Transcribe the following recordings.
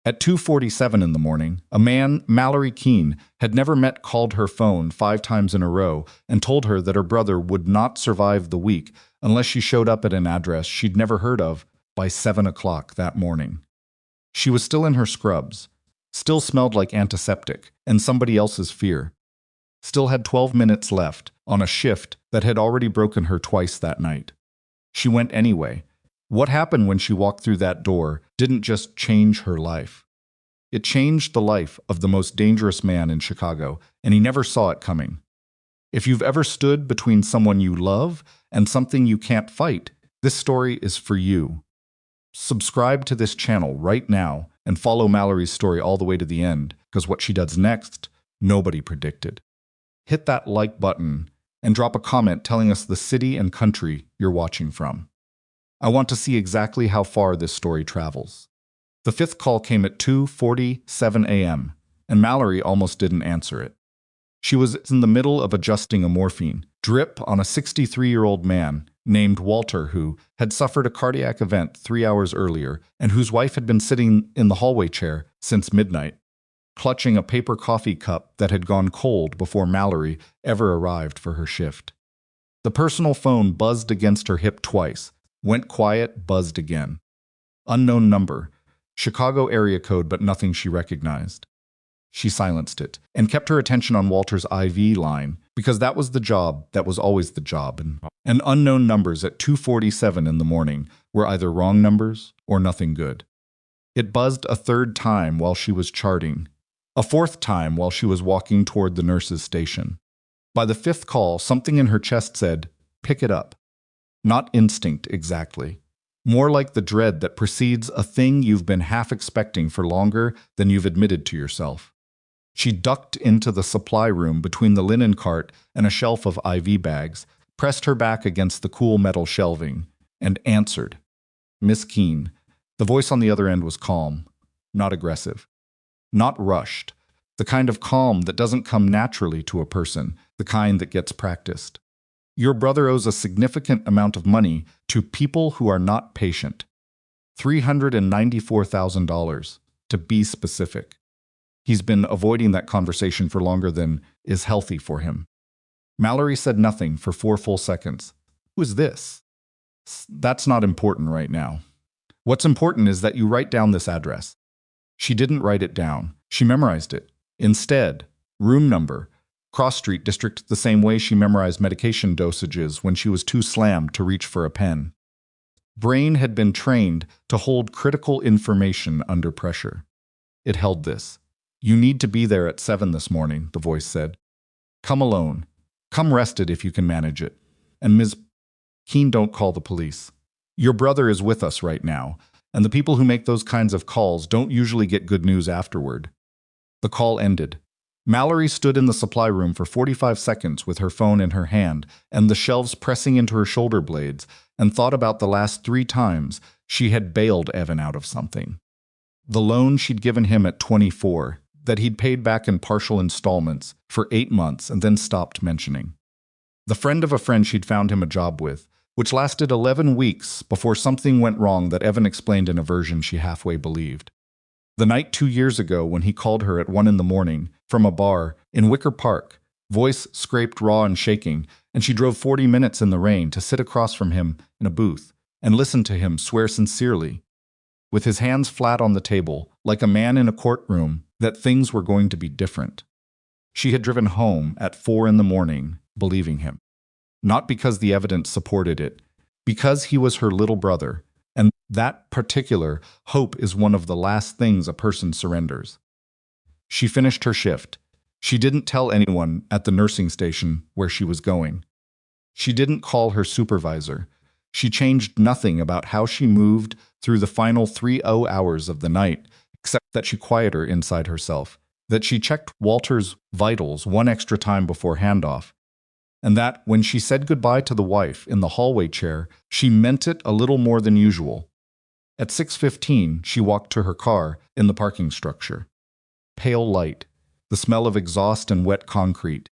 At 2:47 in the morning, a man, Mallory Keene, had never met called her phone 5 times in a row and told her that her brother would not survive the week unless she showed up at an address she'd never heard of by 7 o'clock that morning. She was still in her scrubs, still smelled like antiseptic and somebody else's fear, still had 12 minutes left on a shift that had already broken her twice that night. She went anyway. What happened when she walked through that door didn't just change her life. It changed the life of the most dangerous man in Chicago, and he never saw it coming. If you've ever stood between someone you love and something you can't fight, this story is for you. Subscribe to this channel right now and follow Mallory's story all the way to the end, because what she does next, nobody predicted. Hit that like button and drop a comment telling us the city and country you're watching from. I want to see exactly how far this story travels. The fifth call came at 2:47 a.m., and Mallory almost didn't answer it. She was in the middle of adjusting a morphine drip on a 63-year-old man named Walter who had suffered a cardiac event 3 hours earlier and whose wife had been sitting in the hallway chair since midnight, clutching a paper coffee cup that had gone cold before Mallory ever arrived for her shift. The personal phone buzzed against her hip twice, went quiet, buzzed again. Unknown number, Chicago area code, but nothing she recognized. She silenced it and kept her attention on Walter's IV line because that was the job that was always the job, and unknown numbers at 2:47 in the morning were either wrong numbers or nothing good. It buzzed a third time while she was charting, a fourth time while she was walking toward the nurse's station. By the fifth call, something in her chest said, "Pick it up." Not instinct exactly. More like the dread that precedes a thing you've been half expecting for longer than you've admitted to yourself. She ducked into the supply room between the linen cart and a shelf of IV bags, pressed her back against the cool metal shelving, and answered. Miss Keene. The voice on the other end was calm, not aggressive, not rushed, the kind of calm that doesn't come naturally to a person, the kind that gets practiced. Your brother owes a significant amount of money to people who are not patient. $394,000, to be specific. He's been avoiding that conversation for longer than is healthy for him. Mallory said nothing for 4 full seconds. Who is this? That's not important right now. What's important is that you write down this address. She didn't write it down. She memorized it. Instead, room number, Cross Street District, the same way she memorized medication dosages when she was too slammed to reach for a pen. Brain had been trained to hold critical information under pressure. It held this. You need to be there at 7 this morning, the voice said. Come alone. Come rested if you can manage it. And Ms. Keene, don't call the police. Your brother is with us right now, and the people who make those kinds of calls don't usually get good news afterward. The call ended. Mallory stood in the supply room for 45 seconds with her phone in her hand and the shelves pressing into her shoulder blades and thought about the last 3 times she had bailed Evan out of something. The loan she'd given him at 24, that he'd paid back in partial installments for 8 months and then stopped mentioning. The friend of a friend she'd found him a job with, which lasted 11 weeks before something went wrong that Evan explained in a version she halfway believed. The night 2 years ago when he called her at 1 in the morning from a bar in Wicker Park, voice scraped raw and shaking, and she drove 40 minutes in the rain to sit across from him in a booth and listen to him swear sincerely, with his hands flat on the table, like a man in a courtroom, that things were going to be different. She had driven home at 4 in the morning, believing him. Not because the evidence supported it, because he was her little brother, and that particular hope is one of the last things a person surrenders. She finished her shift. She didn't tell anyone at the nursing station where she was going. She didn't call her supervisor. She changed nothing about how she moved through the final 3 hours of the night, except that she quieted her inside herself, that she checked Walter's vitals 1 extra time before handoff, and that when she said goodbye to the wife in the hallway chair, she meant it a little more than usual. At 6:15, she walked to her car in the parking structure. Pale light, the smell of exhaust and wet concrete.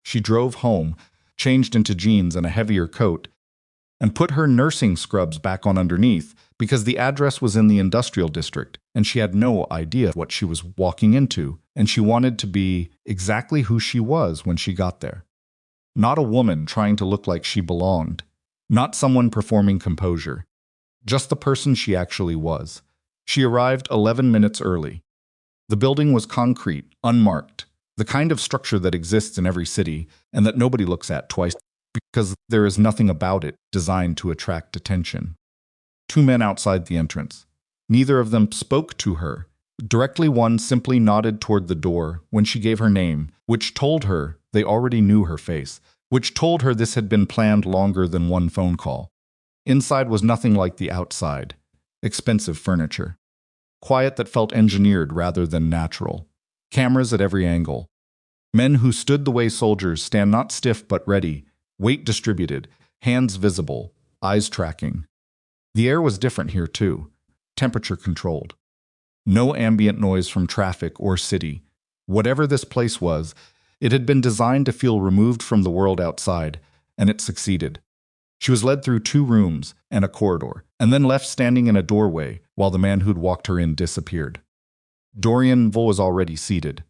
She drove home, changed into jeans and a heavier coat, and put her nursing scrubs back on underneath because the address was in the industrial district and she had no idea what she was walking into, and she wanted to be exactly who she was when she got there. Not a woman trying to look like she belonged, not someone performing composure, just the person she actually was. She arrived 11 minutes early. The building was concrete, unmarked, the kind of structure that exists in every city and that nobody looks at twice because there is nothing about it designed to attract attention. Two men outside the entrance. Neither of them spoke to her. Directly one simply nodded toward the door when she gave her name, which told her they already knew her face, which told her this had been planned longer than one phone call. Inside was nothing like the outside. Expensive furniture. Quiet that felt engineered rather than natural. Cameras at every angle. Men who stood the way soldiers stand, not stiff but ready, weight distributed, hands visible, eyes tracking. The air was different here too, temperature controlled. No ambient noise from traffic or city. Whatever this place was, it had been designed to feel removed from the world outside, and it succeeded. She was led through 2 rooms and a corridor, and then left standing in a doorway while the man who'd walked her in disappeared. Dorian Vole was already seated.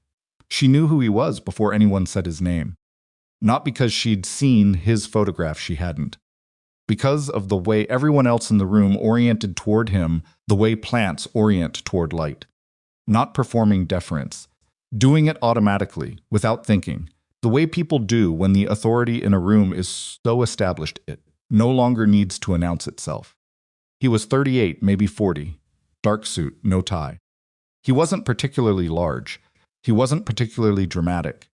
She knew who he was before anyone said his name. Not because she'd seen his photograph, she hadn't. Because of the way everyone else in the room oriented toward him, the way plants orient toward light. Not performing deference. Doing it automatically, without thinking. The way people do when the authority in a room is so established it no longer needs to announce itself. He was 38, maybe 40. Dark suit, no tie. He wasn't particularly large. He wasn't particularly dramatic.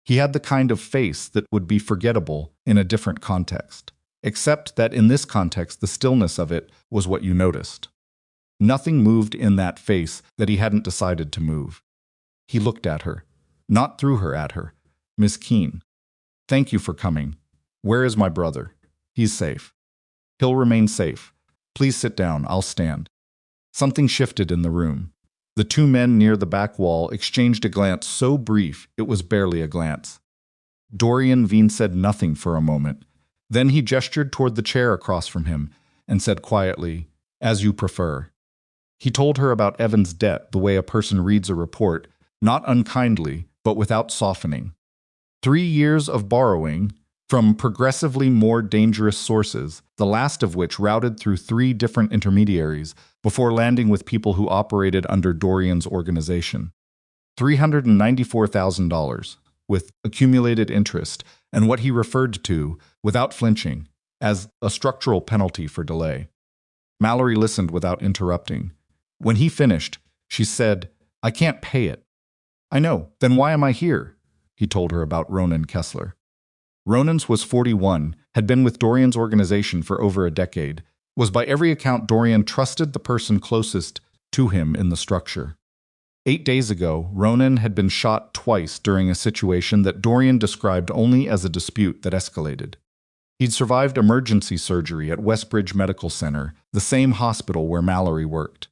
He had the kind of face that would be forgettable in a different context. Except that in this context, the stillness of it was what you noticed. Nothing moved in that face that he hadn't decided to move. He looked at her. Not through her, at her. Miss Keene. Thank you for coming. Where is my brother? He's safe. He'll remain safe. Please sit down, I'll stand. Something shifted in the room. The 2 men near the back wall exchanged a glance so brief it was barely a glance. Dorian Veen said nothing for a moment. Then he gestured toward the chair across from him and said quietly, "As you prefer." He told her about Evan's debt the way a person reads a report, not unkindly, but without softening. 3 years of borrowing from progressively more dangerous sources, the last of which routed through 3 different intermediaries before landing with people who operated under Dorian's organization. $394,000, with accumulated interest, and what he referred to, without flinching, as a structural penalty for delay. Mallory listened without interrupting. When he finished, she said, "I can't pay it." "I know, then why am I here?" He told her about Ronan Kessler. Ronan's was 41, had been with Dorian's organization for over a decade, was by every account Dorian trusted the person closest to him in the structure. 8 days ago, Ronan had been shot twice during a situation that Dorian described only as a dispute that escalated. He'd survived emergency surgery at Westbridge Medical Center, the same hospital where Mallory worked.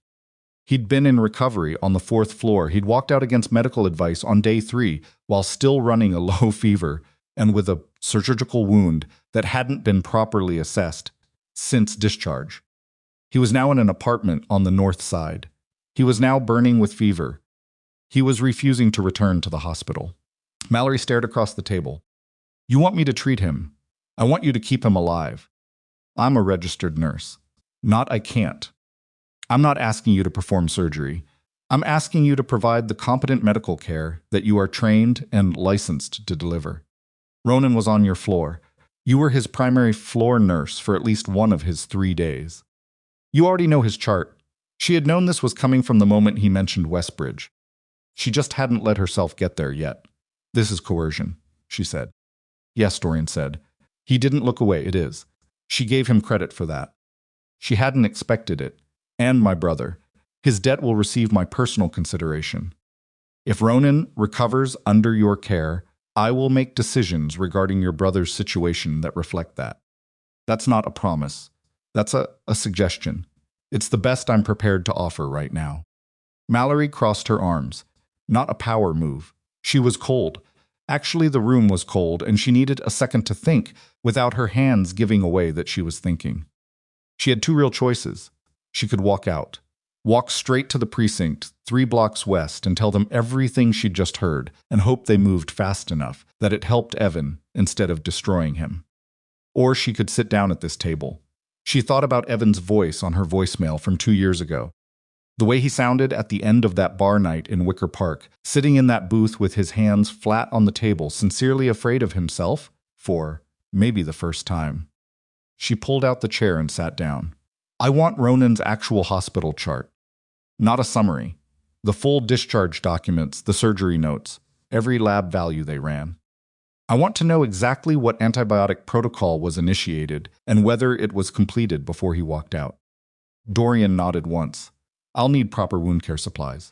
He'd been in recovery on the 4th floor. He'd walked out against medical advice on day 3 while still running a low fever and with a surgical wound that hadn't been properly assessed since discharge. He was now in an apartment on the north side. He was now burning with fever. He was refusing to return to the hospital. Mallory stared across the table. "You want me to treat him. I want you to keep him alive. I'm a registered nurse. Not I can't. I'm not asking you to perform surgery. I'm asking you to provide the competent medical care that you are trained and licensed to deliver. Ronan was on your floor. You were his primary floor nurse for at least one of his 3 days. You already know his chart." She had known this was coming from the moment he mentioned Westbridge. She just hadn't let herself get there yet. "This is coercion," she said. "Yes," Dorian said. He didn't look away, "It is." She gave him credit for that. She hadn't expected it. "And my brother. His debt will receive my personal consideration. If Ronan recovers under your care, I will make decisions regarding your brother's situation that reflect that. That's not a promise. That's a suggestion. It's the best I'm prepared to offer right now." Mallory crossed her arms. Not a power move. She was cold. Actually, the room was cold, and she needed a second to think without her hands giving away that she was thinking. She had two real choices. She could walk out, walk straight to the precinct 3 blocks west and tell them everything she'd just heard and hope they moved fast enough that it helped Evan instead of destroying him. Or she could sit down at this table. She thought about Evan's voice on her voicemail from 2 years ago. The way he sounded at the end of that bar night in Wicker Park, sitting in that booth with his hands flat on the table, sincerely afraid of himself for maybe the first time. She pulled out the chair and sat down. I want Ronan's actual hospital chart. Not a summary. The full discharge documents, the surgery notes, every lab value they ran. I want to know exactly what antibiotic protocol was initiated and whether it was completed before he walked out. Dorian nodded once. I'll need proper wound care supplies.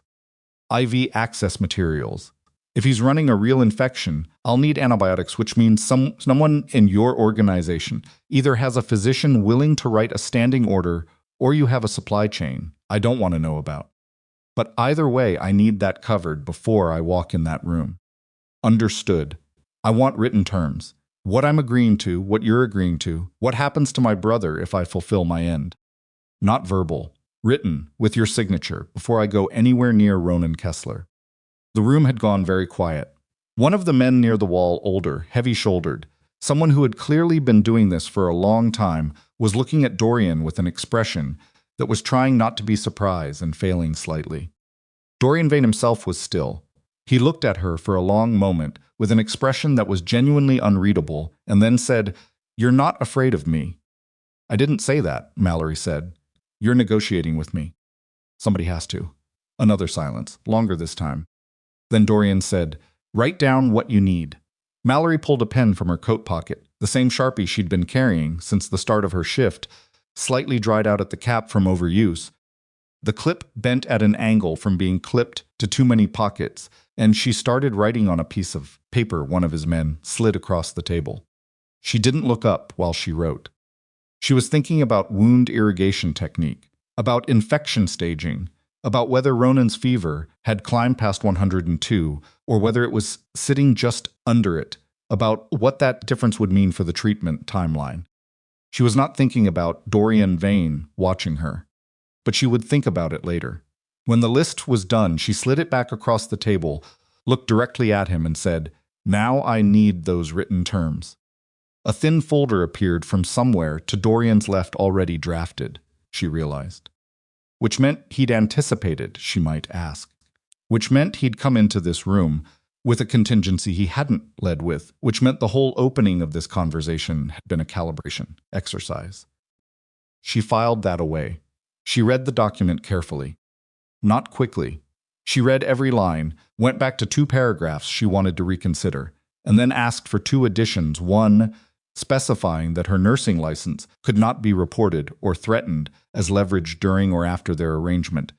IV access materials. If he's running a real infection, I'll need antibiotics, which means someone in your organization either has a physician willing to write a standing order or you have a supply chain I don't want to know about. But either way, I need that covered before I walk in that room. Understood. I want written terms. What I'm agreeing to, what you're agreeing to, what happens to my brother if I fulfill my end. Not verbal. Written, with your signature, before I go anywhere near Ronan Kessler. The room had gone very quiet. One of the men near the wall, older, heavy-shouldered, someone who had clearly been doing this for a long time, was looking at Dorian with an expression that was trying not to be surprised and failing slightly. Dorian Vane himself was still. He looked at her for a long moment with an expression that was genuinely unreadable and then said, "You're not afraid of me." "I didn't say that," Mallory said. "You're negotiating with me." Somebody has to. Another silence, longer this time. Then Dorian said, "Write down what you need." Mallory pulled a pen from her coat pocket, the same Sharpie she'd been carrying since the start of her shift, slightly dried out at the cap from overuse. The clip bent at an angle from being clipped to too many pockets, and she started writing on a piece of paper one of his men slid across the table. She didn't look up while she wrote. She was thinking about wound irrigation technique, about infection staging, about whether Ronan's fever had climbed past 102 or whether it was sitting just under it, about what that difference would mean for the treatment timeline. She was not thinking about Dorian Vane watching her, but she would think about it later. When the list was done, she slid it back across the table, looked directly at him and said, "Now I need those written terms." A thin folder appeared from somewhere to Dorian's left, already drafted, she realized. Which meant he'd anticipated, she might ask. Which meant he'd come into this room with a contingency he hadn't led with, which meant the whole opening of this conversation had been a calibration exercise. She filed that away. She read the document carefully. Not quickly. She read every line, went back to 2 paragraphs she wanted to reconsider, and then asked for 2 additions, one specifying that her nursing license could not be reported or threatened as leverage during or after their arrangement,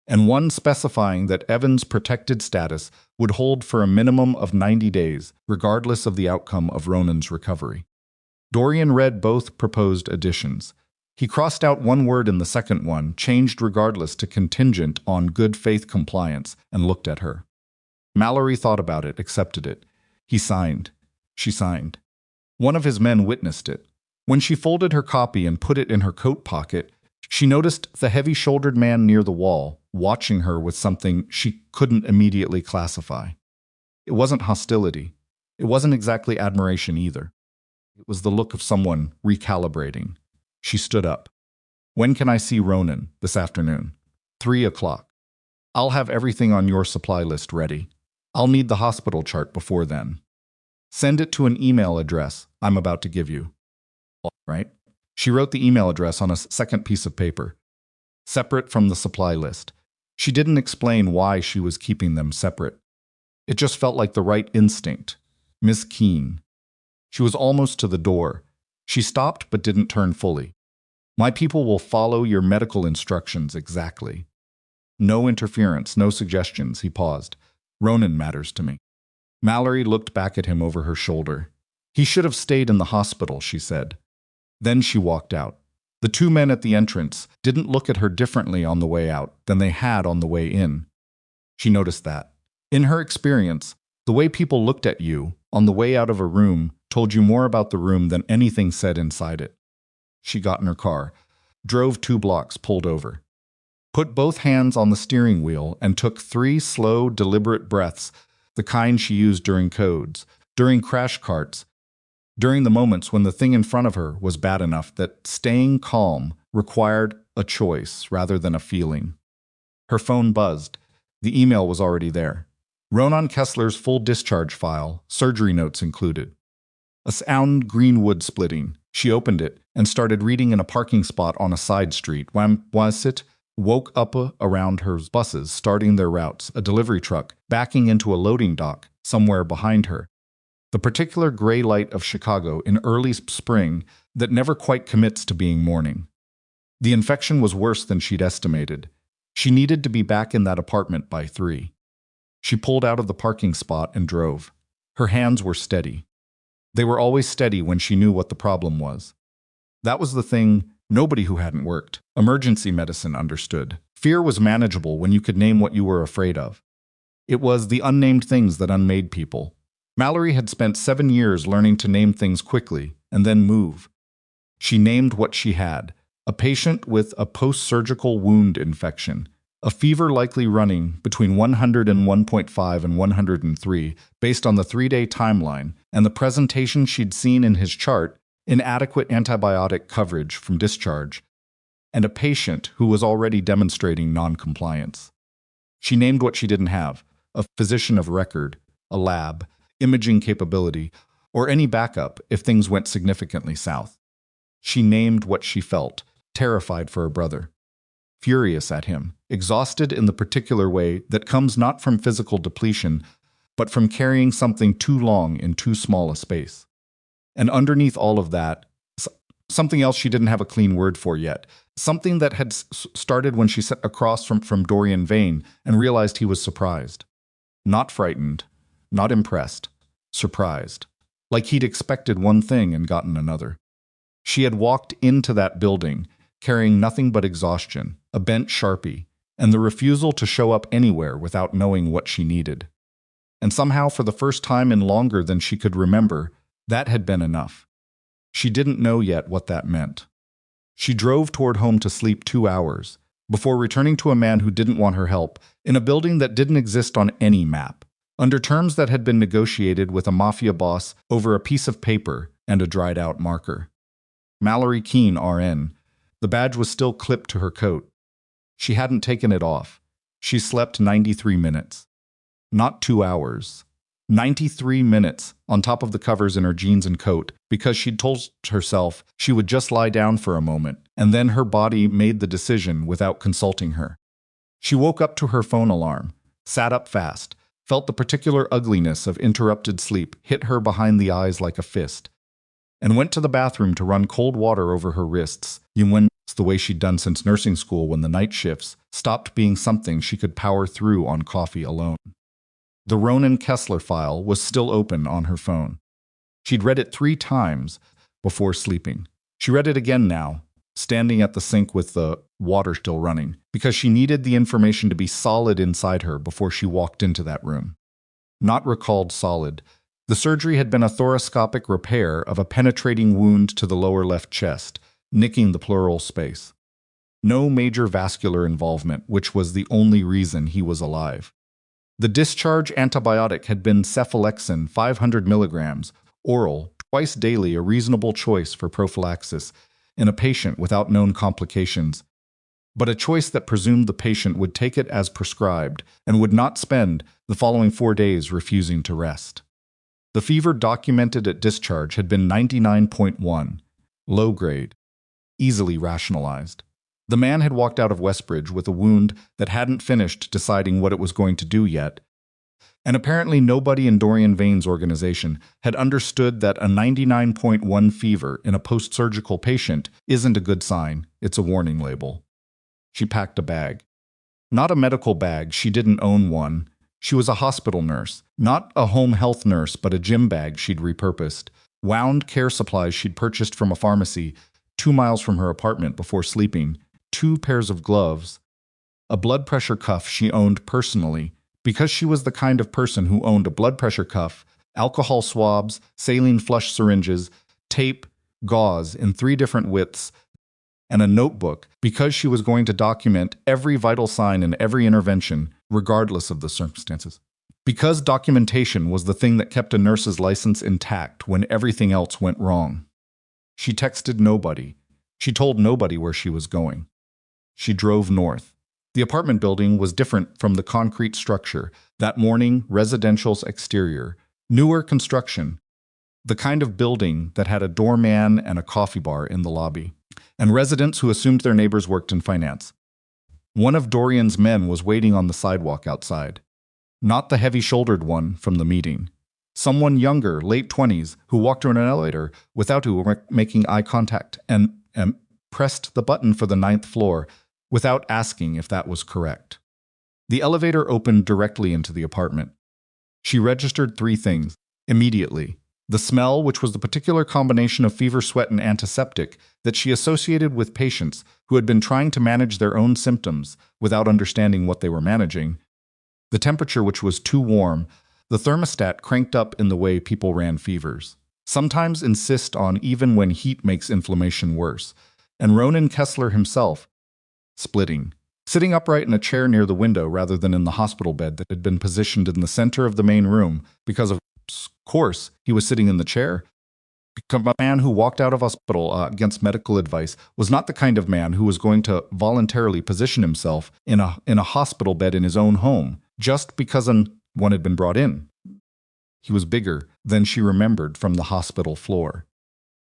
and one specifying that Evan's protected status would hold for a minimum of 90 days, regardless of the outcome of Ronan's recovery. Dorian read both proposed additions. He crossed out one word in the second one, changed regardless to contingent on good faith compliance, and looked at her. Mallory thought about it, accepted it. He signed. She signed. One of his men witnessed it. When she folded her copy and put it in her coat pocket, she noticed the heavy-shouldered man near the wall, watching her with something she couldn't immediately classify. It wasn't hostility. It wasn't exactly admiration either. It was the look of someone recalibrating. She stood up. "When can I see Ronan?" "This afternoon. 3 o'clock. I'll have everything on your supply list ready. I'll need the hospital chart before then. Send it to an email address I'm about to give you." "All right." She wrote the email address on a second piece of paper, separate from the supply list. She didn't explain why she was keeping them separate. It just felt like the right instinct. Miss Keene. She was almost to the door. She stopped but didn't turn fully. "My people will follow your medical instructions exactly. No interference, no suggestions," he paused. "Ronan matters to me." Mallory looked back at him over her shoulder. "He should have stayed in the hospital," she said. Then she walked out. The 2 men at the entrance didn't look at her differently on the way out than they had on the way in. She noticed that. In her experience, The way people looked at you on the way out of a room told you more about the room than anything said inside it. She got in her car, drove 2 blocks, pulled over, put both hands on the steering wheel, and took 3 slow, deliberate breaths, the kind she used during codes, during crash carts, during the moments when the thing in front of her was bad enough that staying calm required a choice rather than a feeling. Her phone buzzed. The email was already there. Ronan Kessler's full discharge file, surgery notes included. A sound green wood splitting. She opened it and started reading in a parking spot on a side street. Wamwasit woke up around her buses starting their routes, a delivery truck backing into a loading dock somewhere behind her. The particular gray light of Chicago in early spring that never quite commits to being morning. The infection was worse than she'd estimated. She needed to be back in that apartment by 3. She pulled out of the parking spot and drove. Her hands were steady. They were always steady when she knew what the problem was. That was the thing nobody who hadn't worked emergency medicine understood. Fear was manageable when you could name what you were afraid of. It was the unnamed things that unmade people. Mallory had spent 7 years learning to name things quickly and then move. She named what she had: a patient with a post-surgical wound infection, a fever likely running between 101.5 and 103 based on the 3-day timeline and the presentation she'd seen in his chart, inadequate antibiotic coverage from discharge, and a patient who was already demonstrating noncompliance. She named what she didn't have: a physician of record, a lab, imaging capability, or any backup if things went significantly south. She named what she felt: terrified for her brother, furious at him, exhausted in the particular way that comes not from physical depletion, but from carrying something too long in too small a space. And underneath all of that, something else she didn't have a clean word for yet, something that had started when she sat across from Dorian Vane and realized he was surprised. Not frightened, not impressed, surprised, like he'd expected one thing and gotten another. She had walked into that building carrying nothing but exhaustion, a bent Sharpie, and the refusal to show up anywhere without knowing what she needed. And somehow, for the first time in longer than she could remember, that had been enough. She didn't know yet what that meant. She drove toward home to sleep 2 hours, before returning to a man who didn't want her help, in a building that didn't exist on any map, under terms that had been negotiated with a mafia boss over a piece of paper and a dried-out marker. Mallory Keene, RN. The badge was still clipped to her coat. She hadn't taken it off. She slept 93 minutes. Not 2 hours. 93 minutes on top of the covers in her jeans and coat, because she'd told herself she would just lie down for a moment, and then her body made the decision without consulting her. She woke up to her phone alarm, sat up fast, felt the particular ugliness of interrupted sleep hit her behind the eyes like a fist, and went to the bathroom to run cold water over her wrists, the way she'd done since nursing school when the night shifts stopped being something she could power through on coffee alone. The Ronan Kessler file was still open on her phone. She'd read it 3 times before sleeping. She read it again now, standing at the sink with the water still running, because she needed the information to be solid inside her before she walked into that room. Not recalled solid. The surgery had been a thoracoscopic repair of a penetrating wound to the lower left chest, nicking the pleural space. No major vascular involvement, which was the only reason he was alive. The discharge antibiotic had been cephalexin 500 milligrams, oral, twice daily, a reasonable choice for prophylaxis in a patient without known complications, but a choice that presumed the patient would take it as prescribed and would not spend the following 4 days refusing to rest. The fever documented at discharge had been 99.1, low grade, easily rationalized. The man had walked out of Westbridge with a wound that hadn't finished deciding what it was going to do yet, and apparently nobody in Dorian Vane's organization had understood that a 99.1 fever in a post-surgical patient isn't a good sign, it's a warning label. She packed a bag. Not a medical bag, she didn't own one. She was a hospital nurse, not a home health nurse, but a gym bag she'd repurposed, wound care supplies she'd purchased from a pharmacy 2 miles from her apartment before sleeping, 2 pairs of gloves, a blood pressure cuff she owned personally Because she was the kind of person who owned a blood pressure cuff, alcohol swabs, saline flush syringes, tape, gauze in 3 different widths, and a notebook, because she was going to document every vital sign and every intervention, regardless of the circumstances. Because documentation was the thing that kept a nurse's license intact when everything else went wrong. She texted nobody. She told nobody where she was going. She drove north. The apartment building was different from the concrete structure, that morning residential's exterior, newer construction, the kind of building that had a doorman and a coffee bar in the lobby, and residents who assumed their neighbors worked in finance. One of Dorian's men was waiting on the sidewalk outside. Not the heavy-shouldered one from the meeting. Someone younger, late 20s, who walked around an elevator without making eye contact and pressed the button for the 9th floor without asking if that was correct. The elevator opened directly into the apartment. She registered 3 things immediately. The smell, which was the particular combination of fever, sweat, and antiseptic that she associated with patients who had been trying to manage their own symptoms without understanding what they were managing. The temperature, which was too warm, the thermostat cranked up in the way people ran fevers. Sometimes insist on even when heat makes inflammation worse. And Ronan Kessler himself, splitting, sitting upright in a chair near the window rather than in the hospital bed that had been positioned in the center of the main room because of course he was sitting in the chair. Because a man who walked out of hospital against medical advice was not the kind of man who was going to voluntarily position himself in a hospital bed in his own home just because one had been brought in. He was bigger than she remembered from the hospital floor.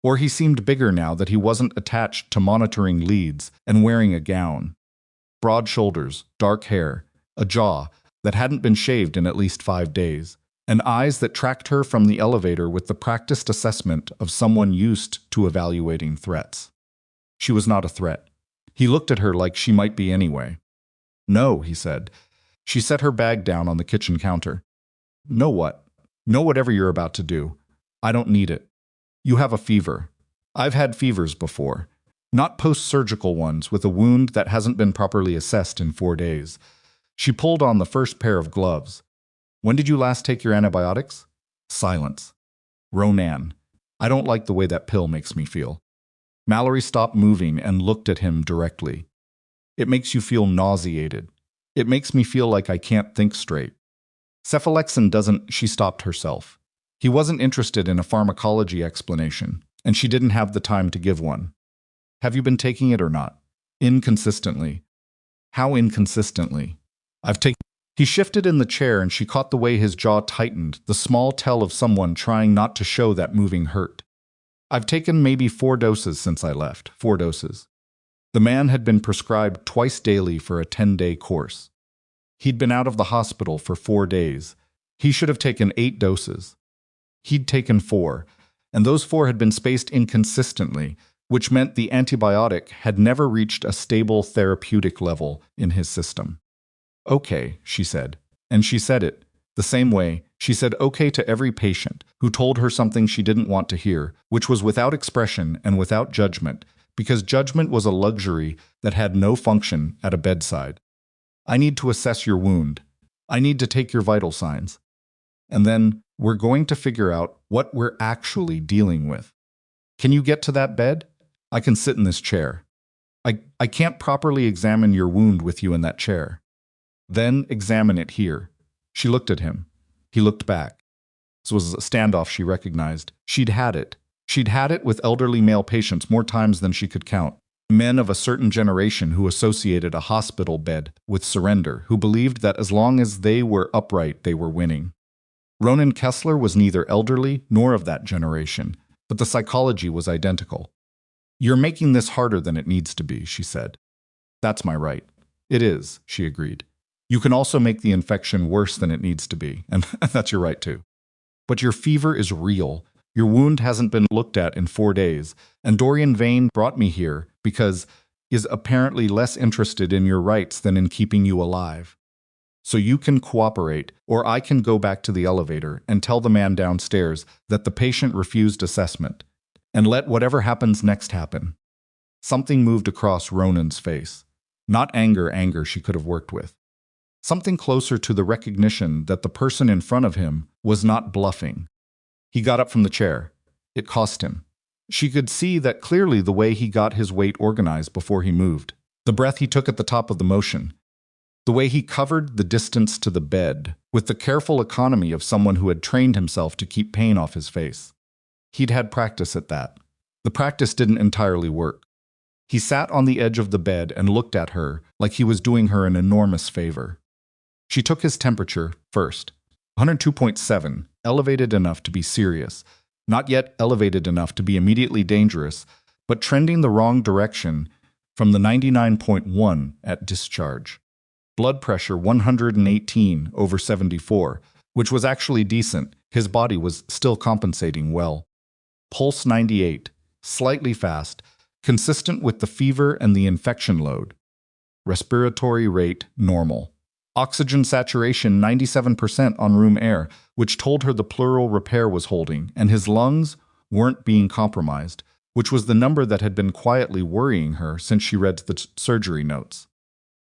Or he seemed bigger now that he wasn't attached to monitoring leads and wearing a gown. Broad shoulders, dark hair, a jaw that hadn't been shaved in at least 5 days, and eyes that tracked her from the elevator with the practiced assessment of someone used to evaluating threats. She was not a threat. He looked at her like she might be anyway. "No," he said. She set her bag down on the kitchen counter. "Know what? Know whatever you're about to do. I don't need it. You have a fever. I've had fevers before. Not post-surgical ones with a wound that hasn't been properly assessed in 4 days." She pulled on the first pair of gloves. "When did you last take your antibiotics?" Silence. "Ronan, I don't like the way that pill makes me feel." Mallory stopped moving and looked at him directly. "It makes you feel nauseated. It makes me feel like I can't think straight." Cephalexin doesn't, she stopped herself. He wasn't interested in a pharmacology explanation, and she didn't have the time to give one. "Have you been taking it or not?" "Inconsistently." "How inconsistently?" "I've taken..." He shifted in the chair and she caught the way his jaw tightened, the small tell of someone trying not to show that moving hurt. "I've taken maybe 4 doses since I left. 4 doses." The man had been prescribed twice daily for a 10-day course. He'd been out of the hospital for 4 days. He should have taken 8 doses. He'd taken 4, and those 4 had been spaced inconsistently, which meant the antibiotic had never reached a stable therapeutic level in his system. "Okay," she said. And she said it the same way she said okay to every patient who told her something she didn't want to hear, which was without expression and without judgment, because judgment was a luxury that had no function at a bedside. "I need to assess your wound. I need to take your vital signs. And then we're going to figure out what we're actually dealing with. Can you get to that bed? I can sit in this chair. I can't properly examine your wound with you in that chair." "Then examine it here." She looked at him. He looked back. This was a standoff she recognized. She'd had it. She'd had it with elderly male patients more times than she could count. Men of a certain generation who associated a hospital bed with surrender, who believed that as long as they were upright, they were winning. Ronan Kessler was neither elderly nor of that generation, but the psychology was identical. "You're making this harder than it needs to be," she said. "That's my right." "It is," she agreed. "You can also make the infection worse than it needs to be, and that's your right too. But your fever is real. Your wound hasn't been looked at in 4 days, and Dorian Vane brought me here because is apparently less interested in your rights than in keeping you alive. So you can cooperate, or I can go back to the elevator and tell the man downstairs that the patient refused assessment, and let whatever happens next happen." Something moved across Ronan's face. Not anger she could have worked with. something closer to the recognition that the person in front of him was not bluffing. He got up from the chair. It cost him. She could see that clearly the way he got his weight organized before he moved, the breath he took at the top of the motion, the way he covered the distance to the bed with the careful economy of someone who had trained himself to keep pain off his face. He'd had practice at that. The practice didn't entirely work. He sat on the edge of the bed and looked at her like he was doing her an enormous favor. She took his temperature first. 102.7, elevated enough to be serious, not yet elevated enough to be immediately dangerous, but trending the wrong direction from the 99.1 at discharge. Blood pressure 118/74, which was actually decent. His body was still compensating well. Pulse 98, slightly fast, consistent with the fever and the infection load. Respiratory rate normal. Oxygen saturation 97% on room air, which told her the pleural repair was holding, and his lungs weren't being compromised, which was the number that had been quietly worrying her since she read the surgery notes.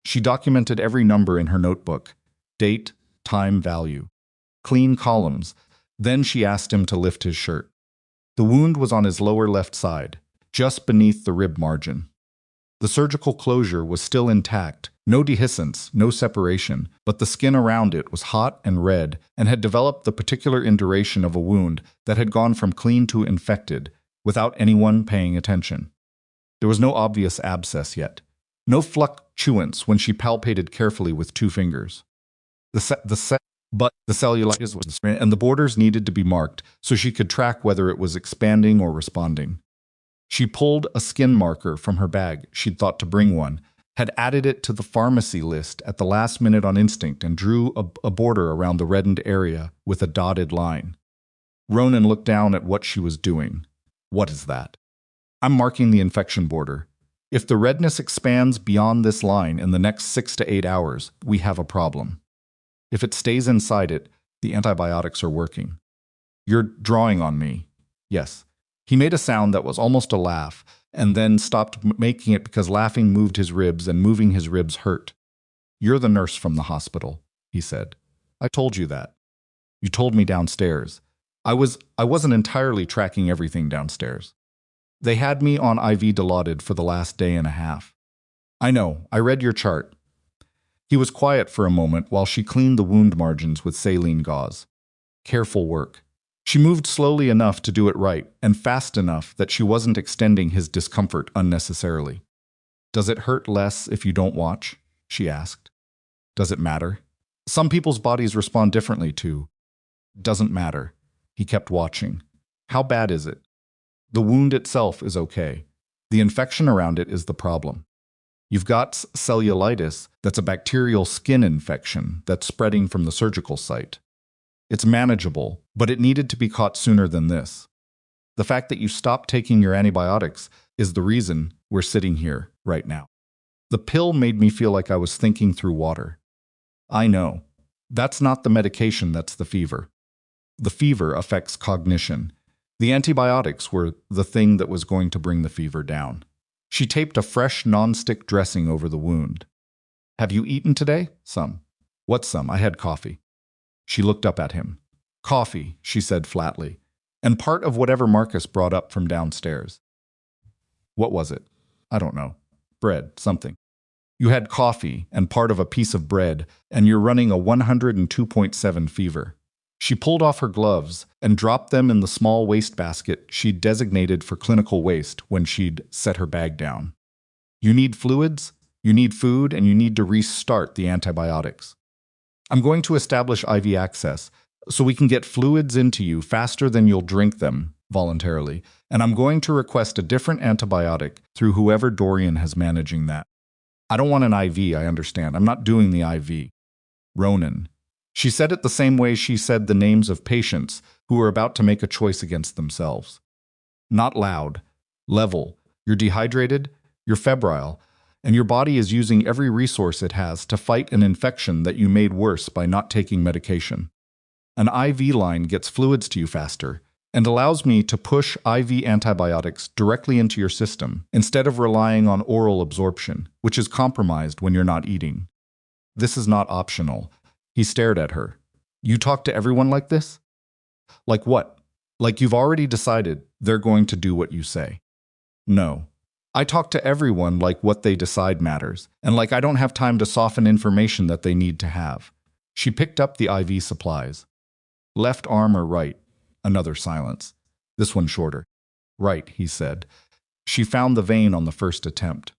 She documented every number in her notebook: date, time, value. Clean columns. Then she asked him to lift his shirt. The wound was on his lower left side, just beneath the rib margin. The surgical closure was still intact, no dehiscence, no separation, but the skin around it was hot and red and had developed the particular induration of a wound that had gone from clean to infected without anyone paying attention. There was no obvious abscess yet, no fluctuance when she palpated carefully with 2 fingers. But the cellulitis was, and the borders needed to be marked so she could track whether it was expanding or responding. She pulled a skin marker from her bag. She'd thought to bring one, had added it to the pharmacy list at the last minute on instinct, and drew a border around the reddened area with a dotted line. Ronan looked down at what she was doing. What is that? I'm marking the infection border. If the redness expands beyond this line in the next 6 to 8 hours, we have a problem. If it stays inside it, the antibiotics are working. You're drawing on me. Yes. He made a sound that was almost a laugh, and then stopped making it because laughing moved his ribs, and moving his ribs hurt. You're the nurse from the hospital, he said. I told you that. You told me downstairs. I wasn't entirely tracking everything downstairs. They had me on IV Dilaudid for the last day and a half. I know, I read your chart. He was quiet for a moment while she cleaned the wound margins with saline gauze. Careful work. She moved slowly enough to do it right, and fast enough that she wasn't extending his discomfort unnecessarily. Does it hurt less if you don't watch? She asked. Does it matter? Some people's bodies respond differently to. Doesn't matter. He kept watching. How bad is it? The wound itself is okay. The infection around it is the problem. You've got cellulitis, that's a bacterial skin infection that's spreading from the surgical site. It's manageable, but it needed to be caught sooner than this. The fact that you stopped taking your antibiotics is the reason we're sitting here right now. The pill made me feel like I was thinking through water. I know. That's not the medication, that's the fever. The fever affects cognition. The antibiotics were the thing that was going to bring the fever down. She taped a fresh non-stick dressing over the wound. Have you eaten today? Some. What's some? I had coffee. She looked up at him. Coffee, she said flatly, and part of whatever Marcus brought up from downstairs. What was it? I don't know. Bread, something. You had coffee and part of a piece of bread, and you're running a 102.7 fever. She pulled off her gloves and dropped them in the small wastebasket she'd designated for clinical waste when she'd set her bag down. You need fluids, you need food, and you need to restart the antibiotics. I'm going to establish IV access so we can get fluids into you faster than you'll drink them voluntarily, and I'm going to request a different antibiotic through whoever Dorian has managing that. I don't want an IV, I understand. I'm not doing the IV. Ronan. She said it the same way she said the names of patients who were about to make a choice against themselves. Not loud. Level. You're dehydrated, you're febrile, and your body is using every resource it has to fight an infection that you made worse by not taking medication. An IV line gets fluids to you faster and allows me to push IV antibiotics directly into your system instead of relying on oral absorption, which is compromised when you're not eating. This is not optional. He stared at her. You talk to everyone like this? Like what? Like you've already decided they're going to do what you say. No. I talk to everyone like what they decide matters, and like I don't have time to soften information that they need to have. She picked up the IV supplies. Left arm or right? Another silence. This one shorter. Right, he said. She found the vein on the first attempt.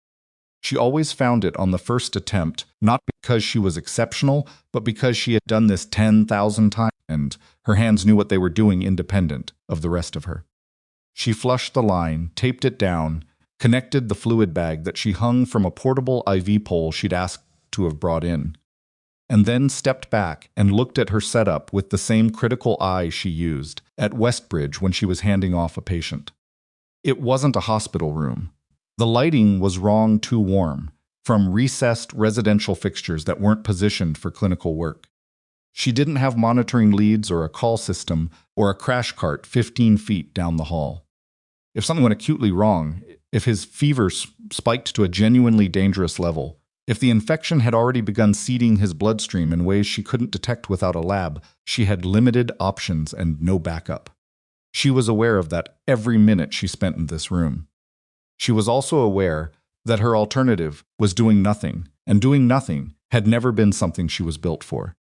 She always found it on the first attempt, not because she was exceptional, but because she had done this 10,000 times, and her hands knew what they were doing independent of the rest of her. She flushed the line, taped it down, connected the fluid bag that she hung from a portable IV pole she'd asked to have brought in, and then stepped back and looked at her setup with the same critical eye she used at Westbridge when she was handing off a patient. It wasn't a hospital room. The lighting was wrong, too warm, from recessed residential fixtures that weren't positioned for clinical work. She didn't have monitoring leads or a call system or a crash cart 15 feet down the hall. If something went acutely wrong, if his fever spiked to a genuinely dangerous level, if the infection had already begun seeding his bloodstream in ways she couldn't detect without a lab, she had limited options and no backup. She was aware of that every minute she spent in this room. She was also aware that her alternative was doing nothing, and doing nothing had never been something she was built for.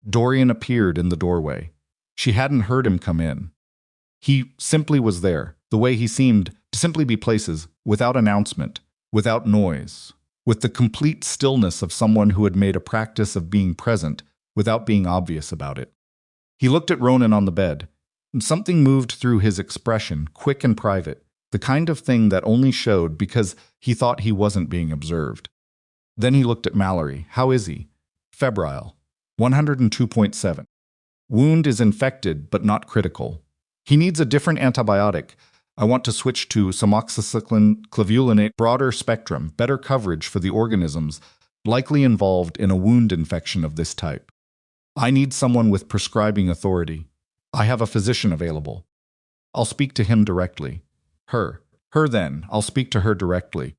Dorian appeared in the doorway. She hadn't heard him come in. He simply was there, the way he seemed to simply be places, without announcement, without noise, with the complete stillness of someone who had made a practice of being present without being obvious about it. He looked at Ronan on the bed, and something moved through his expression, quick and private, the kind of thing that only showed because he thought he wasn't being observed. Then he looked at Mallory. How is he? Febrile. 102.7. Wound is infected, but not critical. He needs a different antibiotic. I want to switch to amoxicillin clavulinate, broader spectrum, better coverage for the organisms likely involved in a wound infection of this type. I need someone with prescribing authority. I have a physician available. I'll speak to him directly. Her then. I'll speak to her directly.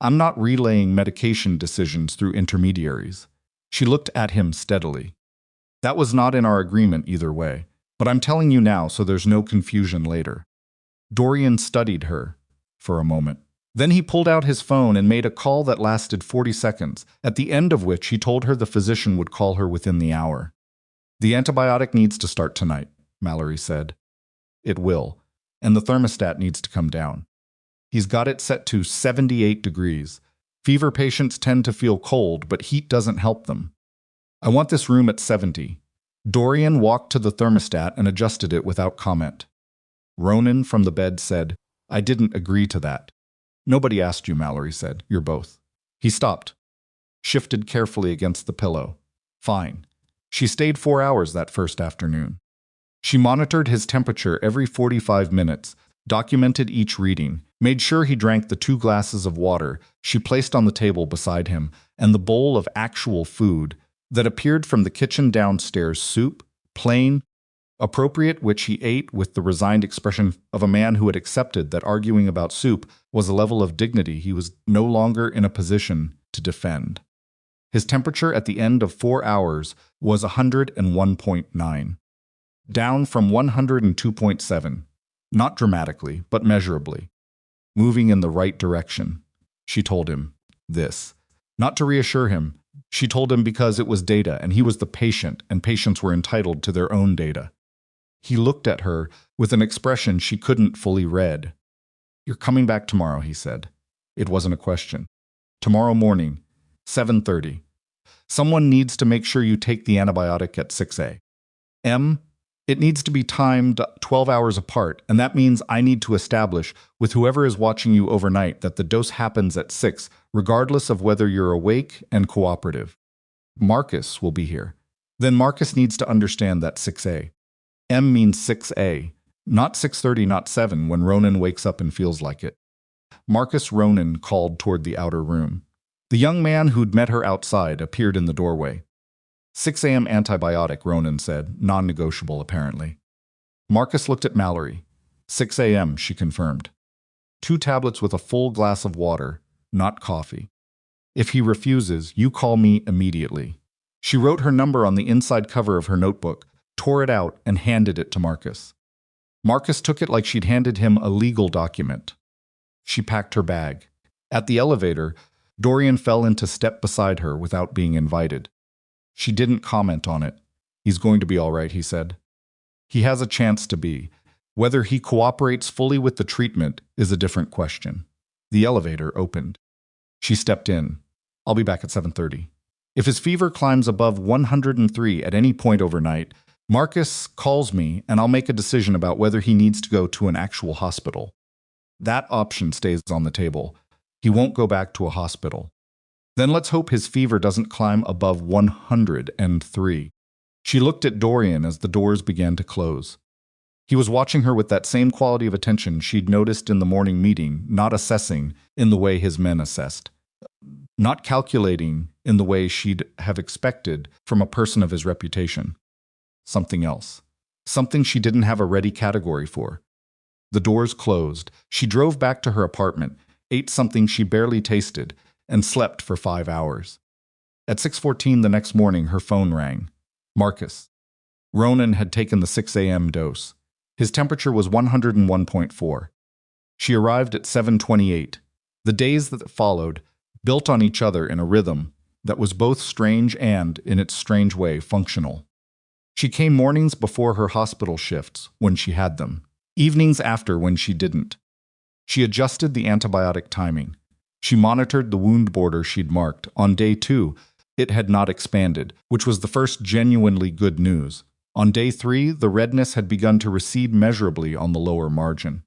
I'm not relaying medication decisions through intermediaries. She looked at him steadily. That was not in our agreement either way, but I'm telling you now so there's no confusion later. Dorian studied her for a moment. Then he pulled out his phone and made a call that lasted 40 seconds, at the end of which he told her the physician would call her within the hour. The antibiotic needs to start tonight, Mallory said. It will, and the thermostat needs to come down. He's got it set to 78 degrees. Fever patients tend to feel cold, but heat doesn't help them. I want this room at 70. Dorian walked to the thermostat and adjusted it without comment. Ronan from the bed said, I didn't agree to that. Nobody asked you, Mallory said. You're both. He stopped, shifted carefully against the pillow. Fine. She stayed 4 hours that first afternoon. She monitored his temperature every 45 minutes, documented each reading, made sure he drank the 2 glasses of water she placed on the table beside him and the bowl of actual food that appeared from the kitchen downstairs, soup, plain, appropriate, which he ate with the resigned expression of a man who had accepted that arguing about soup was a level of dignity he was no longer in a position to defend. His temperature at the end of 4 hours was 101.9, down from 102.7, not dramatically, but measurably. Moving in the right direction. She told him this. Not to reassure him, she told him because it was data and he was the patient and patients were entitled to their own data. He looked at her with an expression she couldn't fully read. You're coming back tomorrow, he said. It wasn't a question. Tomorrow morning, 7:30. Someone needs to make sure you take the antibiotic at 6 a.m. It needs to be timed 12 hours apart, and that means I need to establish with whoever is watching you overnight that the dose happens at 6, regardless of whether you're awake and cooperative. Marcus will be here. Then Marcus needs to understand that 6 a.m. means 6 a.m., not 6:30, not 7 when Ronan wakes up and feels like it. Marcus Ronan called toward the outer room. The young man who'd met her outside appeared in the doorway. 6 a.m. antibiotic, Ronan said, non-negotiable apparently. Marcus looked at Mallory. 6 a.m., she confirmed. 2 tablets with a full glass of water, not coffee. If he refuses, you call me immediately." She wrote her number on the inside cover of her notebook, tore it out, and handed it to Marcus. Marcus took it like she'd handed him a legal document. She packed her bag. At the elevator, Dorian fell into step beside her without being invited. She didn't comment on it. "He's going to be all right," he said. "He has a chance to be. Whether he cooperates fully with the treatment is a different question." The elevator opened. She stepped in. "I'll be back at 7:30. If his fever climbs above 103 at any point overnight, Marcus calls me and I'll make a decision about whether he needs to go to an actual hospital. That option stays on the table. He won't go back to a hospital. Then let's hope his fever doesn't climb above 103. She looked at Dorian as the doors began to close. He was watching her with that same quality of attention she'd noticed in the morning meeting, not assessing in the way his men assessed. Not calculating in the way she'd have expected from a person of his reputation. Something else. Something she didn't have a ready category for. The doors closed. She drove back to her apartment, ate something she barely tasted, and slept for 5 hours. At 6:14 the next morning, her phone rang. Marcus. Ronan had taken the 6 a.m. dose. His temperature was 101.4. She arrived at 7:28. The days that followed built on each other in a rhythm that was both strange and, in its strange way, functional. She came mornings before her hospital shifts, when she had them, evenings after when she didn't. She adjusted the antibiotic timing. She monitored the wound border she'd marked. On day 2, it had not expanded, which was the first genuinely good news. On day 3, the redness had begun to recede measurably on the lower margin.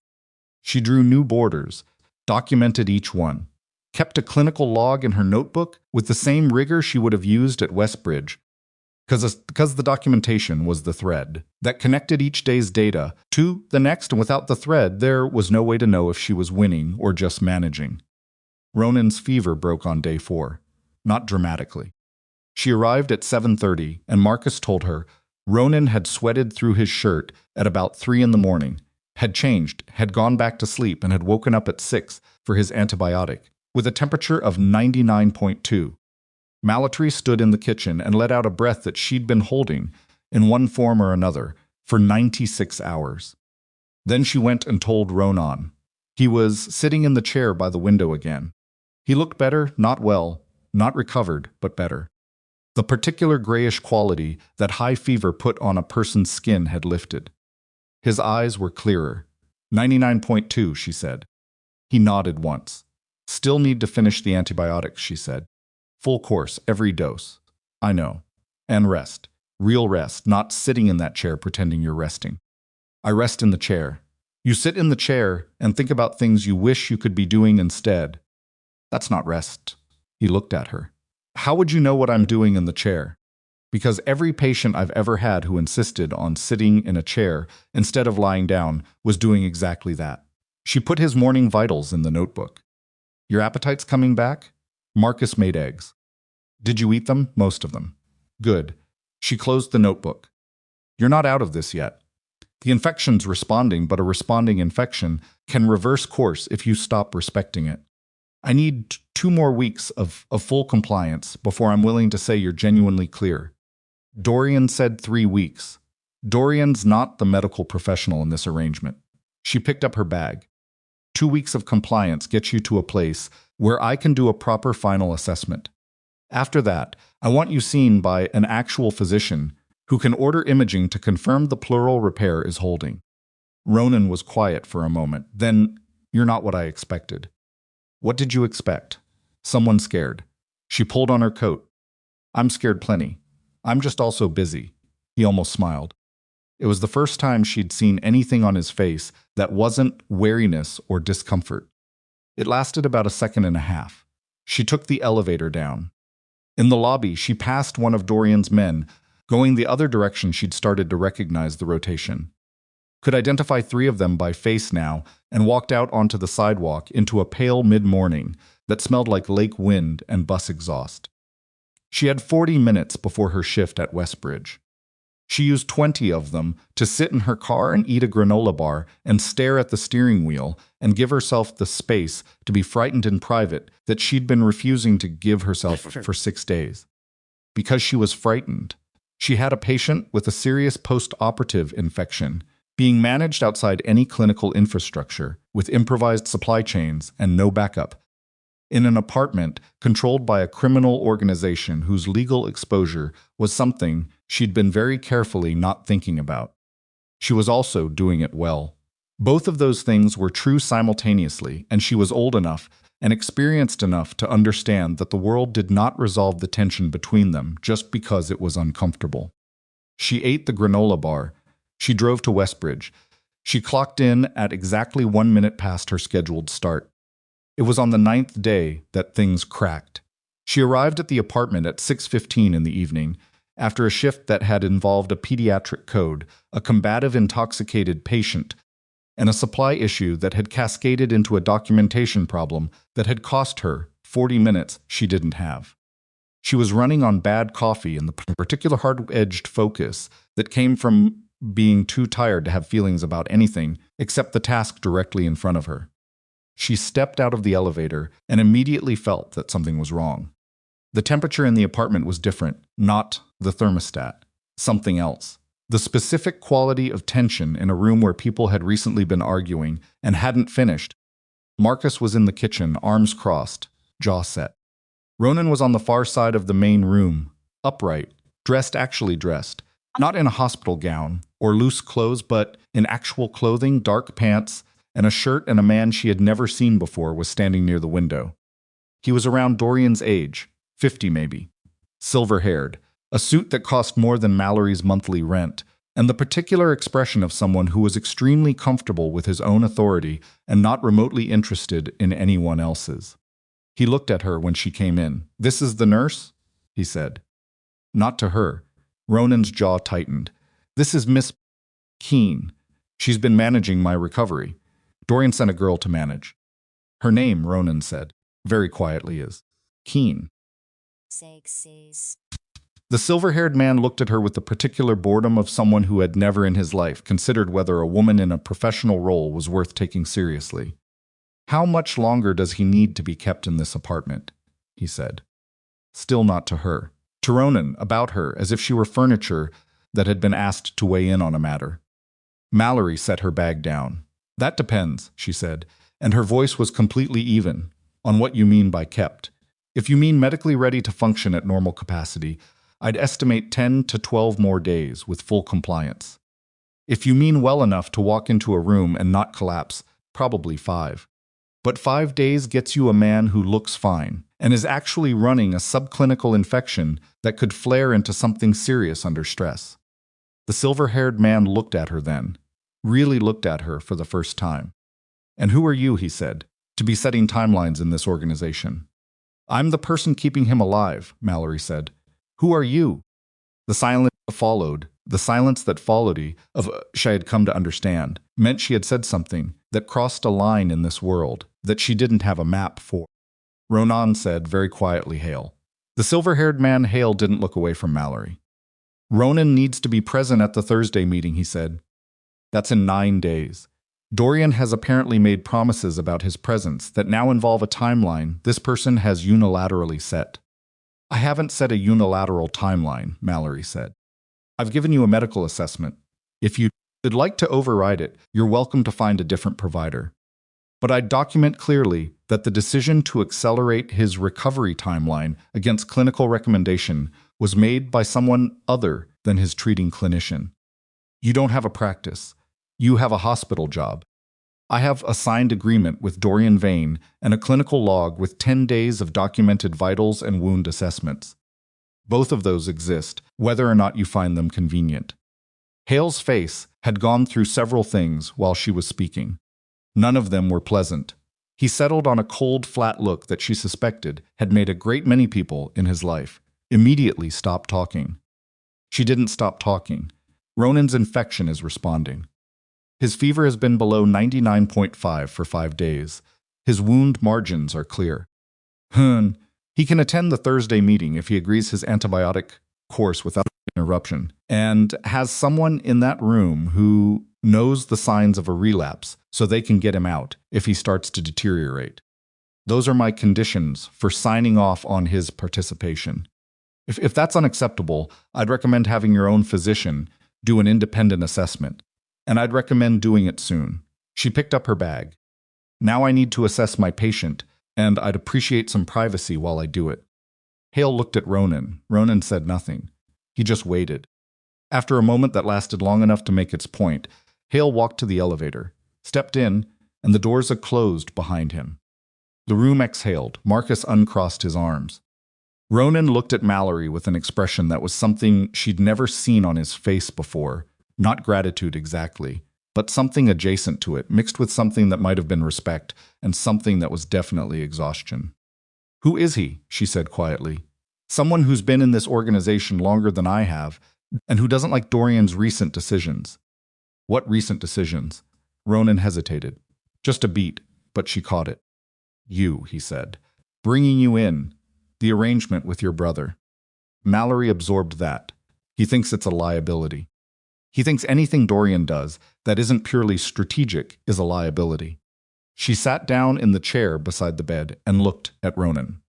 She drew new borders, documented each one, kept a clinical log in her notebook with the same rigor she would have used at Westbridge, because the documentation was the thread that connected each day's data to the next, and without the thread, there was no way to know if she was winning or just managing. Ronan's fever broke on day 4, not dramatically. She arrived at 7:30, and Marcus told her Ronan had sweated through his shirt at about 3 in the morning, had changed, had gone back to sleep, and had woken up at 6 for his antibiotic, with a temperature of 99.2. Mallory stood in the kitchen and let out a breath that she'd been holding, in one form or another, for 96 hours. Then she went and told Ronan. He was sitting in the chair by the window again. He looked better, not well, not recovered, but better. The particular grayish quality that high fever put on a person's skin had lifted. His eyes were clearer. 99.2, she said. He nodded once. "Still need to finish the antibiotics," she said. "Full course, every dose. I know. And rest. Real rest, not sitting in that chair pretending you're resting." "I rest in the chair." "You sit in the chair and think about things you wish you could be doing instead." "That's not rest." He looked at her. "How would you know what I'm doing in the chair?" "Because every patient I've ever had who insisted on sitting in a chair instead of lying down was doing exactly that." She put his morning vitals in the notebook. "Your appetite's coming back?" Marcus made eggs. "Did you eat them?" "Most of them." "Good." She closed the notebook. "You're not out of this yet. The infection's responding, but a responding infection can reverse course if you stop respecting it. I need 2 more weeks of full compliance before I'm willing to say you're genuinely clear." Dorian said 3 weeks. Dorian's not the medical professional in this arrangement. She picked up her bag. 2 weeks of compliance gets you to a place where I can do a proper final assessment. After that, I want you seen by an actual physician who can order imaging to confirm the pleural repair is holding. Ronan was quiet for a moment. Then, "You're not what I expected." "What did you expect?" "Someone scared." She pulled on her coat. "I'm scared plenty. I'm just also busy." He almost smiled. It was the first time she'd seen anything on his face that wasn't wariness or discomfort. It lasted about a second and a half. She took the elevator down. In the lobby, she passed one of Dorian's men. Going the other direction, she'd started to recognize the rotation. Could identify 3 of them by face now, and walked out onto the sidewalk into a pale mid-morning that smelled like lake wind and bus exhaust. She had 40 minutes before her shift at Westbridge. She used 20 of them to sit in her car and eat a granola bar and stare at the steering wheel and give herself the space to be frightened in private that she'd been refusing to give herself for 6 days. Because she was frightened. She had a patient with a serious post-operative infection, being managed outside any clinical infrastructure, with improvised supply chains and no backup, in an apartment controlled by a criminal organization whose legal exposure was something she'd been very carefully not thinking about. She was also doing it well. Both of those things were true simultaneously, and she was old enough and experienced enough to understand that the world did not resolve the tension between them just because it was uncomfortable. She ate the granola bar. She drove to Westbridge. She clocked in at exactly 1 minute past her scheduled start. It was on the 9th day that things cracked. She arrived at the apartment at 6:15 in the evening, after a shift that had involved a pediatric code, a combative intoxicated patient, and a supply issue that had cascaded into a documentation problem that had cost her 40 minutes she didn't have. She was running on bad coffee and the particular hard-edged focus that came from being too tired to have feelings about anything except the task directly in front of her. She stepped out of the elevator and immediately felt that something was wrong. The temperature in the apartment was different, not the thermostat, something else. The specific quality of tension in a room where people had recently been arguing and hadn't finished. Marcus was in the kitchen, arms crossed, jaw set. Ronan was on the far side of the main room, upright, actually dressed, not in a hospital gown or loose clothes, but in actual clothing, dark pants, and a shirt, and a man she had never seen before was standing near the window. He was around Dorian's age, 50 maybe, silver-haired, a suit that cost more than Mallory's monthly rent, and the particular expression of someone who was extremely comfortable with his own authority and not remotely interested in anyone else's. He looked at her when she came in. "This is the nurse?" he said. Not to her. Ronan's jaw tightened. "This is Miss Keene. She's been managing my recovery. Dorian sent a girl to manage. Her name," Ronan said, very quietly, "is Keene." The silver-haired man looked at her with the particular boredom of someone who had never in his life considered whether a woman in a professional role was worth taking seriously. "How much longer does he need to be kept in this apartment?" he said. Still not to her. To Ronan, about her, as if she were furniture that had been asked to weigh in on a matter. Mallory set her bag down. "That depends," she said, and her voice was completely even, "on what you mean by kept. If you mean medically ready to function at normal capacity, I'd estimate 10 to 12 more days with full compliance. If you mean well enough to walk into a room and not collapse, probably 5. But 5 days gets you a man who looks fine and is actually running a subclinical infection that could flare into something serious under stress." The silver-haired man looked at her then, really looked at her for the first time. "And who are you," he said, "to be setting timelines in this organization?" "I'm the person keeping him alive," Mallory said. "Who are you?" The silence that followed she had come to understand, meant she had said something that crossed a line in this world that she didn't have a map for. Ronan said very quietly, "Hale." The silver-haired man, Hale, didn't look away from Mallory. "Ronan needs to be present at the Thursday meeting," he said. "That's in 9 days. Dorian has apparently made promises about his presence that now involve a timeline this person has unilaterally set." "I haven't set a unilateral timeline," Mallory said. "I've given you a medical assessment. If you'd like to override it, you're welcome to find a different provider. But I document clearly that the decision to accelerate his recovery timeline against clinical recommendation was made by someone other than his treating clinician. You don't have a practice. You have a hospital job. I have a signed agreement with Dorian Vane and a clinical log with 10 days of documented vitals and wound assessments. Both of those exist, whether or not you find them convenient." Hale's face had gone through several things while she was speaking. None of them were pleasant. He settled on a cold, flat look that she suspected had made a great many people in his life immediately stop talking. She didn't stop talking. Ronan's infection is responding. His fever has been below 99.5 for 5 days. His wound margins are clear. He can attend the Thursday meeting if he agrees his antibiotic course without interruption, and has someone in that room who knows the signs of a relapse so they can get him out if he starts to deteriorate. Those are my conditions for signing off on his participation. If that's unacceptable, I'd recommend having your own physician do an independent assessment, and I'd recommend doing it soon. She picked up her bag. Now I need to assess my patient, and I'd appreciate some privacy while I do it. Hale looked at Ronan. Ronan said nothing. He just waited. After a moment that lasted long enough to make its point, Hale walked to the elevator, stepped in, and the doors had closed behind him. The room exhaled. Marcus uncrossed his arms. Ronan looked at Mallory with an expression that was something she'd never seen on his face before. Not gratitude exactly, but something adjacent to it, mixed with something that might have been respect, and something that was definitely exhaustion. "Who is he?" she said quietly. "Someone who's been in this organization longer than I have, and who doesn't like Dorian's recent decisions." "What recent decisions?" Ronan hesitated. Just a beat, but she caught it. "You," he said. "Bringing you in. The arrangement with your brother." Mallory absorbed that. He thinks it's a liability. He thinks anything Dorian does that isn't purely strategic is a liability. She sat down in the chair beside the bed and looked at Ronan.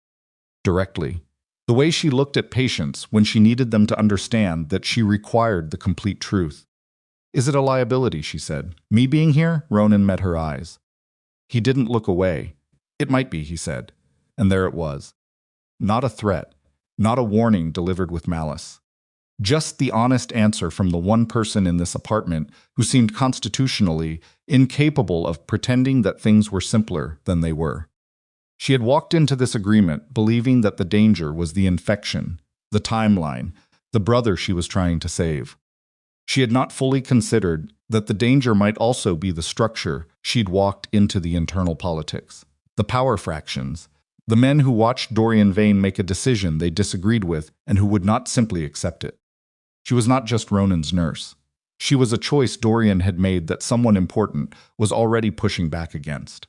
Directly. The way she looked at patients when she needed them to understand that she required the complete truth. "Is it a liability?" she said. "Me being here?" Ronan met her eyes. He didn't look away. "It might be," he said. And there it was. Not a threat, not a warning delivered with malice. Just the honest answer from the one person in this apartment who seemed constitutionally incapable of pretending that things were simpler than they were. She had walked into this agreement believing that the danger was the infection, the timeline, the brother she was trying to save. She had not fully considered that the danger might also be the structure she'd walked into, the internal politics, the power fractions, the men who watched Dorian Vane make a decision they disagreed with and who would not simply accept it. She was not just Ronan's nurse. She was a choice Dorian had made that someone important was already pushing back against.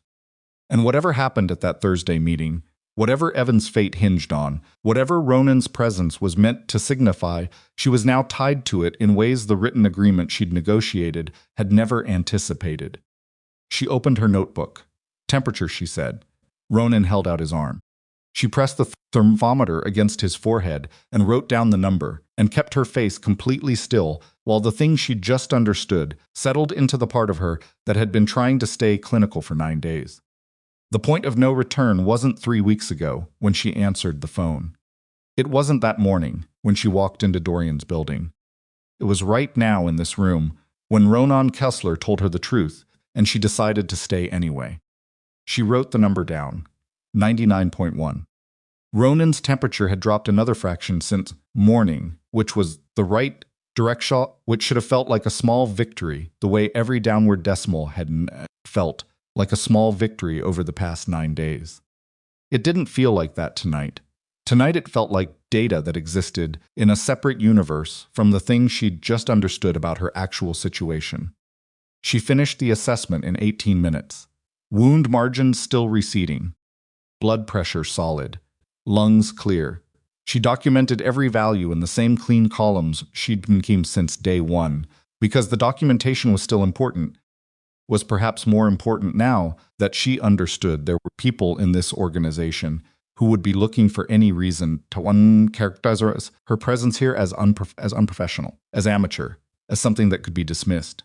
And whatever happened at that Thursday meeting, whatever Evan's fate hinged on, whatever Ronan's presence was meant to signify, she was now tied to it in ways the written agreement she'd negotiated had never anticipated. She opened her notebook. "Temperature," she said. Ronan held out his arm. She pressed the thermometer against his forehead and wrote down the number, and kept her face completely still while the thing she'd just understood settled into the part of her that had been trying to stay clinical for 9 days. The point of no return wasn't 3 weeks ago when she answered the phone. It wasn't that morning when she walked into Dorian's building. It was right now in this room when Ronan Kessler told her the truth, and she decided to stay anyway. She wrote the number down. 99.1. Ronan's temperature had dropped another fraction since morning, which was the right direction, which should have felt like a small victory, the way every downward decimal had felt like a small victory over the past 9 days. It didn't feel like that tonight. Tonight it felt like data that existed in a separate universe from the things she'd just understood about her actual situation. She finished the assessment in 18 minutes. Wound margins still receding. Blood pressure solid. Lungs clear. She documented every value in the same clean columns she'd been keeping since day one, because the documentation was still important. Was perhaps more important now that she understood there were people in this organization who would be looking for any reason to uncharacterize her presence here as unprofessional, as amateur, as something that could be dismissed.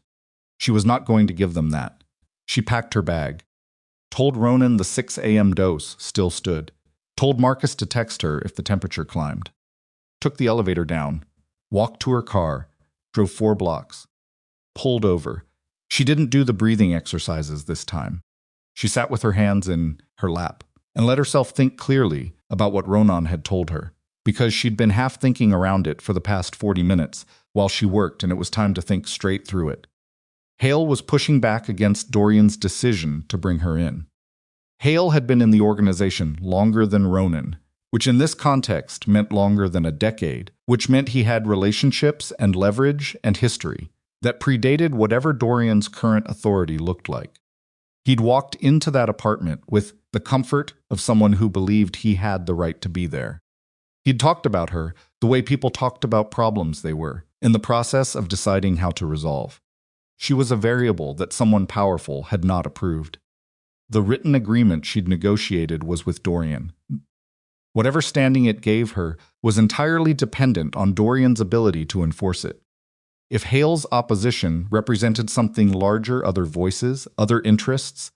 She was not going to give them that. She packed her bag. Told Ronan the 6 a.m. dose still stood. Told Marcus to text her if the temperature climbed. Took the elevator down. Walked to her car. Drove 4 blocks. Pulled over. She didn't do the breathing exercises this time. She sat with her hands in her lap and let herself think clearly about what Ronan had told her, because she'd been half thinking around it for the past 40 minutes while she worked, and it was time to think straight through it. Hale was pushing back against Dorian's decision to bring her in. Hale had been in the organization longer than Ronan, which in this context meant longer than a decade, which meant he had relationships and leverage and history that predated whatever Dorian's current authority looked like. He'd walked into that apartment with the comfort of someone who believed he had the right to be there. He'd talked about her the way people talked about problems they were, in the process of deciding how to resolve. She was a variable that someone powerful had not approved. The written agreement she'd negotiated was with Dorian. Whatever standing it gave her was entirely dependent on Dorian's ability to enforce it. If Hale's opposition represented something larger, other voices, other interests,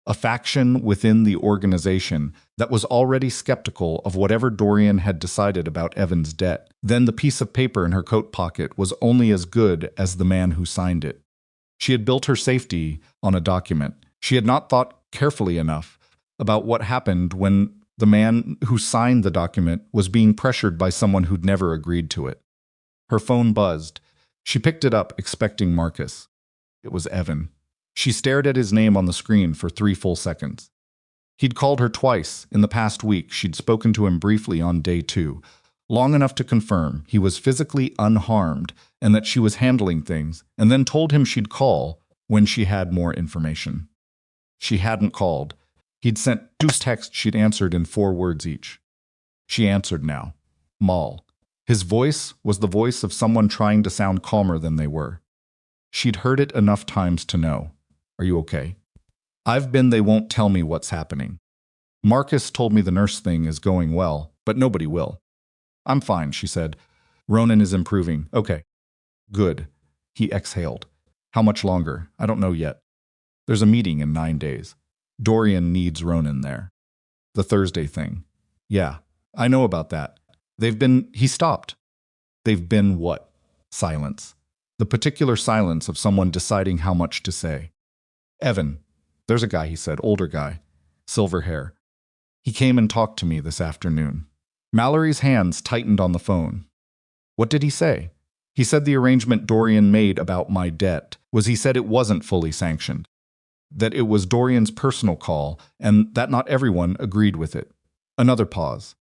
a faction within the organization that was already skeptical of whatever Dorian had decided about Evan's debt, then the piece of paper in her coat pocket was only as good as the man who signed it. She had built her safety on a document. She had not thought carefully enough about what happened when the man who signed the document was being pressured by someone who'd never agreed to it. Her phone buzzed. She picked it up, expecting Marcus. It was Evan. She stared at his name on the screen for 3 full seconds. He'd called her twice in the past week. She'd spoken to him briefly on day 2, long enough to confirm he was physically unharmed and that she was handling things, and then told him she'd call when she had more information. She hadn't called. He'd sent 2 texts she'd answered in 4 words each. She answered now. Mal. His voice was the voice of someone trying to sound calmer than they were. She'd heard it enough times to know. Are you okay? I've been. They won't tell me what's happening. Marcus told me the nurse thing is going well, but nobody will. I'm fine, she said. Ronan is improving. Okay. Good. He exhaled. How much longer? I don't know yet. There's a meeting in 9 days. Dorian needs Ronan there. The Thursday thing. Yeah, I know about that. He stopped. They've been what? Silence. The particular silence of someone deciding how much to say. Evan. There's a guy, he said, older guy. Silver hair. He came and talked to me this afternoon. Mallory's hands tightened on the phone. What did he say? He said the arrangement Dorian made about my debt was he said it wasn't fully sanctioned. That it was Dorian's personal call, and that not everyone agreed with it. Another pause.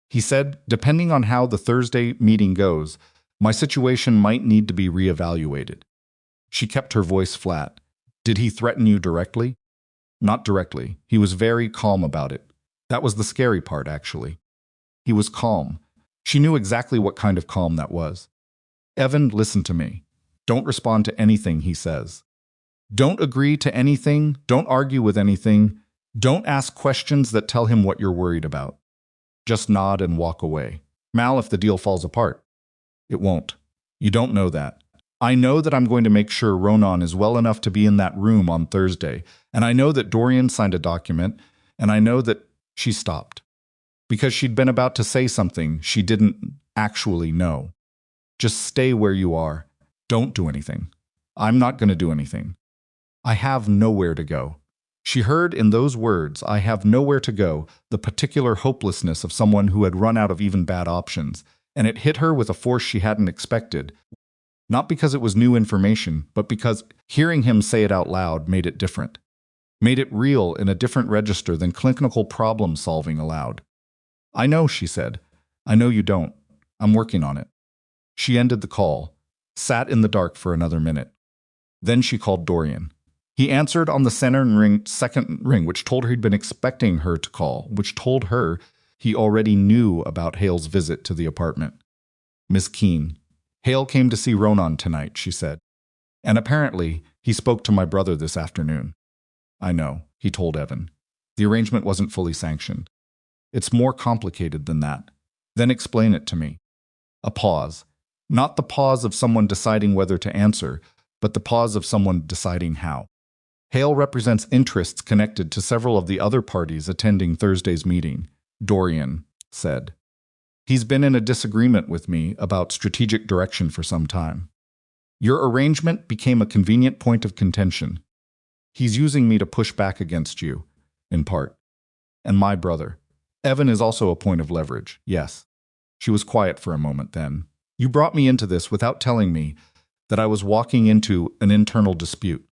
He said, depending on how the Thursday meeting goes, my situation might need to be reevaluated. She kept her voice flat. Did he threaten you directly? Not directly. He was very calm about it. That was the scary part, actually. He was calm. She knew exactly what kind of calm that was. Evan, listen to me. Don't respond to anything he says. Don't agree to anything. Don't argue with anything. Don't ask questions that tell him what you're worried about. Just nod and walk away. Mal, if the deal falls apart. It won't. You don't know that. I know that I'm going to make sure Ronan is well enough to be in that room on Thursday, and I know that Dorian signed a document, and I know that she stopped. Because she'd been about to say something she didn't actually know. Just stay where you are. Don't do anything. I'm not going to do anything. I have nowhere to go. She heard in those words, I have nowhere to go, the particular hopelessness of someone who had run out of even bad options, and it hit her with a force she hadn't expected. Not because it was new information, but because hearing him say it out loud made it different. Made it real in a different register than clinical problem-solving allowed. I know, she said. I know you don't. I'm working on it. She ended the call, sat in the dark for another minute. Then she called Dorian. He answered on the second ring, which told her he'd been expecting her to call, which told her he already knew about Hale's visit to the apartment. Miss Keene. Hale came to see Ronan tonight, she said. And apparently, he spoke to my brother this afternoon. I know, he told Evan. The arrangement wasn't fully sanctioned. It's more complicated than that. Then explain it to me. A pause. Not the pause of someone deciding whether to answer, but the pause of someone deciding how. Hale represents interests connected to several of the other parties attending Thursday's meeting, Dorian said. He's been in a disagreement with me about strategic direction for some time. Your arrangement became a convenient point of contention. He's using me to push back against you, in part. And my brother. Evan is also a point of leverage, yes. She was quiet for a moment then. You brought me into this without telling me that I was walking into an internal dispute.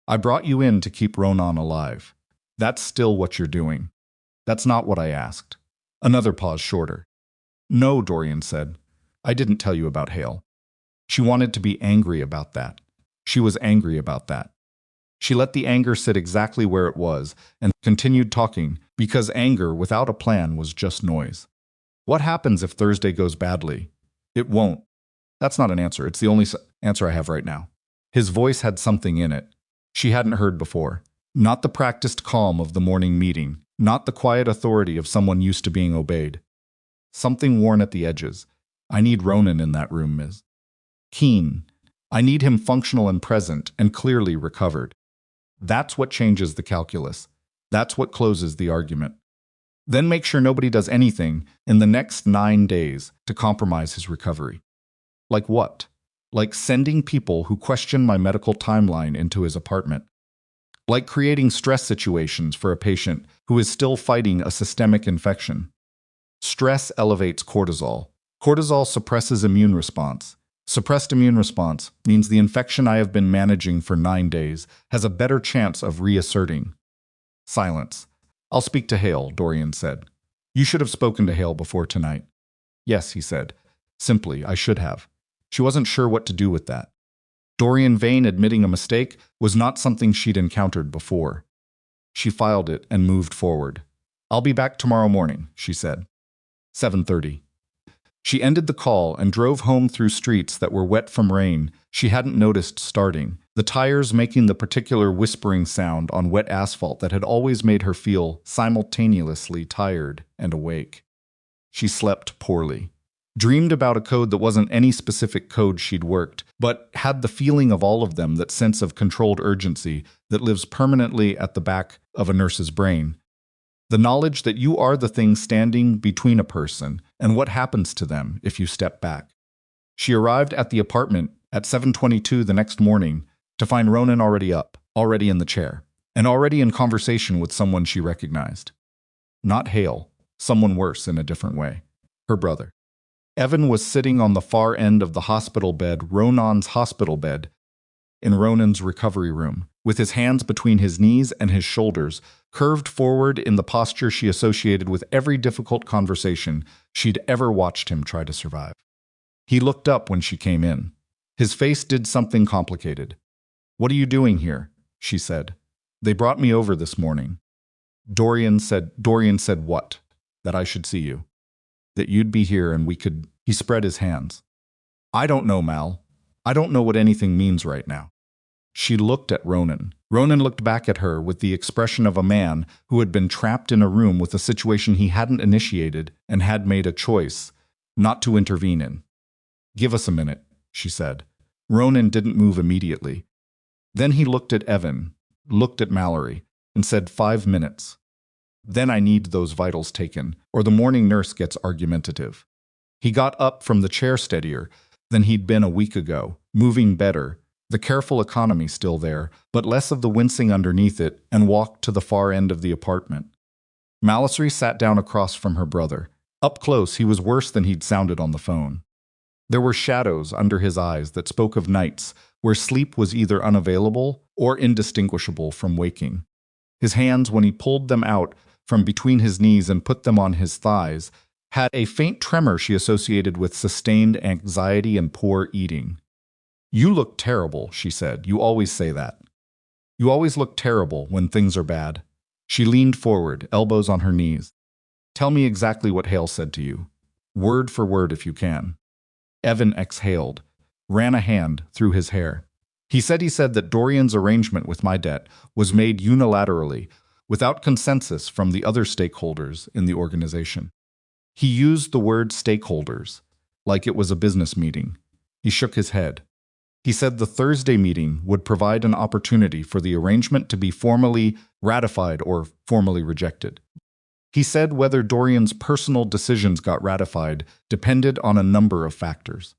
I brought you in to keep Ronan alive. That's still what you're doing. That's not what I asked. Another pause shorter. No, Dorian said. I didn't tell you about Hale. She wanted to be angry about that. She was angry about that. She let the anger sit exactly where it was and continued talking because anger without a plan was just noise. What happens if Thursday goes badly? It won't. That's not an answer. It's the only answer I have right now. His voice had something in it she hadn't heard before. Not the practiced calm of the morning meeting, not the quiet authority of someone used to being obeyed. Something worn at the edges. I need Ronan in that room, Ms. Keene. I need him functional and present and clearly recovered. That's what changes the calculus. That's what closes the argument. Then make sure nobody does anything in the next 9 days to compromise his recovery. Like what? Like sending people who question my medical timeline into his apartment. Like creating stress situations for a patient who is still fighting a systemic infection. Stress elevates cortisol. Cortisol suppresses immune response. Suppressed immune response means the infection I have been managing for 9 days has a better chance of reasserting. Silence. I'll speak to Hale, Dorian said. You should have spoken to Hale before tonight. Yes, he said. Simply, I should have. She wasn't sure what to do with that. Dorian Vane admitting a mistake was not something she'd encountered before. She filed it and moved forward. I'll be back tomorrow morning, she said. 7:30. She ended the call and drove home through streets that were wet from rain she hadn't noticed starting, the tires making the particular whispering sound on wet asphalt that had always made her feel simultaneously tired and awake. She slept poorly. Dreamed about a code that wasn't any specific code she'd worked, but had the feeling of all of them, that sense of controlled urgency that lives permanently at the back of a nurse's brain. The knowledge that you are the thing standing between a person and what happens to them if you step back. She arrived at the apartment at 7:22 the next morning to find Ronan already up, already in the chair, and already in conversation with someone she recognized. Not Hale, someone worse in a different way. Her brother. Evan was sitting on the far end of the hospital bed, Ronan's hospital bed, in Ronan's recovery room, with his hands between his knees and his shoulders, curved forward in the posture she associated with every difficult conversation she'd ever watched him try to survive. He looked up when she came in. His face did something complicated. What are you doing here? She said. They brought me over this morning. Dorian said what? That I should see you. That you'd be here and we could... He spread his hands. I don't know, Mal. I don't know what anything means right now. She looked at Ronan. Ronan looked back at her with the expression of a man who had been trapped in a room with a situation he hadn't initiated and had made a choice not to intervene in. Give us a minute, she said. Ronan didn't move immediately. Then he looked at Evan, looked at Mallory, and said 5 minutes. Then I need those vitals taken, or the morning nurse gets argumentative. He got up from the chair steadier than he'd been a week ago, moving better, the careful economy still there, but less of the wincing underneath it, and walked to the far end of the apartment. Mallory sat down across from her brother. Up close, he was worse than he'd sounded on the phone. There were shadows under his eyes that spoke of nights where sleep was either unavailable or indistinguishable from waking. His hands, when he pulled them out from between his knees and put them on his thighs, had a faint tremor she associated with sustained anxiety and poor eating. You look terrible, she said. You always say that. You always look terrible when things are bad. She leaned forward, elbows on her knees. Tell me exactly what Hale said to you. Word for word if you can. Evan exhaled, ran a hand through his hair. He said that Dorian's arrangement with my debt was made unilaterally, without consensus from the other stakeholders in the organization. He used the word stakeholders, like it was a business meeting. He shook his head. He said the Thursday meeting would provide an opportunity for the arrangement to be formally ratified or formally rejected. He said whether Dorian's personal decisions got ratified depended on a number of factors.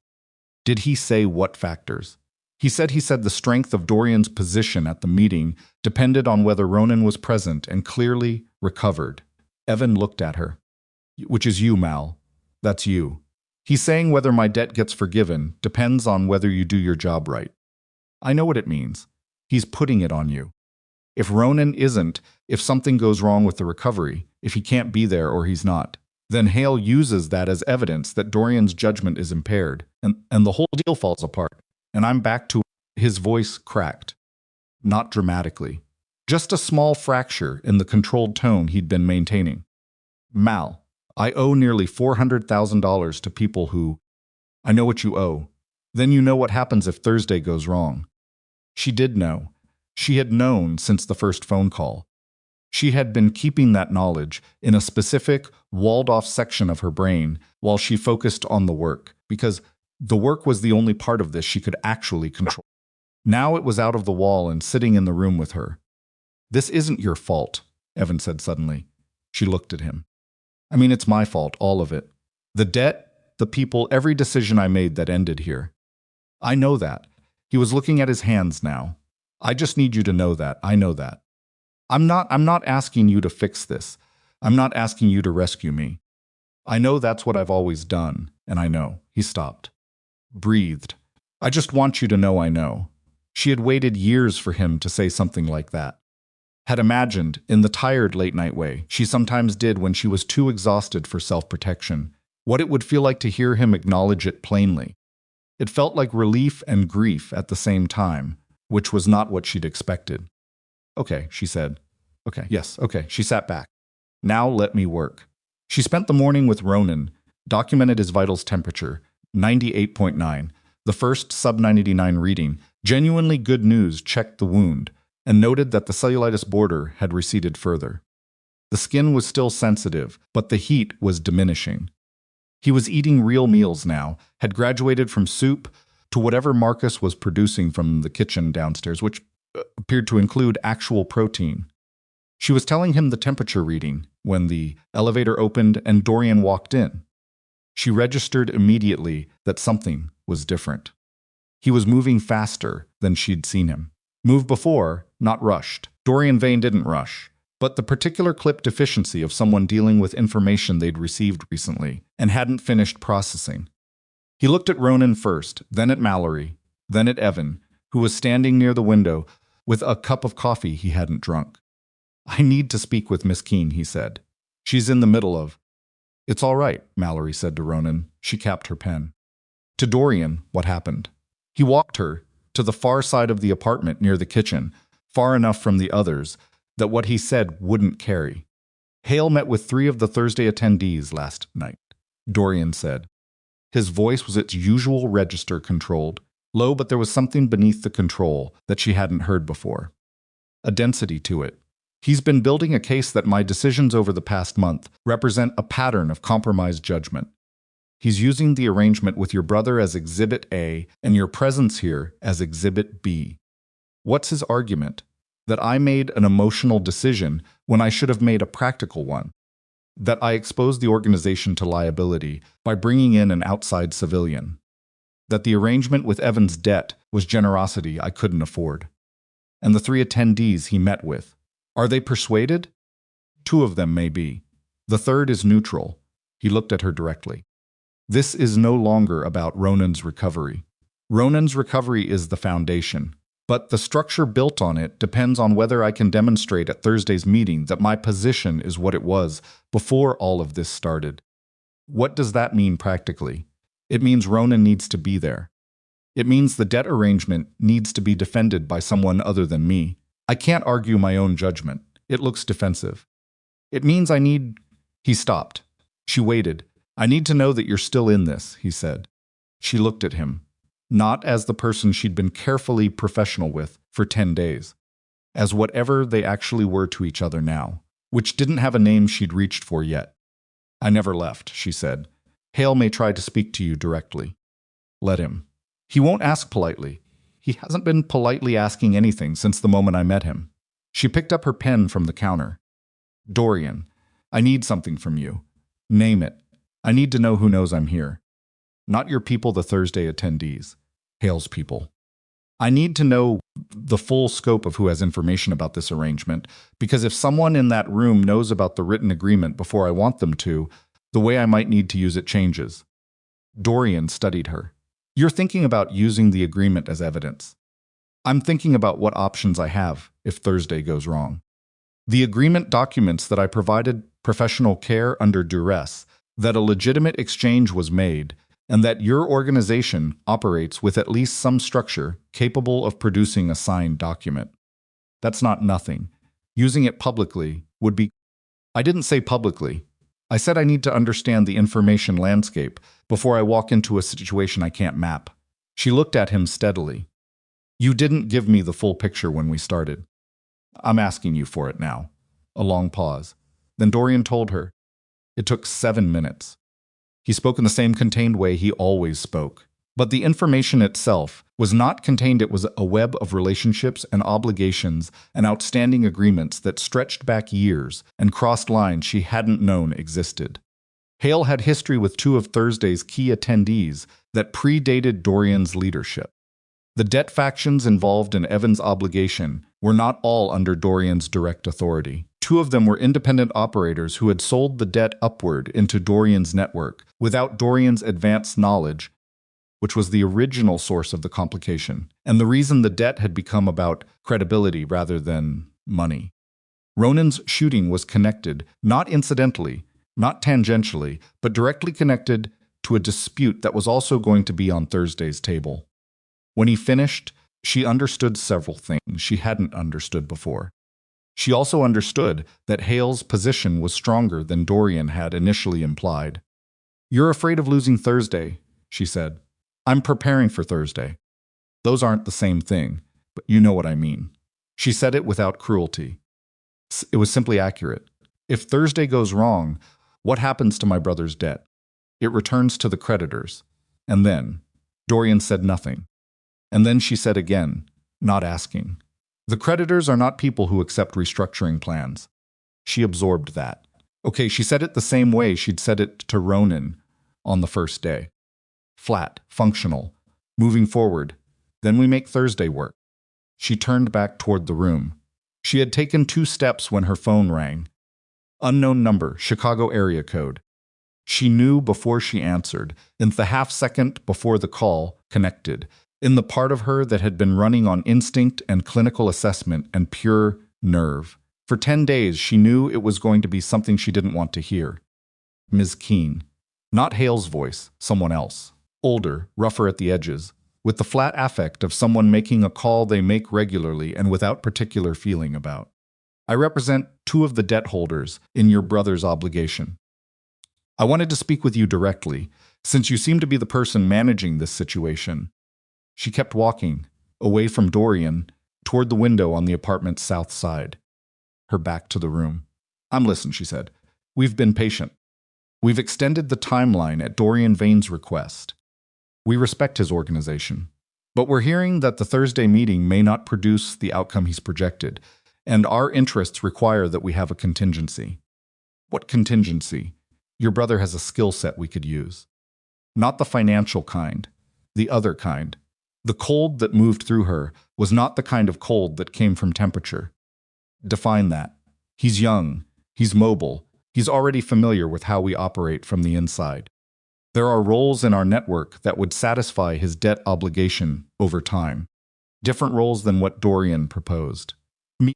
Did he say what factors? He said the strength of Dorian's position at the meeting depended on whether Ronan was present and clearly recovered. Evan looked at her. Which is you, Mal. That's you. He's saying whether my debt gets forgiven depends on whether you do your job right. I know what it means. He's putting it on you. If Ronan isn't, if something goes wrong with the recovery, if he can't be there or he's not, then Hale uses that as evidence that Dorian's judgment is impaired, and the whole deal falls apart. And I'm back to... His voice cracked. Not dramatically. Just a small fracture in the controlled tone he'd been maintaining. Mal, I owe nearly $400,000 to people who... I know what you owe. Then you know what happens if Thursday goes wrong. She did know. She had known since the first phone call. She had been keeping that knowledge in a specific, walled-off section of her brain while she focused on the work, because the work was the only part of this she could actually control. Now it was out of the wall and sitting in the room with her. "This isn't your fault," Evan said suddenly. She looked at him. "I mean, it's my fault, all of it. The debt, the people, every decision I made that ended here. I know that." He was looking at his hands now. "I just need you to know that. I know that. I'm not asking you to fix this. I'm not asking you to rescue me. I know that's what I've always done, and I know." He stopped. Breathed. "I just want you to know I know." She had waited years for him to say something like that. Had imagined, in the tired late-night way she sometimes did when she was too exhausted for self-protection, what it would feel like to hear him acknowledge it plainly. It felt like relief and grief at the same time, which was not what she'd expected. "Okay," she said. "Okay, yes, okay." She sat back. "Now let me work." She spent the morning with Ronan, documented his vitals temperature, 98.9, the first sub-99 reading, genuinely good news, checked the wound, and noted that the cellulitis border had receded further. The skin was still sensitive, but the heat was diminishing. He was eating real meals now, had graduated from soup to whatever Marcus was producing from the kitchen downstairs, which appeared to include actual protein. She was telling him the temperature reading when the elevator opened and Dorian walked in. She registered immediately that something was different. He was moving faster than she'd seen him. Moved before, not rushed. Dorian Vane didn't rush, but the particular clip deficiency of someone dealing with information they'd received recently and hadn't finished processing. He looked at Ronan first, then at Mallory, then at Evan, who was standing near the window with a cup of coffee he hadn't drunk. "I need to speak with Miss Keene," he said. "She's in the middle of..." "It's all right," Mallory said to Ronan. She capped her pen. To Dorian, what happened? He walked her to the far side of the apartment near the kitchen, far enough from the others that what he said wouldn't carry. "Hale met with 3 of the Thursday attendees last night," Dorian said. His voice was its usual register controlled, low, but there was something beneath the control that she hadn't heard before. A density to it. "He's been building a case that my decisions over the past month represent a pattern of compromised judgment. He's using the arrangement with your brother as Exhibit A and your presence here as Exhibit B. What's his argument? That I made an emotional decision when I should have made a practical one. That I exposed the organization to liability by bringing in an outside civilian. That the arrangement with Evan's debt was generosity I couldn't afford. And the 3 attendees he met with. Are they persuaded? 2 of them may be. The third is neutral." He looked at her directly. "This is no longer about Ronan's recovery. Ronan's recovery is the foundation, but the structure built on it depends on whether I can demonstrate at Thursday's meeting that my position is what it was before all of this started. What does that mean practically? It means Ronan needs to be there. It means the debt arrangement needs to be defended by someone other than me. I can't argue my own judgment. It looks defensive. It means I need..." He stopped. She waited. "I need to know that you're still in this," he said. She looked at him, not as the person she'd been carefully professional with for 10 days, as whatever they actually were to each other now, which didn't have a name she'd reached for yet. "I never left," she said. "Hale may try to speak to you directly. Let him. He won't ask politely. He hasn't been politely asking anything since the moment I met him." She picked up her pen from the counter. "Dorian, I need something from you. Name it. I need to know who knows I'm here. Not your people, the Thursday attendees. Hale's people. I need to know the full scope of who has information about this arrangement, because if someone in that room knows about the written agreement before I want them to, the way I might need to use it changes." Dorian studied her. "You're thinking about using the agreement as evidence. I'm thinking about what options I have if Thursday goes wrong. The agreement documents that I provided professional care under duress, that a legitimate exchange was made, and that your organization operates with at least some structure capable of producing a signed document. That's not nothing. Using it publicly would be..." "I didn't say publicly." I said I need to understand the information landscape before I walk into a situation I can't map. She looked at him steadily. You didn't give me the full picture when we started. I'm asking you for it now. A long pause. Then Dorian told her. It took 7 minutes. He spoke in the same contained way he always spoke. But the information itself was not contained. It was a web of relationships and obligations and outstanding agreements that stretched back years and crossed lines she hadn't known existed. Hale had history with 2 of Thursday's key attendees that predated Dorian's leadership. The debt factions involved in Evan's obligation were not all under Dorian's direct authority. 2 of them were independent operators who had sold the debt upward into Dorian's network without Dorian's advanced knowledge, which was the original source of the complication, and the reason the debt had become about credibility rather than money. Ronan's shooting was connected, not incidentally, not tangentially, but directly connected to a dispute that was also going to be on Thursday's table. When he finished, she understood several things she hadn't understood before. She also understood that Hale's position was stronger than Dorian had initially implied. You're afraid of losing Thursday, she said. I'm preparing for Thursday. Those aren't the same thing, but you know what I mean. She said it without cruelty. It was simply accurate. If Thursday goes wrong, what happens to my brother's debt? It returns to the creditors. And then, Dorian said nothing. And then she said again, not asking. The creditors are not people who accept restructuring plans. She absorbed that. Okay, she said it the same way she'd said it to Ronan on the first day. Flat, functional, moving forward. Then we make Thursday work. She turned back toward the room. She had taken 2 steps when her phone rang. Unknown number, Chicago area code. She knew before she answered, in the half-second before the call connected, in the part of her that had been running on instinct and clinical assessment and pure nerve. For 10 days, she knew it was going to be something she didn't want to hear. Ms. Keene. Not Hale's voice, someone else. Older, rougher at the edges, with the flat affect of someone making a call they make regularly and without particular feeling about. I represent 2 of the debt holders in your brother's obligation. I wanted to speak with you directly, since you seem to be the person managing this situation. She kept walking, away from Dorian, toward the window on the apartment's south side, her back to the room. I'm listening, she said. We've been patient. We've extended the timeline at Dorian Vane's request. We respect his organization. But we're hearing that the Thursday meeting may not produce the outcome he's projected, and our interests require that we have a contingency. What contingency? Your brother has a skill set we could use. Not the financial kind, the other kind. The cold that moved through her was not the kind of cold that came from temperature. Define that. He's young, he's mobile, he's already familiar with how we operate from the inside. There are roles in our network that would satisfy his debt obligation over time. Different roles than what Dorian proposed. Me,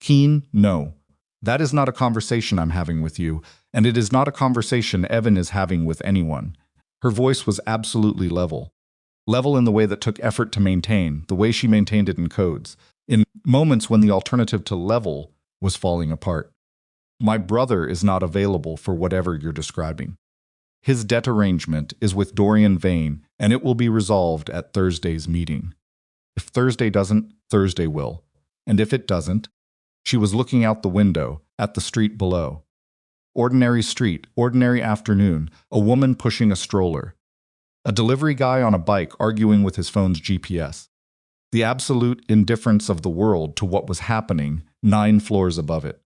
Keene, no. That is not a conversation I'm having with you, and it is not a conversation Evan is having with anyone. Her voice was absolutely level. Level in the way that took effort to maintain, the way she maintained it in codes, in moments when the alternative to level was falling apart. My brother is not available for whatever you're describing. His debt arrangement is with Dorian Vane, and it will be resolved at Thursday's meeting. If Thursday doesn't, Thursday will. And if it doesn't, she was looking out the window, at the street below. Ordinary street, ordinary afternoon, a woman pushing a stroller. A delivery guy on a bike arguing with his phone's GPS. The absolute indifference of the world to what was happening 9 floors above it.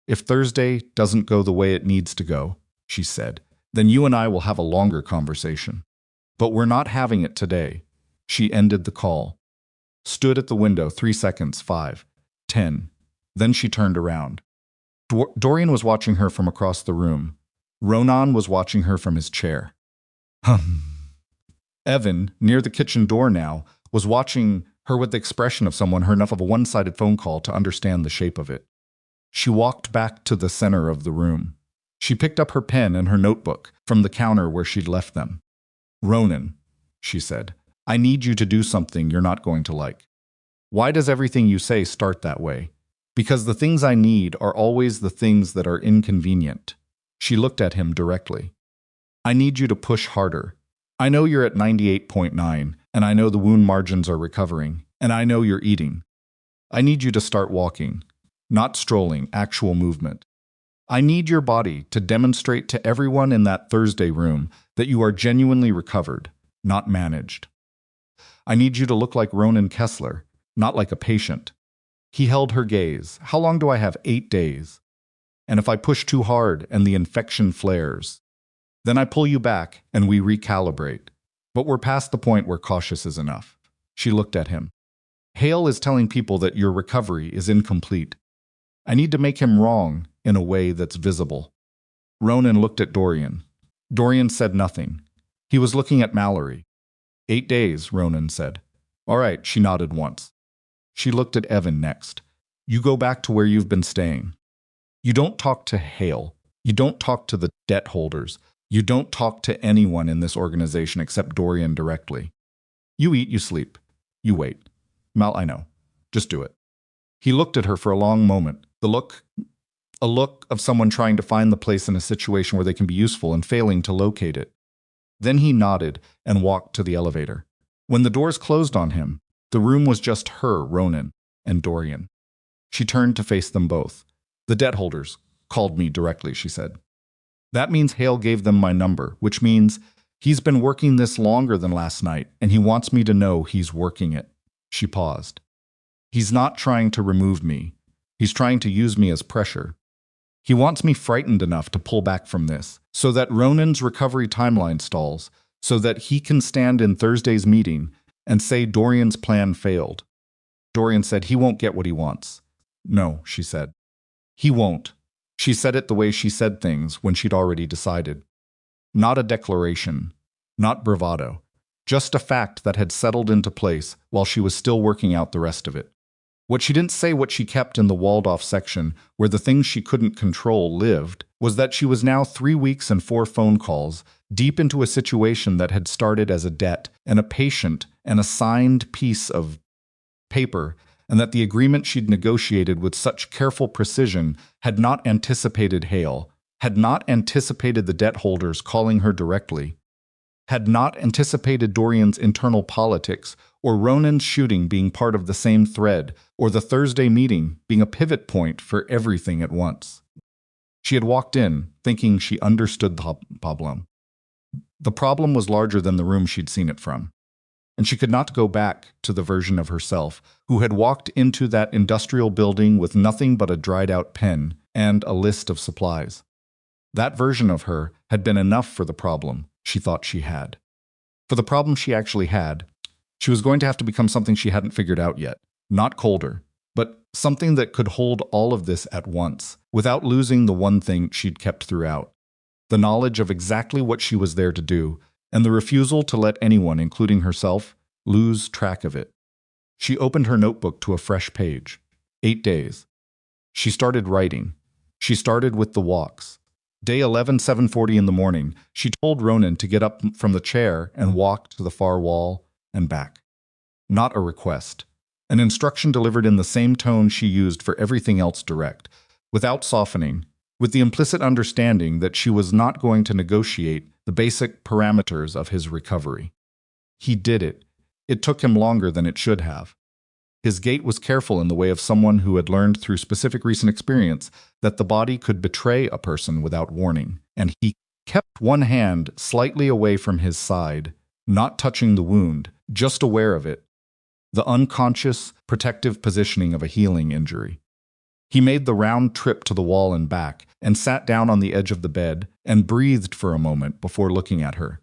If Thursday doesn't go the way it needs to go, she said, then you and I will have a longer conversation. But we're not having it today. She ended the call. Stood at the window 3 seconds, 5, 10. Then she turned around. Dorian was watching her from across the room. Ronan was watching her from his chair. Evan, near the kitchen door now, was watching her with the expression of someone heard enough of a one-sided phone call to understand the shape of it. She walked back to the center of the room. She picked up her pen and her notebook from the counter where she'd left them. Ronan, she said, I need you to do something you're not going to like. Why does everything you say start that way? Because the things I need are always the things that are inconvenient. She looked at him directly. I need you to push harder. I know you're at 98.9, and I know the wound margins are recovering, and I know you're eating. I need you to start walking, not strolling, actual movement. I need your body to demonstrate to everyone in that Thursday room that you are genuinely recovered, not managed. I need you to look like Ronan Kessler, not like a patient. He held her gaze. How long do I have? 8 days. And if I push too hard and the infection flares, then I pull you back and we recalibrate. But we're past the point where cautious is enough. She looked at him. Hale is telling people that your recovery is incomplete. I need to make him wrong in a way that's visible. Ronan looked at Dorian. Dorian said nothing. He was looking at Mallory. 8 days, Ronan said. All right, she nodded once. She looked at Evan next. You go back to where you've been staying. You don't talk to Hale. You don't talk to the debt holders. You don't talk to anyone in this organization except Dorian directly. You eat, you sleep. You wait. Mal, I know. Just do it. He looked at her for a long moment. A look of someone trying to find the place in a situation where they can be useful and failing to locate it. Then he nodded and walked to the elevator. When the doors closed on him, the room was just her, Ronan, and Dorian. She turned to face them both. The debt holders called me directly, she said. That means Hale gave them my number, which means he's been working this longer than last night, and he wants me to know he's working it. She paused. He's not trying to remove me. He's trying to use me as pressure. He wants me frightened enough to pull back from this, so that Ronan's recovery timeline stalls, so that he can stand in Thursday's meeting and say Dorian's plan failed. Dorian said he won't get what he wants. No, she said. He won't. She said it the way she said things when she'd already decided. Not a declaration, not bravado, just a fact that had settled into place while she was still working out the rest of it. What she didn't say, what she kept in the walled-off section where the things she couldn't control lived, was that she was now 3 weeks and 4 phone calls deep into a situation that had started as a debt and a patient and a signed piece of paper, and that the agreement she'd negotiated with such careful precision had not anticipated Hale, had not anticipated the debt holders calling her directly, had not anticipated Dorian's internal politics, or Ronan's shooting being part of the same thread, or the Thursday meeting being a pivot point for everything at once. She had walked in, thinking she understood the problem. The problem was larger than the room she'd seen it from, and she could not go back to the version of herself who had walked into that industrial building with nothing but a dried-out pen and a list of supplies. That version of her had been enough for the problem she thought she had. For the problem she actually had, she was going to have to become something she hadn't figured out yet. Not colder, but something that could hold all of this at once, without losing the one thing she'd kept throughout. The knowledge of exactly what she was there to do, and the refusal to let anyone, including herself, lose track of it. She opened her notebook to a fresh page. 8 days. She started writing. She started with the walks. Day 11, 7:40 in the morning, she told Ronan to get up from the chair and walk to the far wall and back. Not a request. An instruction delivered in the same tone she used for everything else direct, without softening, with the implicit understanding that she was not going to negotiate the basic parameters of his recovery. He did it. It took him longer than it should have. His gait was careful in the way of someone who had learned through specific recent experience that the body could betray a person without warning, and he kept one hand slightly away from his side, not touching the wound, just aware of it, the unconscious, protective positioning of a healing injury. He made the round trip to the wall and back, and sat down on the edge of the bed, and breathed for a moment before looking at her.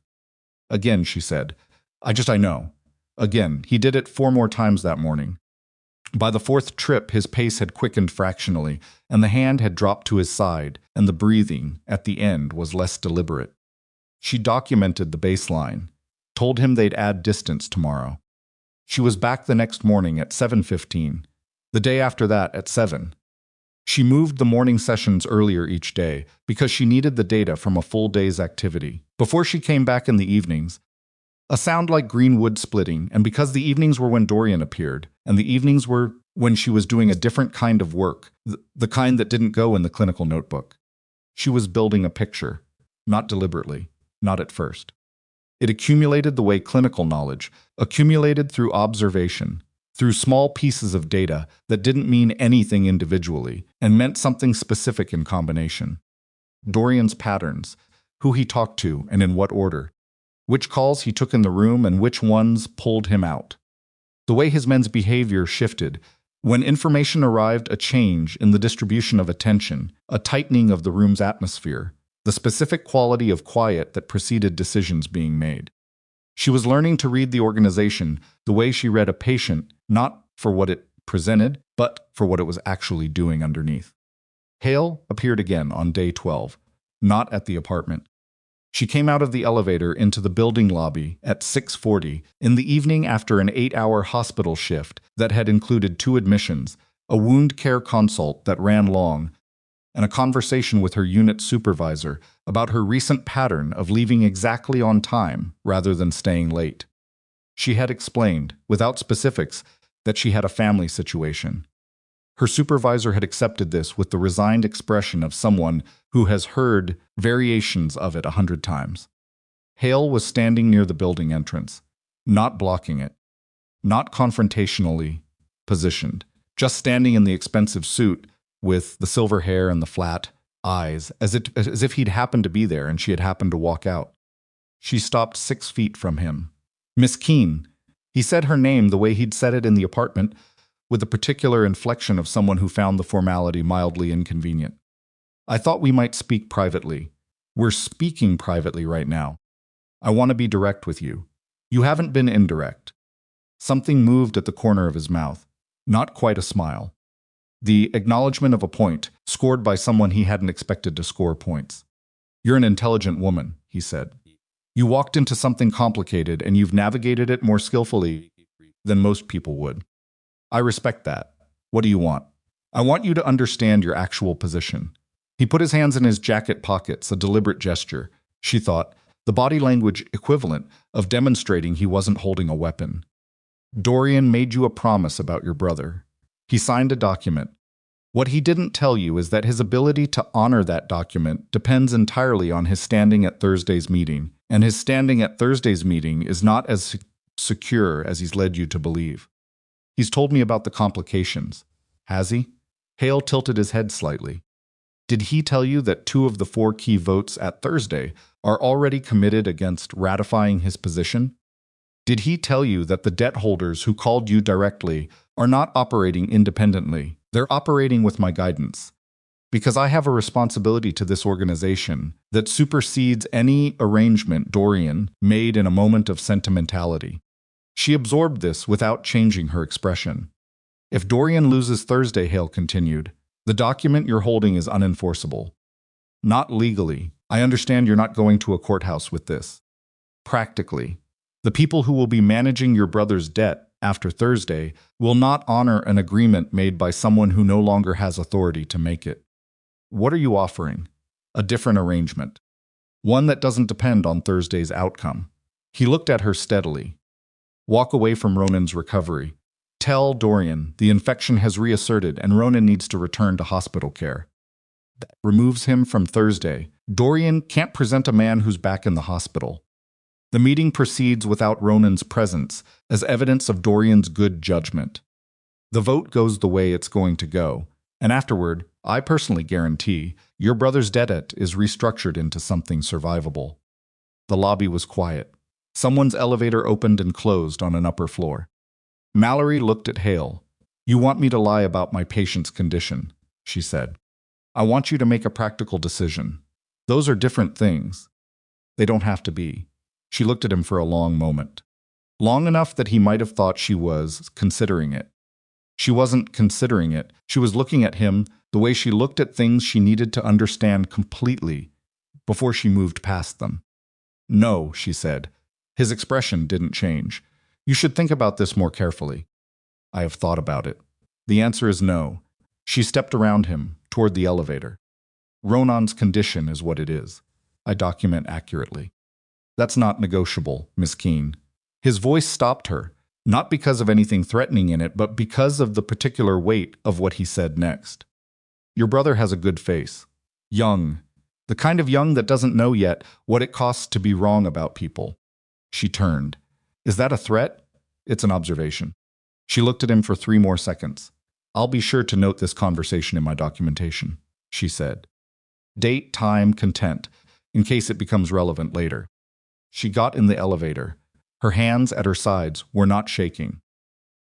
Again, she said, I know. Again, he did it 4 more times that morning. By the 4th trip, his pace had quickened fractionally, and the hand had dropped to his side, and the breathing, at the end, was less deliberate. She documented the baseline, told him they'd add distance tomorrow. She was back the next morning at 7:15, the day after that at 7. She moved the morning sessions earlier each day because she needed the data from a full day's activity. Before she came back in the evenings, a sound like green wood splitting, and because the evenings were when Dorian appeared, and the evenings were when she was doing a different kind of work, the kind that didn't go in the clinical notebook. She was building a picture, not deliberately, not at first. It accumulated the way clinical knowledge accumulated through observation, through small pieces of data that didn't mean anything individually and meant something specific in combination. Dorian's patterns, who he talked to and in what order, which calls he took in the room and which ones pulled him out. The way his men's behavior shifted. When information arrived, a change in the distribution of attention, a tightening of the room's atmosphere, the specific quality of quiet that preceded decisions being made. She was learning to read the organization the way she read a patient, not for what it presented, but for what it was actually doing underneath. Hale appeared again on day 12, not at the apartment. She came out of the elevator into the building lobby at 6:40 in the evening after an 8-hour hospital shift that had included 2 admissions, a wound care consult that ran long, and a conversation with her unit supervisor about her recent pattern of leaving exactly on time rather than staying late. She had explained, without specifics, that she had a family situation. Her supervisor had accepted this with the resigned expression of someone who has heard variations of it 100 times. Hale was standing near the building entrance, not blocking it, not confrontationally positioned, just standing in the expensive suit with the silver hair and the flat eyes, as if he'd happened to be there and she had happened to walk out. She stopped 6 feet from him. "Miss Keene." He said her name the way he'd said it in the apartment, with a particular inflection of someone who found the formality mildly inconvenient. "I thought we might speak privately. We're speaking privately right now. I want to be direct with you. You haven't been indirect." Something moved at the corner of his mouth. Not quite a smile. The acknowledgement of a point, scored by someone he hadn't expected to score points. "You're an intelligent woman," he said. "You walked into something complicated and you've navigated it more skillfully than most people would. I respect that. What do you want?" "I want you to understand your actual position." He put his hands in his jacket pockets, a deliberate gesture, she thought, the body language equivalent of demonstrating he wasn't holding a weapon. "Dorian made you a promise about your brother. He signed a document. What he didn't tell you is that his ability to honor that document depends entirely on his standing at Thursday's meeting, and his standing at Thursday's meeting is not as secure as he's led you to believe. He's told me about the complications." "Has he?" Hale tilted his head slightly. "Did he tell you that 2 of the 4 key votes at Thursday are already committed against ratifying his position? Did he tell you that the debt holders who called you directly are not operating independently? They're operating with my guidance. Because I have a responsibility to this organization that supersedes any arrangement Dorian made in a moment of sentimentality." She absorbed this without changing her expression. "If Dorian loses Thursday," Hale continued, "the document you're holding is unenforceable. Not legally. I understand you're not going to a courthouse with this. Practically, the people who will be managing your brother's debt after Thursday will not honor an agreement made by someone who no longer has authority to make it. What are you offering? A different arrangement. One that doesn't depend on Thursday's outcome." He looked at her steadily. "Walk away from Ronan's recovery. Tell Dorian the infection has reasserted and Ronan needs to return to hospital care. That removes him from Thursday. Dorian can't present a man who's back in the hospital. The meeting proceeds without Ronan's presence as evidence of Dorian's good judgment. The vote goes the way it's going to go, and afterward, I personally guarantee, your brother's debt is restructured into something survivable." The lobby was quiet. Someone's elevator opened and closed on an upper floor. Mallory looked at Hale. "You want me to lie about my patient's condition," she said. "I want you to make a practical decision. Those are different things. They don't have to be." She looked at him for a long moment. Long enough that he might have thought she was considering it. She wasn't considering it. She was looking at him the way she looked at things she needed to understand completely before she moved past them. "No," she said. His expression didn't change. "You should think about this more carefully." "I have thought about it." "The answer is no." She stepped around him, toward the elevator. "Ronan's condition is what it is. I document accurately. That's not negotiable, Miss Keene." His voice stopped her, not because of anything threatening in it, but because of the particular weight of what he said next. "Your brother has a good face. Young. The kind of young that doesn't know yet what it costs to be wrong about people. She turned. Is that a threat? It's an observation. She looked at him for 3 more seconds. I'll be sure to note this conversation in my documentation, she said. Date, time, content, in case it becomes relevant later. She got in the elevator. Her hands at her sides were not shaking.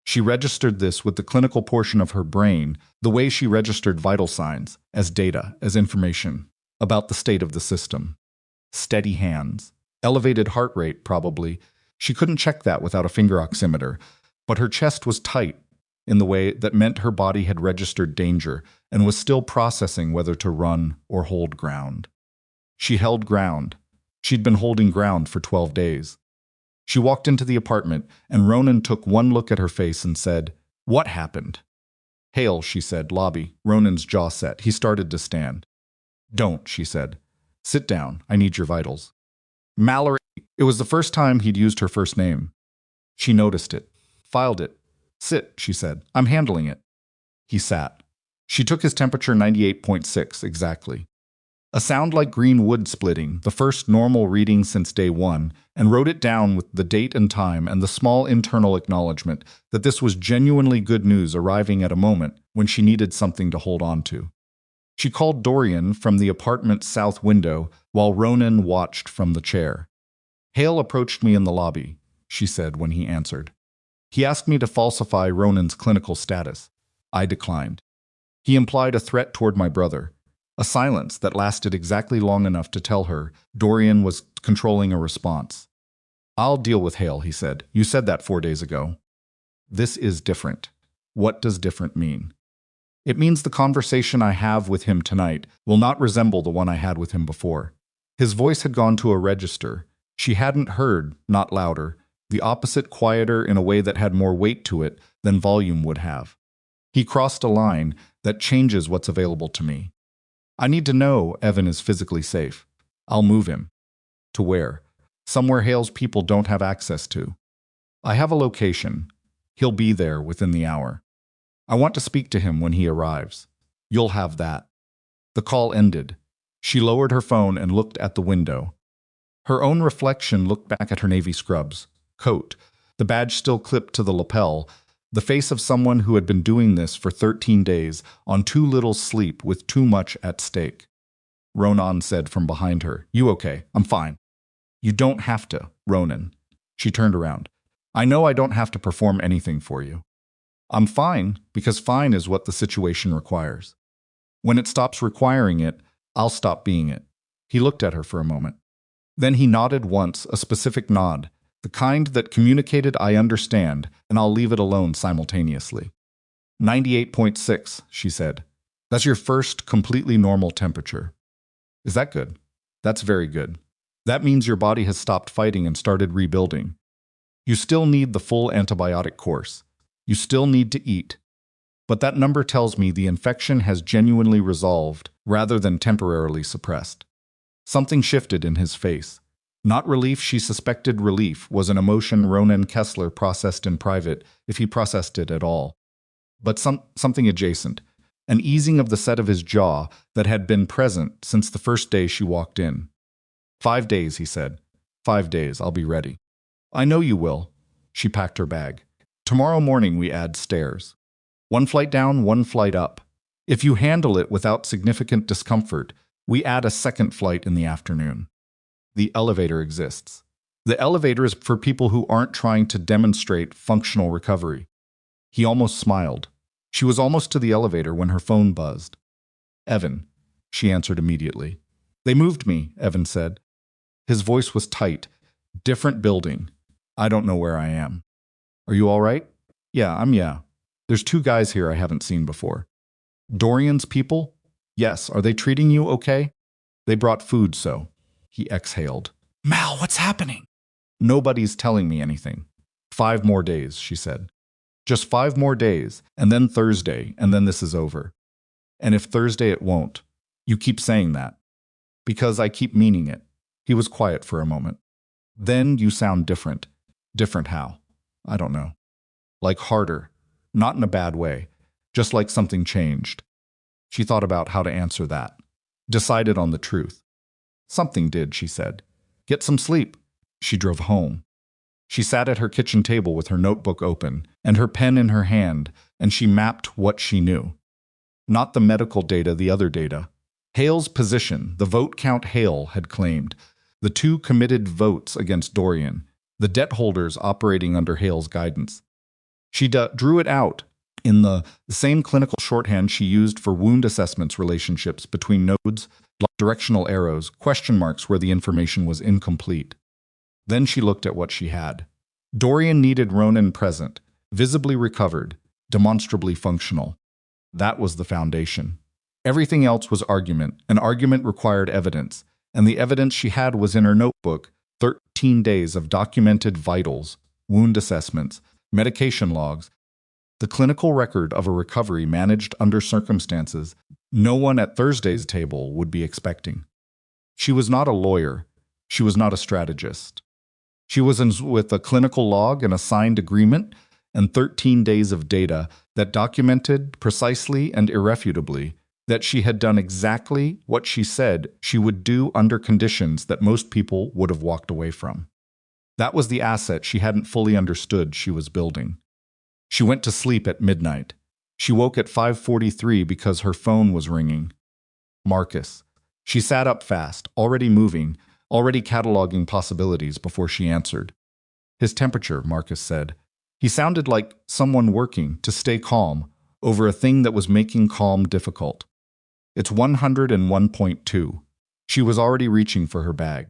She registered this with the clinical portion of her brain, the way she registered vital signs, as data, as information, about the state of the system. Steady hands. Elevated heart rate, probably. She couldn't check that without a finger oximeter, but her chest was tight in the way that meant her body had registered danger and was still processing whether to run or hold ground. She held ground. She'd been holding ground for 12 days. She walked into the apartment, and Ronan took one look at her face and said, "What happened?" "Hale," she said, "lobby." Ronan's jaw set. He started to stand. "Don't," she said. "Sit down. I need your vitals." Mallory. It was the first time he'd used her first name. She noticed it. Filed it. "Sit," she said. "I'm handling it." He sat. She took his temperature 98.6 exactly. A sound like green wood splitting, the first normal reading since day 1, and wrote it down with the date and time and the small internal acknowledgement that this was genuinely good news arriving at a moment when she needed something to hold on to. She called Dorian from the apartment's south window while Ronan watched from the chair. "Hale approached me in the lobby," she said when he answered. "He asked me to falsify Ronan's clinical status. I declined. He implied a threat toward my brother. A silence that lasted exactly long enough to tell her Dorian was controlling a response. "I'll deal with Hale," he said. "You said that 4 days ago." "This is different." What does different mean? It means the conversation I have with him tonight will not resemble the one I had with him before. His voice had gone to a register. She hadn't heard, not louder, the opposite quieter in a way that had more weight to it than volume would have. He crossed a line that changes what's available to me. I need to know Evan is physically safe. I'll move him. To where? Somewhere Hale's people don't have access to. I have a location. He'll be there within the hour. I want to speak to him when he arrives. You'll have that. The call ended. She lowered her phone and looked at the window. Her own reflection looked back at her navy scrubs, coat, the badge still clipped to the lapel, the face of someone who had been doing this for 13 days, on too little sleep with too much at stake. Ronan said from behind her, "You okay? I'm fine." "You don't have to, Ronan." She turned around. "I know I don't have to perform anything for you. I'm fine because fine is what the situation requires. When it stops requiring it, I'll stop being it." He looked at her for a moment. Then he nodded once, a specific nod, the kind that communicated "I understand, and I'll leave it alone" simultaneously. 98.6, she said. "That's your first completely normal temperature." "Is that good?" "That's very good. That means your body has stopped fighting and started rebuilding. You still need the full antibiotic course. You still need to eat. But that number tells me the infection has genuinely resolved rather than temporarily suppressed." Something shifted in his face. Not relief. She suspected relief was an emotion Ronan Kessler processed in private, if he processed it at all. But something adjacent, an easing of the set of his jaw that had been present since the first day she walked in. 5 days, he said. 5 days, I'll be ready. "I know you will." She packed her bag. "Tomorrow morning we add stairs. 1 flight down, 1 flight up. If you handle it without significant discomfort, we add a 2nd flight in the afternoon. The elevator exists. The elevator is for people who aren't trying to demonstrate functional recovery." He almost smiled. She was almost to the elevator when her phone buzzed. "Evan," she answered immediately. "They moved me," Evan said. His voice was tight. "Different building. I don't know where I am." "Are you all right?" Yeah. There's 2 guys here I haven't seen before." "Dorian's people?" "Yes. Are they treating you okay?" "They brought food, so." He exhaled. "Mal, what's happening?" "Nobody's telling me anything." 5 more days, she said. "Just 5 more days, and then Thursday, and then this is over." "And if Thursday it won't?" "You keep saying that." "Because I keep meaning it." He was quiet for a moment. "Then you sound different." "Different how?" "I don't know." "Like harder. Not in a bad way. Just like something changed." She thought about how to answer that. Decided on the truth. Something did, she said. Get some sleep. She drove home. She sat at her kitchen table with her notebook open and her pen in her hand, and she mapped what she knew. Not the medical data, the other data. Hale's position, the vote count Hale had claimed, the 2 committed votes against Dorian, the debt holders operating under Hale's guidance. She drew it out in the same clinical shorthand she used for wound assessments, relationships between nodes, directional arrows, question marks where the information was incomplete. Then she looked at what she had. Dorian needed Ronan present, visibly recovered, demonstrably functional. That was the foundation. Everything else was argument. An argument required evidence, and the evidence she had was in her notebook, 13 days of documented vitals, wound assessments, medication logs, the clinical record of a recovery managed under circumstances no one at Thursday's table would be expecting. She was not a lawyer. She was not a strategist. She was with a clinical log, and a signed agreement, and 13 days of data that documented precisely and irrefutably that she had done exactly what she said she would do under conditions that most people would have walked away from. That was the asset she hadn't fully understood she was building. She went to sleep at midnight. She woke at 5:43 because her phone was ringing. Marcus. She sat up fast, already moving, already cataloging possibilities before she answered. His temperature, Marcus said. He sounded like someone working to stay calm over a thing that was making calm difficult. It's 101.2. She was already reaching for her bag.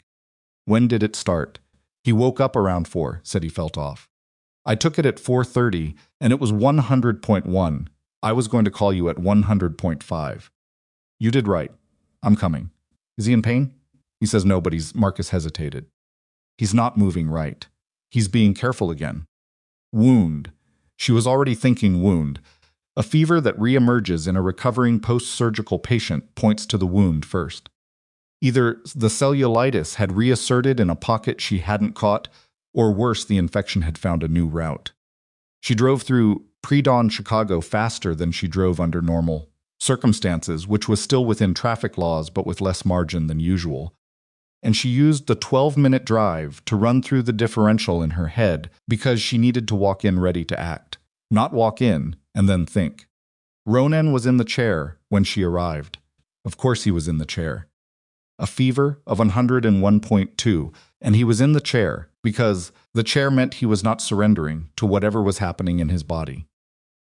When did it start? He woke up around 4, said he felt off. I took it at 4:30, and it was 100.1. I was going to call you at 100.5. You did right. I'm coming. Is he in pain? He says no, but Marcus hesitated. He's not moving right. He's being careful again. Wound. She was already thinking wound. A fever that reemerges in a recovering post-surgical patient points to the wound first. Either the cellulitis had reasserted in a pocket she hadn't caught, or worse, the infection had found a new route. She drove through pre-dawn Chicago faster than she drove under normal circumstances, which was still within traffic laws but with less margin than usual. And she used the 12-minute drive to run through the differential in her head because she needed to walk in ready to act, not walk in and then think. Ronan was in the chair when she arrived. Of course he was in the chair. A fever of 101.2, and he was in the chair because the chair meant he was not surrendering to whatever was happening in his body.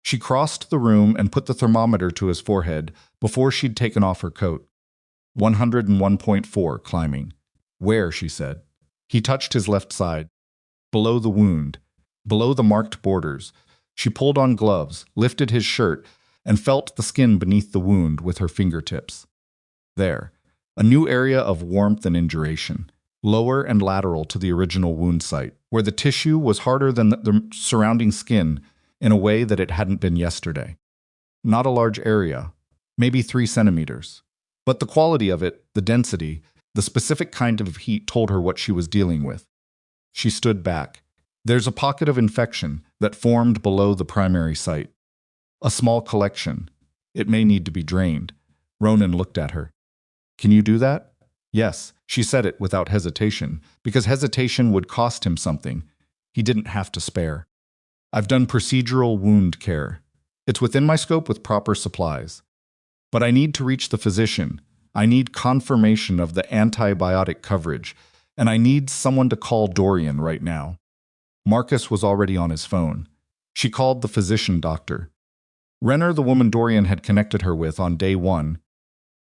She crossed the room and put the thermometer to his forehead before she'd taken off her coat. 101.4, climbing. Where, she said. He touched his left side. Below the wound. Below the marked borders. She pulled on gloves, lifted his shirt, and felt the skin beneath the wound with her fingertips. There. A new area of warmth and induration. Lower and lateral to the original wound site, where the tissue was harder than the surrounding skin in a way that it hadn't been yesterday. Not a large area. Maybe 3 centimeters. But the quality of it, the density, the specific kind of heat told her what she was dealing with. She stood back. There's a pocket of infection that formed below the primary site. A small collection. It may need to be drained. Ronan looked at her. Can you do that? Yes, she said it without hesitation, because hesitation would cost him something. He didn't have to spare. I've done procedural wound care. It's within my scope with proper supplies. But I need to reach the physician. I need confirmation of the antibiotic coverage, and I need someone to call Dorian right now. Marcus was already on his phone. She called the physician doctor. Renner, the woman Dorian had connected her with on day 1,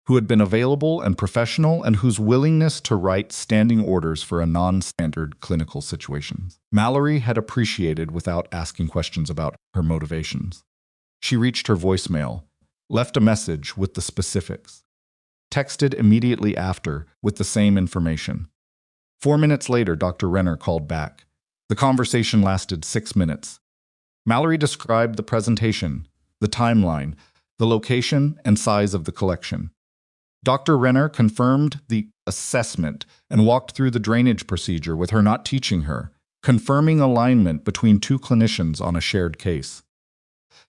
who had been available and professional and whose willingness to write standing orders for a non-standard clinical situations. Mallory had appreciated without asking questions about her motivations. She reached her voicemail, left a message with the specifics, texted immediately after with the same information. 4 minutes later, Dr. Renner called back. The conversation lasted 6 minutes. Mallory described the presentation, the timeline, the location and size of the collection. Dr. Renner confirmed the assessment and walked through the drainage procedure with her not teaching her, confirming alignment between 2 clinicians on a shared case.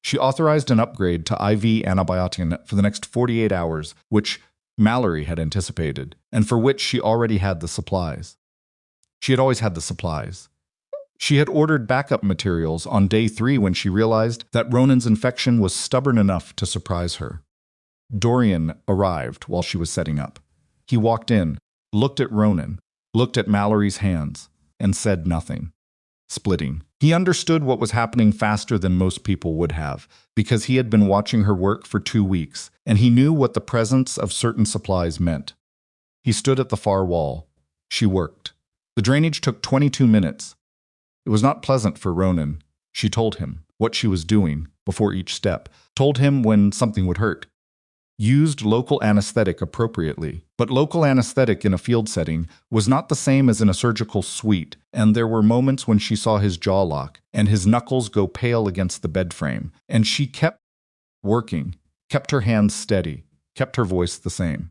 She authorized an upgrade to IV antibiotic for the next 48 hours, which Mallory had anticipated, and for which she already had the supplies. She had always had the supplies. She had ordered backup materials on day 3 when she realized that Ronan's infection was stubborn enough to surprise her. Dorian arrived while she was setting up. He walked in, looked at Ronan, looked at Mallory's hands, and said nothing. Splitting. He understood what was happening faster than most people would have, because he had been watching her work for 2 weeks, and he knew what the presence of certain supplies meant. He stood at the far wall. She worked. The drainage took 22 minutes. It was not pleasant for Ronan. She told him what she was doing before each step, told him when something would hurt. Used local anesthetic appropriately, but local anesthetic in a field setting was not the same as in a surgical suite, and there were moments when she saw his jaw lock and his knuckles go pale against the bed frame, and she kept working, kept her hands steady, kept her voice the same.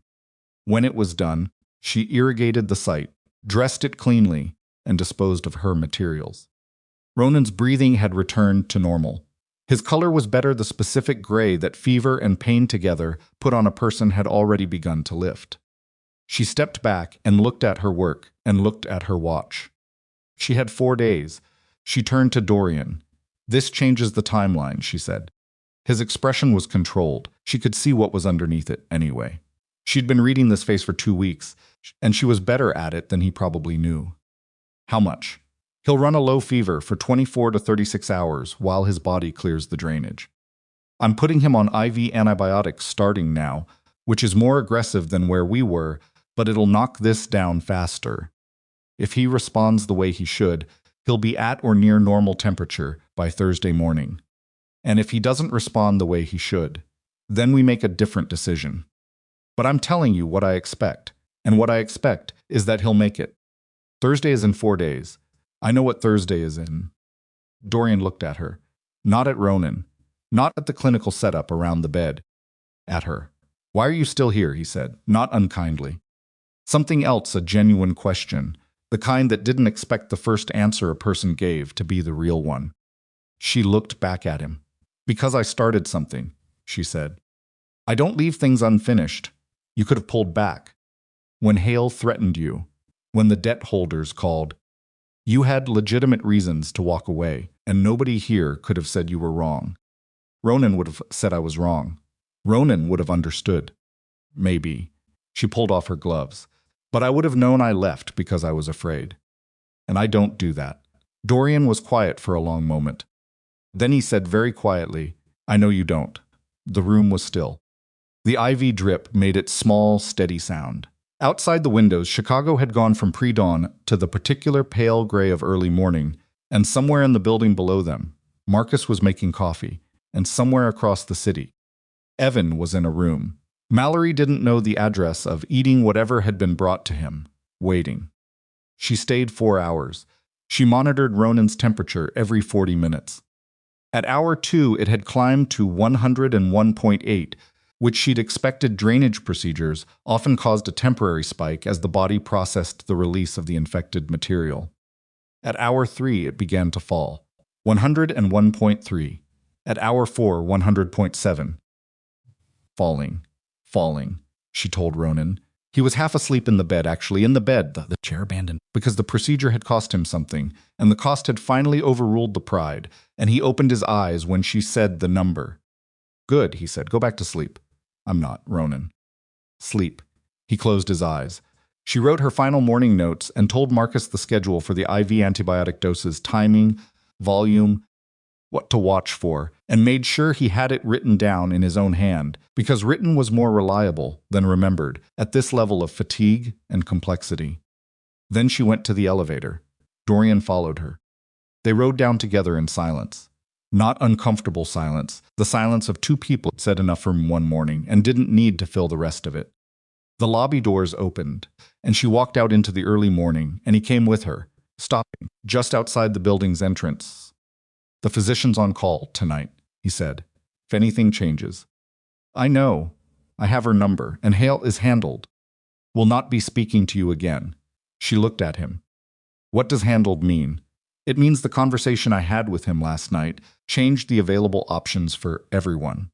When it was done, she irrigated the site, dressed it cleanly, and disposed of her materials. Ronan's breathing had returned to normal. His color was better, the specific gray that fever and pain together put on a person had already begun to lift. She stepped back and looked at her work and looked at her watch. She had 4 days. She turned to Dorian. "This changes the timeline," she said. His expression was controlled. She could see what was underneath it anyway. She'd been reading this face for 2 weeks, and she was better at it than he probably knew. "How much?" "He'll run a low fever for 24 to 36 hours while his body clears the drainage. I'm putting him on IV antibiotics starting now, which is more aggressive than where we were, but it'll knock this down faster. If he responds the way he should, he'll be at or near normal temperature by Thursday morning. And if he doesn't respond the way he should, then we make a different decision. But I'm telling you what I expect, and what I expect is that he'll make it. Thursday is in 4 days. I know what Thursday is in." Dorian looked at her. Not at Ronan. Not at the clinical setup around the bed. At her. "Why are you still here?" he said, not unkindly. Something else, a genuine question, the kind that didn't expect the first answer a person gave to be the real one. She looked back at him. "Because I started something," she said. "I don't leave things unfinished. You could have pulled back. When Hale threatened you, when the debt holders called, you had legitimate reasons to walk away, and nobody here could have said you were wrong. Ronan would have said I was wrong. Ronan would have understood. Maybe." She pulled off her gloves. "But I would have known I left because I was afraid. And I don't do that." Dorian was quiet for a long moment. Then he said very quietly, "I know you don't." The room was still. The IV drip made its small, steady sound. Outside the windows, Chicago had gone from pre-dawn to the particular pale gray of early morning, and somewhere in the building below them, Marcus was making coffee, and somewhere across the city, Evan was in a room. Mallory didn't know the address of eating whatever had been brought to him, waiting. She stayed 4 hours. She monitored Ronan's temperature every 40 minutes. At hour 2, it had climbed to 101.8, which she'd expected. Drainage procedures often caused a temporary spike as the body processed the release of the infected material. At hour 3, it began to fall. 101.3. At hour 4, 100.7. Falling, she told Ronan. He was half asleep in the bed, actually, in the bed, the chair abandoned, because the procedure had cost him something, and the cost had finally overruled the pride, and he opened his eyes when she said the number. "Good," he said. "Go back to sleep." "I'm not, Ronan." "Sleep." He closed his eyes. She wrote her final morning notes and told Marcus the schedule for the IV antibiotic doses, timing, volume, what to watch for, and made sure he had it written down in his own hand, because written was more reliable than remembered at this level of fatigue and complexity. Then she went to the elevator. Dorian followed her. They rode down together in silence. Not uncomfortable silence, the silence of 2 people said enough for one morning and didn't need to fill the rest of it. The lobby doors opened, and she walked out into the early morning, and he came with her, stopping just outside the building's entrance. "The physician's on call tonight," he said. "If anything changes." "I know. I have her number, and Hale is handled. Will not be speaking to you again." She looked at him. "What does handled mean?" "It means the conversation I had with him last night changed the available options for everyone."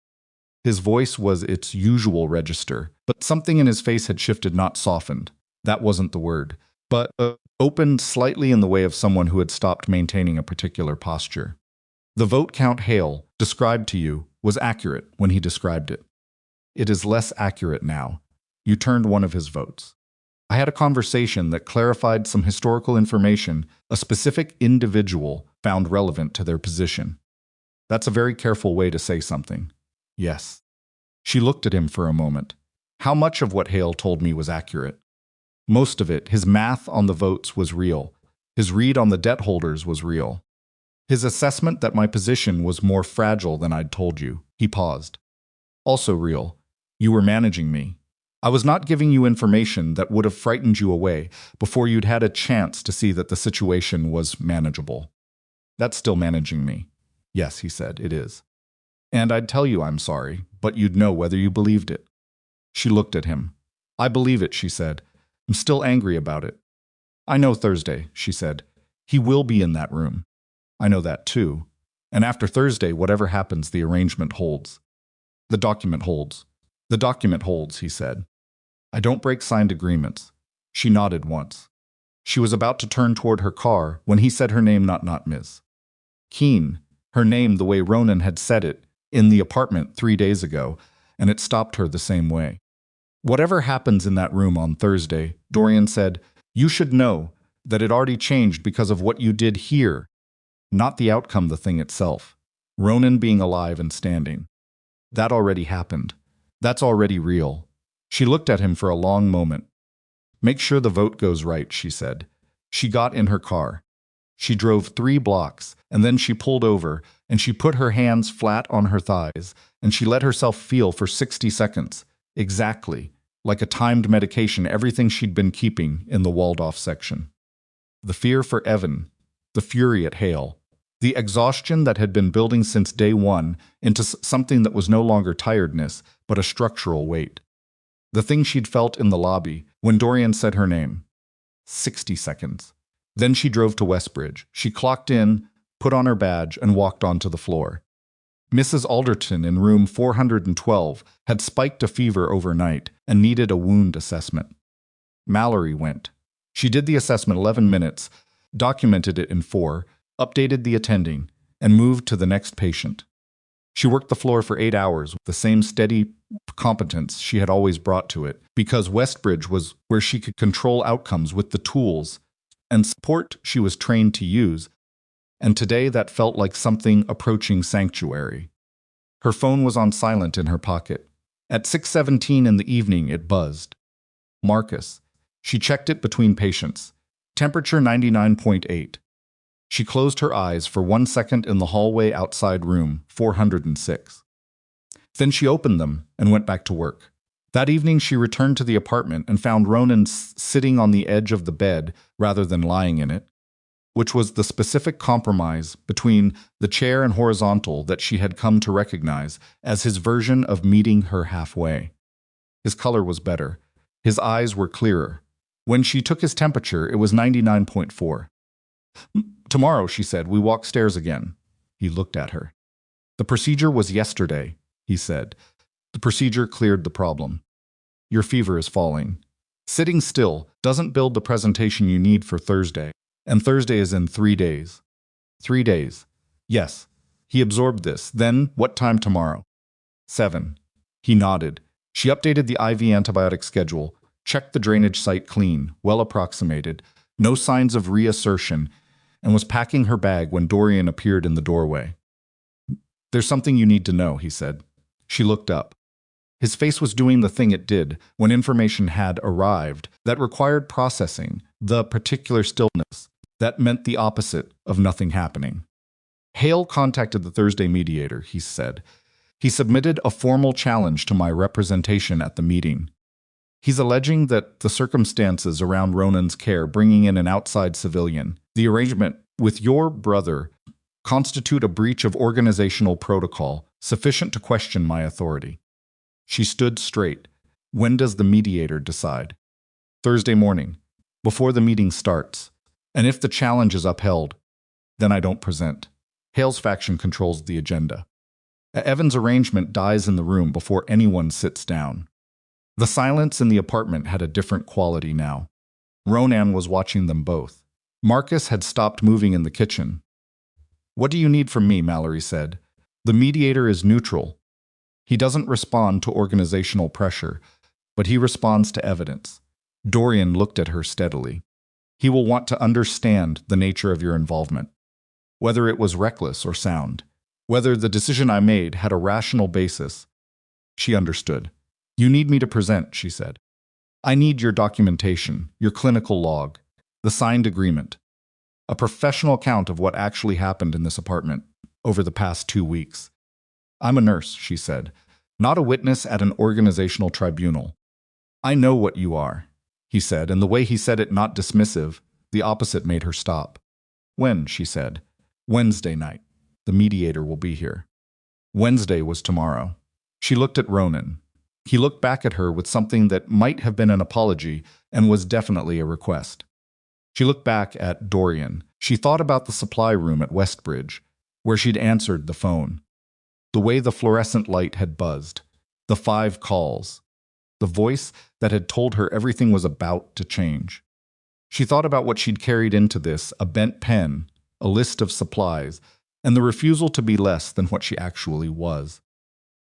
His voice was its usual register, but something in his face had shifted, not softened. That wasn't the word, but opened slightly in the way of someone who had stopped maintaining a particular posture. The vote count Hale described to you was accurate when he described it. It is less accurate now. You turned one of his votes. I had a conversation that clarified some historical information a specific individual found relevant to their position. That's a very careful way to say something. Yes. She looked at him for a moment. How much of what Hale told me was accurate? Most of it. His math on the votes was real. His read on the debt holders was real. His assessment that my position was more fragile than I'd told you. He paused. Also real. You were managing me. I was not giving you information that would have frightened you away before you'd had a chance to see that the situation was manageable. That's still managing me. Yes, he said, it is. And I'd tell you I'm sorry, but you'd know whether you believed it. She looked at him. I believe it, she said. I'm still angry about it. I know Thursday, she said. He will be in that room. I know that too. And after Thursday, whatever happens, the arrangement holds. The document holds. The document holds, he said. I don't break signed agreements. She nodded once. She was about to turn toward her car when he said her name, not Miss Keene, her name the way Ronan had said it in the apartment 3 days ago, and it stopped her the same way. Whatever happens in that room on Thursday, Dorian said, you should know that it already changed because of what you did here, not the outcome, the thing itself. Ronan being alive and standing. That already happened. That's already real. She looked at him for a long moment. Make sure the vote goes right, she said. She got in her car. She drove 3 blocks, and then she pulled over, and she put her hands flat on her thighs, and she let herself feel for 60 seconds, exactly, like a timed medication, everything she'd been keeping in the walled-off section. The fear for Evan, the fury at Hale, the exhaustion that had been building since day one into something that was no longer tiredness, but a structural weight. The thing she'd felt in the lobby when Dorian said her name. 60 seconds. Then she drove to Westbridge. She clocked in, put on her badge, and walked onto the floor. Mrs. Alderton in room 412 had spiked a fever overnight and needed a wound assessment. Mallory went. She did the assessment 11 minutes, documented it in 4, updated the attending, and moved to the next patient. She worked the floor for 8 hours with the same steady competence she had always brought to it, because Westbridge was where she could control outcomes with the tools and support she was trained to use, and today that felt like something approaching sanctuary. Her phone was on silent in her pocket. At 6:17 in the evening, it buzzed. Marcus. She checked it between patients. Temperature 99.8. She closed her eyes for 1 second in the hallway outside room 406. Then she opened them and went back to work. That evening she returned to the apartment and found Ronan sitting on the edge of the bed rather than lying in it, which was the specific compromise between the chair and horizontal that she had come to recognize as his version of meeting her halfway. His color was better. His eyes were clearer. When she took his temperature, it was 99.4. Tomorrow, she said, we walk stairs again. He looked at her. The procedure was yesterday, he said. The procedure cleared the problem. Your fever is falling. Sitting still doesn't build the presentation you need for Thursday, and Thursday is in 3 days. 3 days. Yes. He absorbed this. Then, what time tomorrow? 7. He nodded. She updated the IV antibiotic schedule, checked the drainage site clean, well approximated, no signs of reassertion, and was packing her bag when Dorian appeared in the doorway. There's something you need to know, he said. She looked up. His face was doing the thing it did when information had arrived that required processing, the particular stillness that meant the opposite of nothing happening. Hale contacted the Thursday mediator, he said. He submitted a formal challenge to my representation at the meeting. He's alleging that the circumstances around Ronan's care, bringing in an outside civilian, the arrangement with your brother, constitute a breach of organizational protocol sufficient to question my authority. She stood straight. When does the mediator decide? Thursday morning, before the meeting starts. And if the challenge is upheld, then I don't present. Hale's faction controls the agenda. Evan's arrangement dies in the room before anyone sits down. The silence in the apartment had a different quality now. Ronan was watching them both. Marcus had stopped moving in the kitchen. "What do you need from me?" Mallory said. "The mediator is neutral. He doesn't respond to organizational pressure, but he responds to evidence." Dorian looked at her steadily. "He will want to understand the nature of your involvement, whether it was reckless or sound, whether the decision I made had a rational basis." She understood. "You need me to present," she said. "I need your documentation, your clinical log, the signed agreement, a professional account of what actually happened in this apartment over the past 2 weeks. I'm a nurse," she said, "not a witness at an organizational tribunal." "I know what you are," he said, and the way he said it, not dismissive, the opposite, made her stop. "When?" she said. "Wednesday night. The mediator will be here." Wednesday was tomorrow. She looked at Ronan. He looked back at her with something that might have been an apology and was definitely a request. She looked back at Dorian. She thought about the supply room at Westbridge, where she'd answered the phone. The way the fluorescent light had buzzed. The 5 calls. The voice that had told her everything was about to change. She thought about what she'd carried into this, a bent pen, a list of supplies, and the refusal to be less than what she actually was.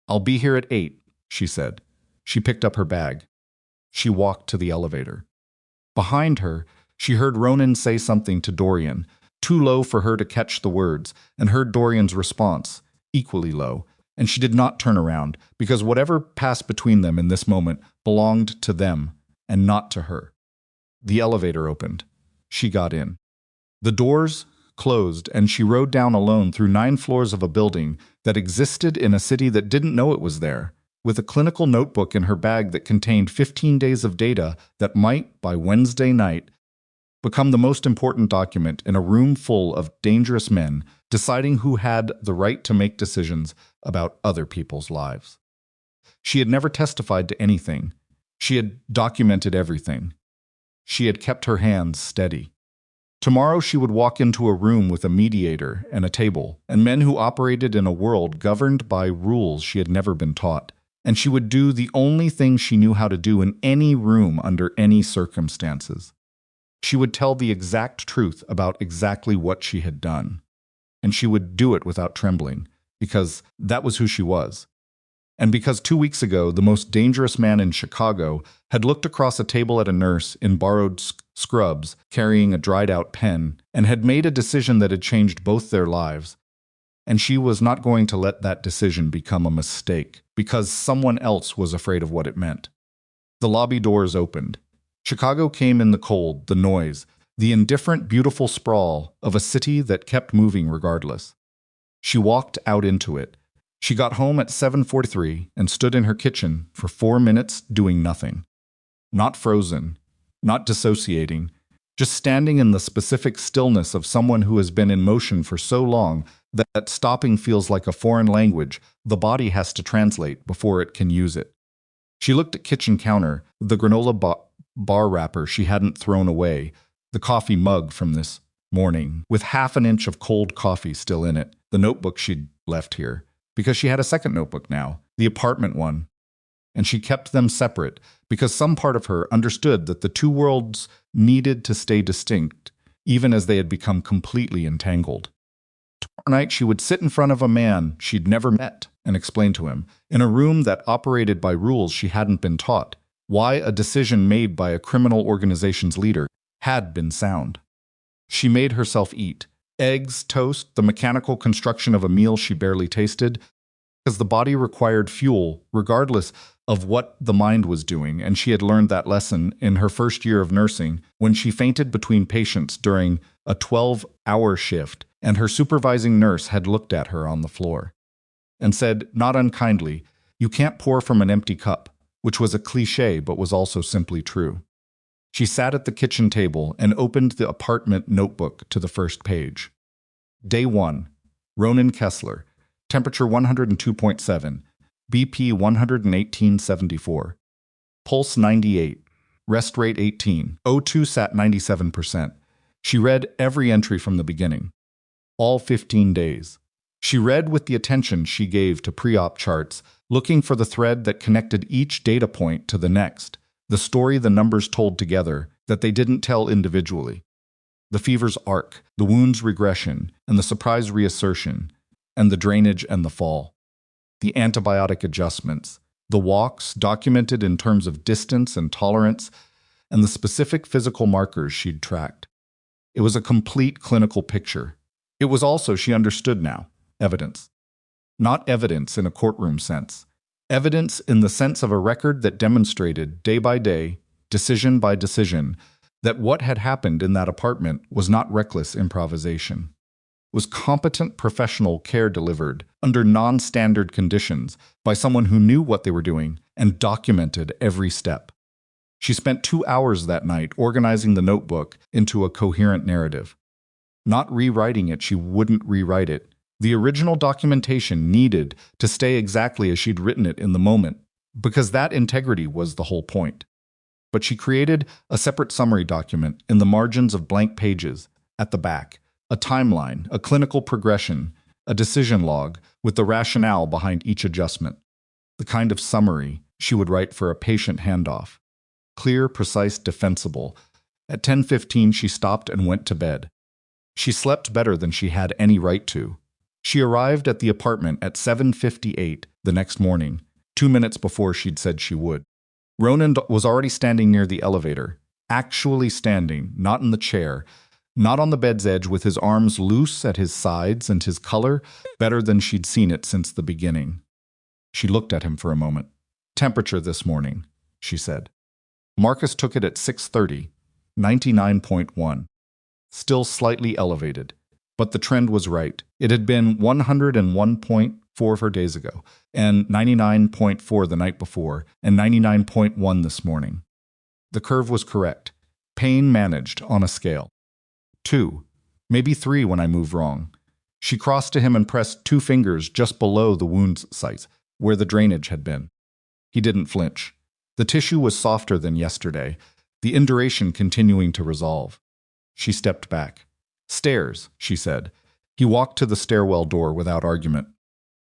"I'll be here at 8, she said. She picked up her bag. She walked to the elevator. Behind her, she heard Ronan say something to Dorian, too low for her to catch the words, and heard Dorian's response, equally low, and she did not turn around, because whatever passed between them in this moment belonged to them and not to her. The elevator opened. She got in. The doors closed, and she rode down alone through 9 floors of a building that existed in a city that didn't know it was there, with a clinical notebook in her bag that contained 15 days of data that might, by Wednesday night, become the most important document in a room full of dangerous men deciding who had the right to make decisions about other people's lives. She had never testified to anything. She had documented everything. She had kept her hands steady. Tomorrow she would walk into a room with a mediator and a table, and men who operated in a world governed by rules she had never been taught. And she would do the only thing she knew how to do in any room under any circumstances. She would tell the exact truth about exactly what she had done. And she would do it without trembling, because that was who she was. And because 2 weeks ago, the most dangerous man in Chicago had looked across a table at a nurse in borrowed scrubs carrying a dried-out pen and had made a decision that had changed both their lives. And she was not going to let that decision become a mistake, because someone else was afraid of what it meant. The lobby doors opened. Chicago came in the cold, the noise, the indifferent, beautiful sprawl of a city that kept moving regardless. She walked out into it. She got home at 7:43 and stood in her kitchen for 4 minutes doing nothing. Not frozen, not dissociating, just standing in the specific stillness of someone who has been in motion for so long that stopping feels like a foreign language the body has to translate before it can use it. She looked at kitchen counter, the granola bar wrapper she hadn't thrown away, the coffee mug from this morning, with half an inch of cold coffee still in it, the notebook she'd left here, because she had a second notebook now, the apartment one. And she kept them separate, because some part of her understood that the 2 worlds needed to stay distinct, even as they had become completely entangled. Tomorrow night she would sit in front of a man she'd never met and explain to him, in a room that operated by rules she hadn't been taught, why a decision made by a criminal organization's leader had been sound. She made herself eat. Eggs, toast, the mechanical construction of a meal she barely tasted, because the body required fuel, regardless of what the mind was doing, and she had learned that lesson in her first year of nursing when she fainted between patients during a 12-hour shift, and her supervising nurse had looked at her on the floor and said, not unkindly, "You can't pour from an empty cup," which was a cliché but was also simply true. She sat at the kitchen table and opened the apartment notebook to the first page. Day 1. Ronan Kessler. Temperature 102.7. BP 118.74. Pulse 98. Rest rate 18. O2 sat 97%. She read every entry from the beginning. All 15 days. She read with the attention she gave to pre-op charts, looking for the thread that connected each data point to the next, the story the numbers told together that they didn't tell individually. The fever's arc, the wound's regression, and the surprise reassertion, and the drainage and the fall. The antibiotic adjustments, the walks documented in terms of distance and tolerance, and the specific physical markers she'd tracked. It was a complete clinical picture. It was also, she understood now, evidence. Not evidence in a courtroom sense. Evidence in the sense of a record that demonstrated, day by day, decision by decision, that what had happened in that apartment was not reckless improvisation. It was competent professional care delivered under non-standard conditions by someone who knew what they were doing and documented every step. She spent 2 hours that night organizing the notebook into a coherent narrative. Not rewriting it, she wouldn't rewrite it. The original documentation needed to stay exactly as she'd written it in the moment, because that integrity was the whole point. But she created a separate summary document in the margins of blank pages, at the back, a timeline, a clinical progression, a decision log with the rationale behind each adjustment. The kind of summary she would write for a patient handoff. Clear, precise, defensible. At 10:15, she stopped and went to bed. She slept better than she had any right to. She arrived at the apartment at 7:58 the next morning, 2 minutes before she'd said she would. Ronan was already standing near the elevator, actually standing, not in the chair, not on the bed's edge, with his arms loose at his sides and his color better than she'd seen it since the beginning. She looked at him for a moment. "Temperature this morning," she said. Marcus took it at 6:30, 99.1. Still slightly elevated. But the trend was right. It had been 101.4 4 days ago, and 99.4 the night before, and 99.1 this morning. The curve was correct. Pain managed on a scale. 2, maybe 3 when I move wrong. She crossed to him and pressed 2 fingers just below the wound site, where the drainage had been. He didn't flinch. The tissue was softer than yesterday, the induration continuing to resolve. She stepped back. "Stairs," she said. He walked to the stairwell door without argument.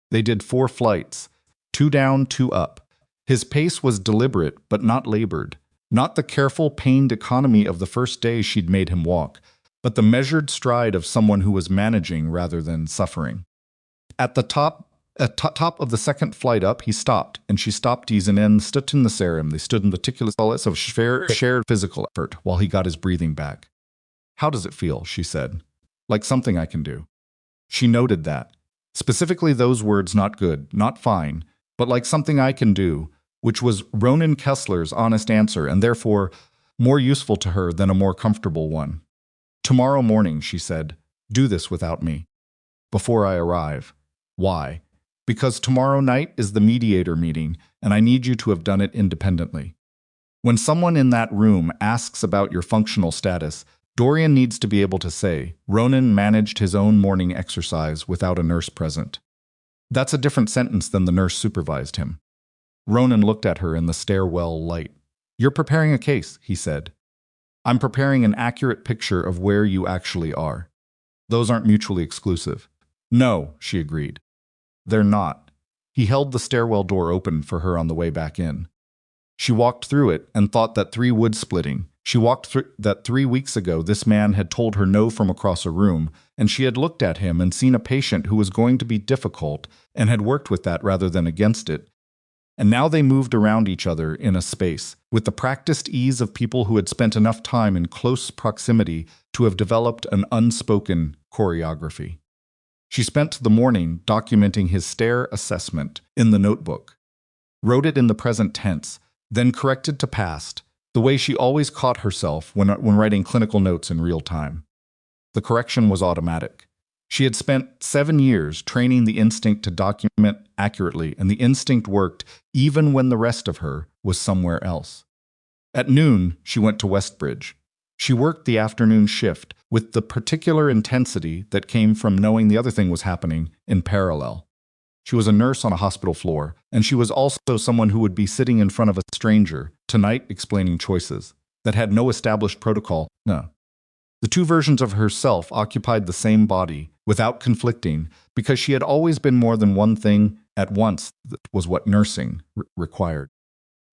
They did 4 flights, 2 down, 2 up. His pace was deliberate but not labored, not the careful, pained economy of the first day she'd made him walk, but the measured stride of someone who was managing rather than suffering. At the top of the second flight up, he stopped, and she stopped easing in, stood in the serum. They stood in meticulous solace of shared physical effort while he got his breathing back. "How does it feel?" she said. "Like something I can do." She noted that. Specifically those words, not good, not fine, but like something I can do, which was Ronan Kessler's honest answer and therefore more useful to her than a more comfortable one. "Tomorrow morning," she said, "do this without me. Before I arrive." Why? Because tomorrow night is the mediator meeting, and I need you to have done it independently. When someone in that room asks about your functional status, Dorian needs to be able to say, "Ronan managed his own morning exercise without a nurse present." That's a different sentence than "the nurse supervised him." Ronan looked at her in the stairwell light. "You're preparing a case," he said. "I'm preparing an accurate picture of where you actually are. Those aren't mutually exclusive." "No," she agreed. "They're not." He held the stairwell door open for her on the way back in. She walked through it and thought that 3 wood splitting. She walked through that 3 weeks ago this man had told her no from across a room, and she had looked at him and seen a patient who was going to be difficult and had worked with that rather than against it. And now they moved around each other in a space, with the practiced ease of people who had spent enough time in close proximity to have developed an unspoken choreography. She spent the morning documenting his stare assessment in the notebook, wrote it in the present tense, then corrected to past, the way she always caught herself when writing clinical notes in real time. The correction was automatic. She had spent 7 years training the instinct to document accurately, and the instinct worked even when the rest of her was somewhere else. At noon, she went to Westbridge. She worked the afternoon shift with the particular intensity that came from knowing the other thing was happening in parallel. She was a nurse on a hospital floor, and she was also someone who would be sitting in front of a stranger, tonight explaining choices, that had no established protocol. No. The 2 versions of herself occupied the same body, without conflicting, because she had always been more than one thing at once. That was what nursing required.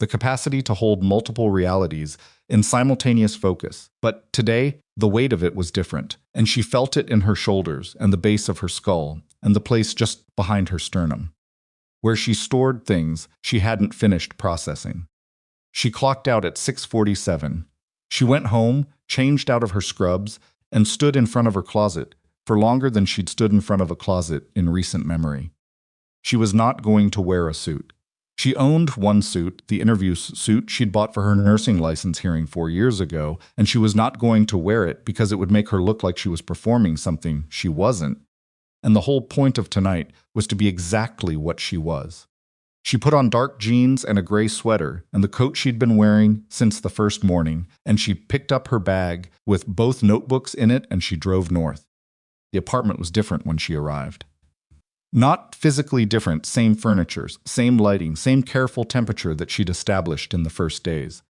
The capacity to hold multiple realities in simultaneous focus. But today, the weight of it was different, and she felt it in her shoulders and the base of her skull and the place just behind her sternum, where she stored things she hadn't finished processing. She clocked out at 6:47. She went home, changed out of her scrubs, and stood in front of her closet for longer than she'd stood in front of a closet in recent memory. She was not going to wear a suit. She owned one suit, the interview suit she'd bought for her nursing license hearing 4 years ago, and she was not going to wear it because it would make her look like she was performing something she wasn't. And the whole point of tonight was to be exactly what she was. She put on dark jeans and a gray sweater and the coat she'd been wearing since the first morning, and she picked up her bag with both notebooks in it and she drove north. The apartment was different when she arrived. Not physically different, same furniture, same lighting, same careful temperature that she'd established in the first days.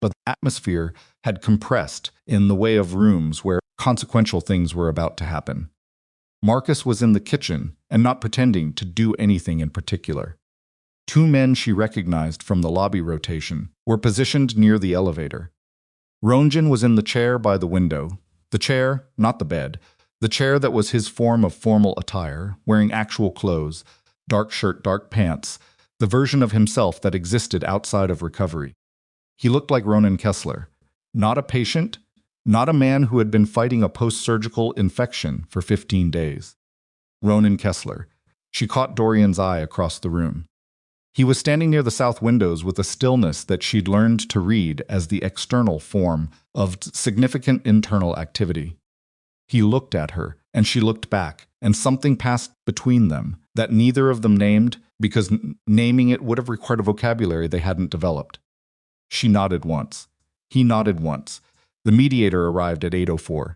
But the atmosphere had compressed in the way of rooms where consequential things were about to happen. Marcus was in the kitchen and not pretending to do anything in particular. 2 men she recognized from the lobby rotation were positioned near the elevator. Ronan was in the chair by the window. The chair, not the bed. The chair that was his form of formal attire, wearing actual clothes, dark shirt, dark pants, the version of himself that existed outside of recovery. He looked like Ronan Kessler, not a patient, not a man who had been fighting a post-surgical infection for 15 days. Ronan Kessler. She caught Dorian's eye across the room. He was standing near the south windows with a stillness that she'd learned to read as the external form of significant internal activity. He looked at her, and she looked back, and something passed between them that neither of them named, because naming it would have required a vocabulary they hadn't developed. She nodded once. He nodded once. The mediator arrived at 8:04.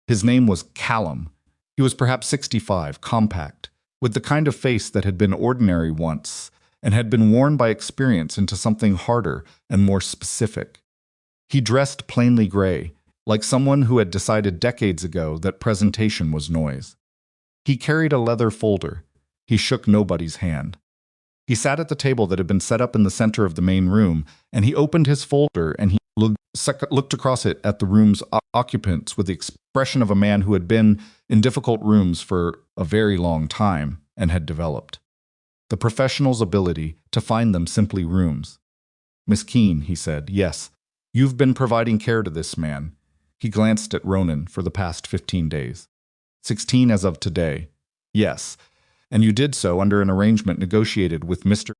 His name was Callum. He was perhaps 65, compact, with the kind of face that had been ordinary once, and had been worn by experience into something harder and more specific. He dressed plainly gray, like someone who had decided decades ago that presentation was noise. He carried a leather folder. He shook nobody's hand. He sat at the table that had been set up in the center of the main room, and he opened his folder and he looked across it at the room's occupants with the expression of a man who had been in difficult rooms for a very long time and had developed the professional's ability to find them simply rooms. "Miss Keene," he said, "yes, you've been providing care to this man." He glanced at Ronan for the past 15 days. 16 as of today. "Yes, and you did so under an arrangement negotiated with Mr.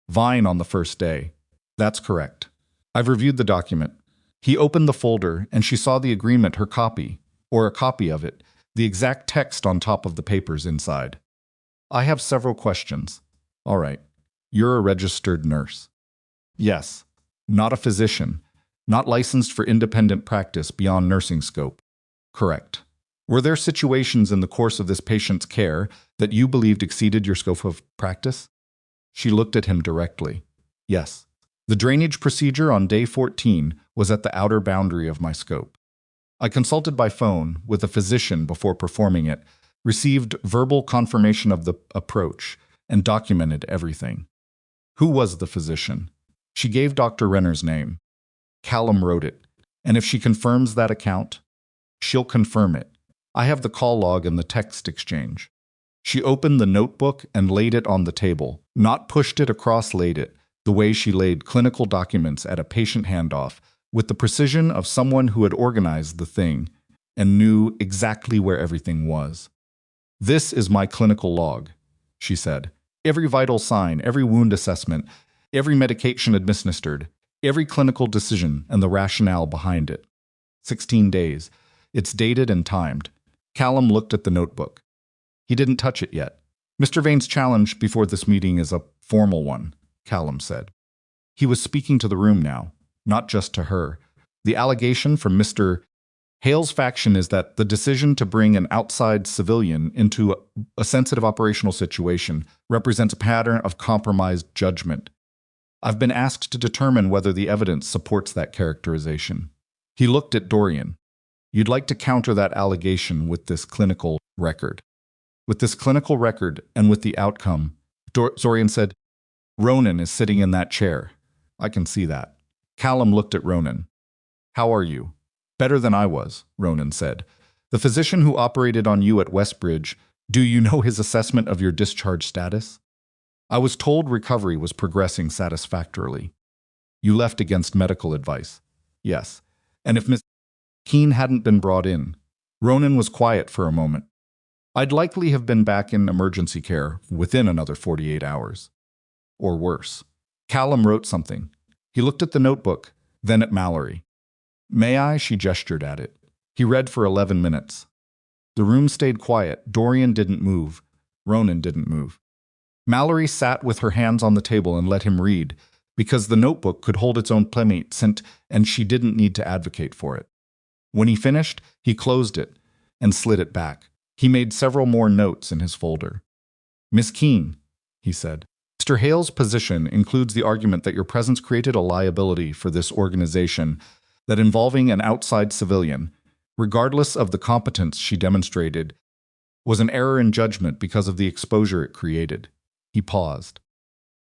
Vine on the first day." "That's correct. I've reviewed the document." He opened the folder, and she saw the agreement, her copy, or a copy of it, the exact text on top of the papers inside. "I have several questions." "All right. You're a registered nurse." "Yes. Not a physician. Not licensed for independent practice beyond nursing scope." "Correct. Were there situations in the course of this patient's care that you believed exceeded your scope of practice?" She looked at him directly. "Yes. The drainage procedure on day 14 was at the outer boundary of my scope. I consulted by phone with a physician before performing it, received verbal confirmation of the approach, and documented everything." "Who was the physician?" She gave Dr. Renner's name. "Callum wrote it, and if she confirms that account, she'll confirm it. I have the call log and the text exchange." She opened the notebook and laid it on the table, not pushed it across, laid it, the way she laid clinical documents at a patient handoff, with the precision of someone who had organized the thing and knew exactly where everything was. "This is my clinical log," she said. "Every vital sign, every wound assessment, every medication administered, every clinical decision and the rationale behind it. 16 days. It's dated and timed." Callum looked at the notebook. He didn't touch it yet. "Mr. Vane's challenge before this meeting is a formal one," Callum said. He was speaking to the room now, not just to her. "The allegation from Mr. Hale's faction is that the decision to bring an outside civilian into a sensitive operational situation represents a pattern of compromised judgment. I've been asked to determine whether the evidence supports that characterization." He looked at Dorian. You'd like to counter that allegation with this clinical record. With this clinical record and with the outcome, Zorian said, Ronan is sitting in that chair. I can see that. Callum looked at Ronan. How are you? Better than I was, Ronan said. The physician who operated on you at Westbridge, do you know his assessment of your discharge status? I was told recovery was progressing satisfactorily. You left against medical advice. Yes. And if Miss Keene hadn't been brought in, Ronan was quiet for a moment. I'd likely have been back in emergency care within another 48 hours. Or worse. Callum wrote something. He looked at the notebook, then at Mallory. May I? She gestured at it. He read for 11 minutes. The room stayed quiet. Dorian didn't move. Ronan didn't move. Mallory sat with her hands on the table and let him read, because the notebook could hold its own playmate and she didn't need to advocate for it. When he finished, he closed it and slid it back. He made several more notes in his folder. Miss Keene, he said, Mr. Hale's position includes the argument that your presence created a liability for this organization that involving an outside civilian, regardless of the competence she demonstrated, was an error in judgment because of the exposure it created. He paused.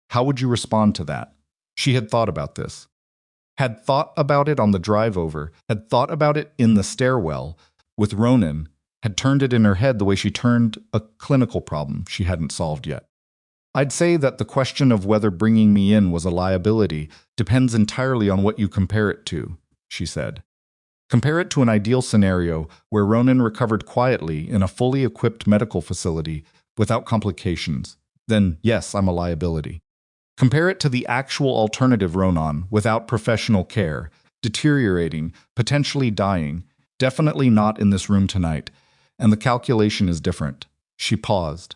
How would you respond to that? She had thought about this. Had thought about it on the drive over, had thought about it in the stairwell with Ronan, had turned it in her head the way she turned a clinical problem she hadn't solved yet. I'd say that the question of whether bringing me in was a liability depends entirely on what you compare it to, she said. Compare it to an ideal scenario where Ronan recovered quietly in a fully equipped medical facility without complications. Then, yes, I'm a liability. Compare it to the actual alternative Ronan without professional care, deteriorating, potentially dying, definitely not in this room tonight, and the calculation is different. She paused.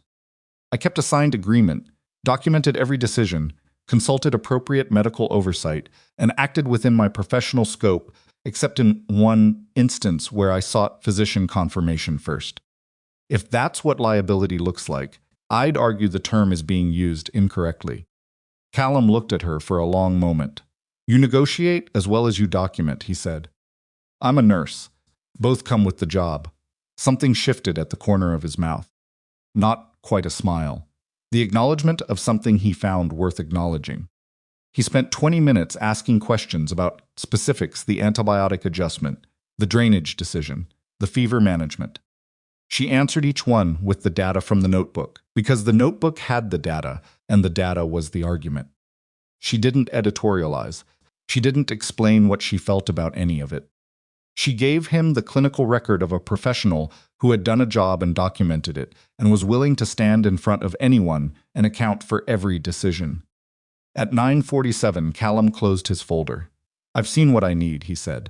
I kept a signed agreement, documented every decision, consulted appropriate medical oversight, and acted within my professional scope, except in one instance where I sought physician confirmation first. If that's what liability looks like, I'd argue the term is being used incorrectly. Callum looked at her for a long moment. You negotiate as well as you document, he said. I'm a nurse. Both come with the job. Something shifted at the corner of his mouth. Not quite a smile. The acknowledgement of something he found worth acknowledging. He spent 20 minutes asking questions about specifics, the antibiotic adjustment, the drainage decision, the fever management. She answered each one with the data from the notebook, because the notebook had the data, and the data was the argument. She didn't editorialize. She didn't explain what she felt about any of it. She gave him the clinical record of a professional who had done a job and documented it, and was willing to stand in front of anyone and account for every decision. At 9:47, Callum closed his folder. I've seen what I need, he said.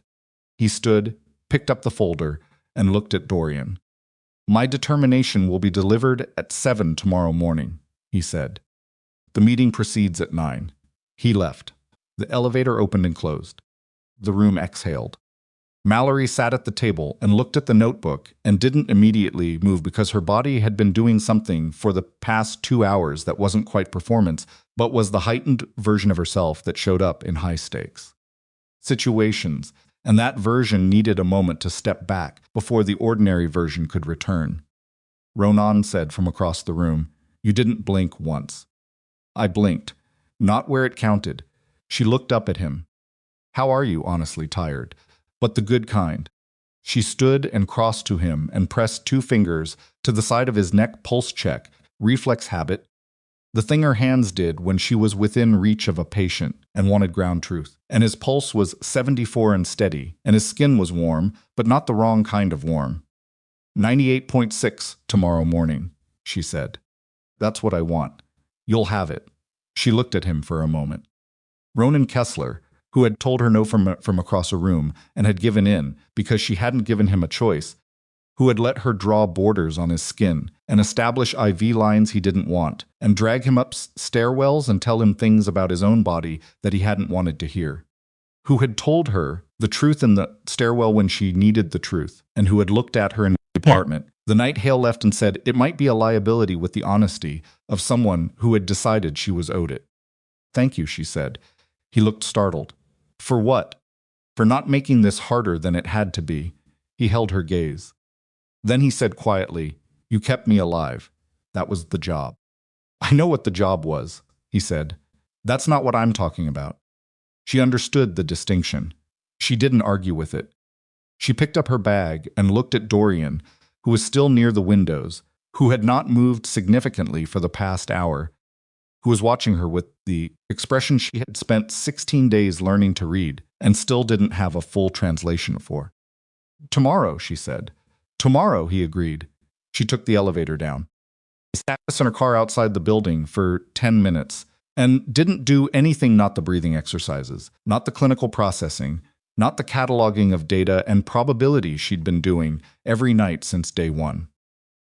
He stood, picked up the folder, and looked at Dorian. My determination will be delivered at 7 tomorrow morning, he said. The meeting proceeds at 9. He left. The elevator opened and closed. The room exhaled. Mallory sat at the table and looked at the notebook and didn't immediately move because her body had been doing something for the past 2 hours that wasn't quite performance, but was the heightened version of herself that showed up in high-stakes situations, and that version needed a moment to step back before the ordinary version could return. Ronan said from across the room, You didn't blink once. I blinked, not where it counted. She looked up at him. How are you, honestly tired? But the good kind. She stood and crossed to him and pressed 2 fingers to the side of his neck. Pulse check, reflex habit. The thing her hands did when she was within reach of a patient and wanted ground truth. And his pulse was 74 and steady, and his skin was warm, but not the wrong kind of warm. 98.6 tomorrow morning, she said. That's what I want. You'll have it. She looked at him for a moment. Ronan Kessler, who had told her no from across a room and had given in because she hadn't given him a choice, who had let her draw borders on his skin and establish IV lines he didn't want, and drag him up stairwells and tell him things about his own body that he hadn't wanted to hear, who had told her the truth in the stairwell when she needed the truth, and who had looked at her in the apartment the night Hale left and said it might be a liability with the honesty of someone who had decided she was owed it. Thank you, she said. He looked startled. For what? For not making this harder than it had to be. He held her gaze. Then he said quietly, "You kept me alive. That was the job." "I know what the job was," he said. "That's not what I'm talking about." She understood the distinction. She didn't argue with it. She picked up her bag and looked at Dorian, who was still near the windows, who had not moved significantly for the past hour, who was watching her with the expression she had spent 16 days learning to read and still didn't have a full translation for. "Tomorrow," she said. "Tomorrow," he agreed. She took the elevator down. He sat in her car outside the building for 10 minutes and didn't do anything, not the breathing exercises, not the clinical processing, not the cataloging of data and probability she'd been doing every night since day one.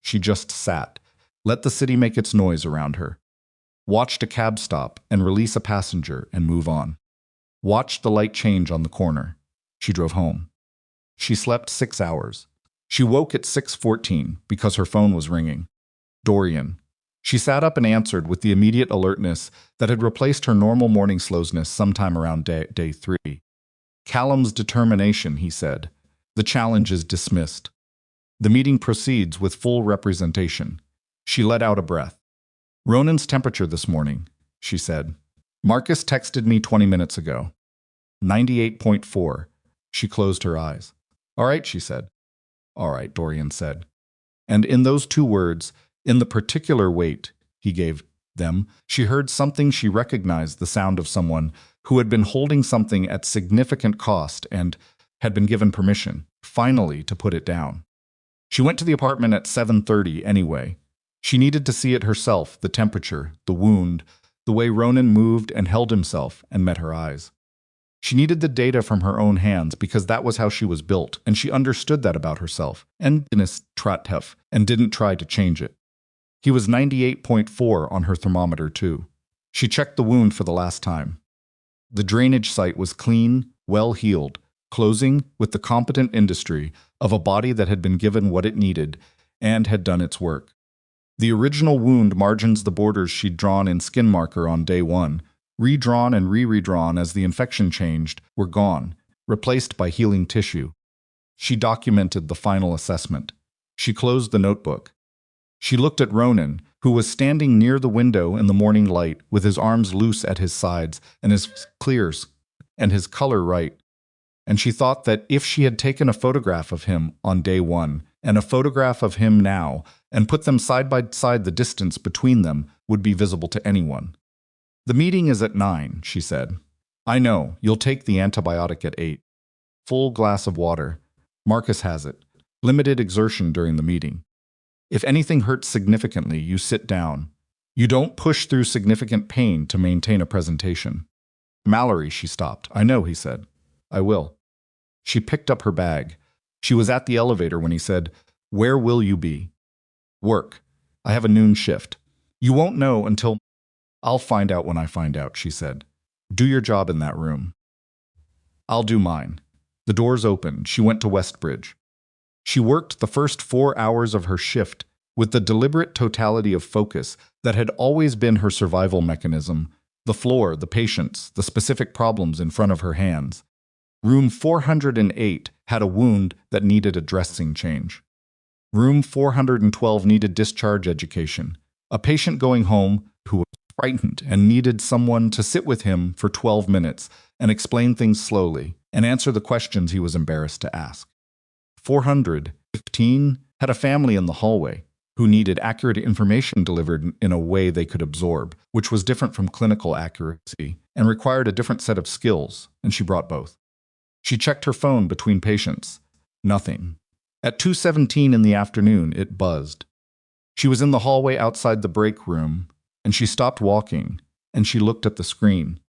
She just sat, let the city make its noise around her, watched a cab stop and release a passenger and move on, watched the light change on the corner. She drove home. She slept 6 hours. She woke at 6:14 because her phone was ringing. Dorian. She sat up and answered with the immediate alertness that had replaced her normal morning slowness sometime around day 3. "Callum's determination," he said. "The challenge is dismissed. The meeting proceeds with full representation." She let out a breath. "Ronan's temperature this morning," she said. "Marcus texted me 20 minutes ago. 98.4. She closed her eyes. "All right," she said. "All right," Dorian said. And in those two words, in the particular weight he gave them, she heard something she recognized, the sound of someone who had been holding something at significant cost and had been given permission, finally, to put it down. She went to the apartment at 7:30 anyway. She needed to see it herself, the temperature, the wound, the way Ronan moved and held himself, and met her eyes. She needed the data from her own hands because that was how she was built, and she understood that about herself, and didn't try to change it. He was 98.4 on her thermometer, too. She checked the wound for the last time. The drainage site was clean, well-healed, closing with the competent industry of a body that had been given what it needed and had done its work. The original wound margins, the borders she'd drawn in skin marker on day 1, redrawn and redrawn as the infection changed, were gone, replaced by healing tissue. She documented the final assessment. She closed the notebook. She looked at Ronan, who was standing near the window in the morning light with his arms loose at his sides and his clears and his color right. And she thought that if she had taken a photograph of him on day 1 and a photograph of him now and put them side by side, the distance between them would be visible to anyone. "The meeting is at 9, she said. "I know, you'll take the antibiotic at 8. Full glass of water. Marcus has it. Limited exertion during the meeting. If anything hurts significantly, you sit down. You don't push through significant pain to maintain a presentation." "Mallory," she stopped. "I know," he said. "I will." She picked up her bag. She was at the elevator when he said, "Where will you be?" "Work. I have a noon shift. You won't know until—" "I'll find out when I find out," she said. "Do your job in that room." "I'll do mine." The doors opened. She went to Westbridge. She worked the first 4 hours of her shift with the deliberate totality of focus that had always been her survival mechanism: the floor, the patients, the specific problems in front of her hands. Room 408 had a wound that needed a dressing change. Room 412 needed discharge education. A patient going home who was frightened and needed someone to sit with him for 12 minutes and explain things slowly and answer the questions he was embarrassed to ask. 415 had a family in the hallway who needed accurate information delivered in a way they could absorb, which was different from clinical accuracy and required a different set of skills, and she brought both. She checked her phone between patients. Nothing. At 2:17 in the afternoon, it buzzed. She was in the hallway outside the break room, and she stopped walking, and she looked at the screen.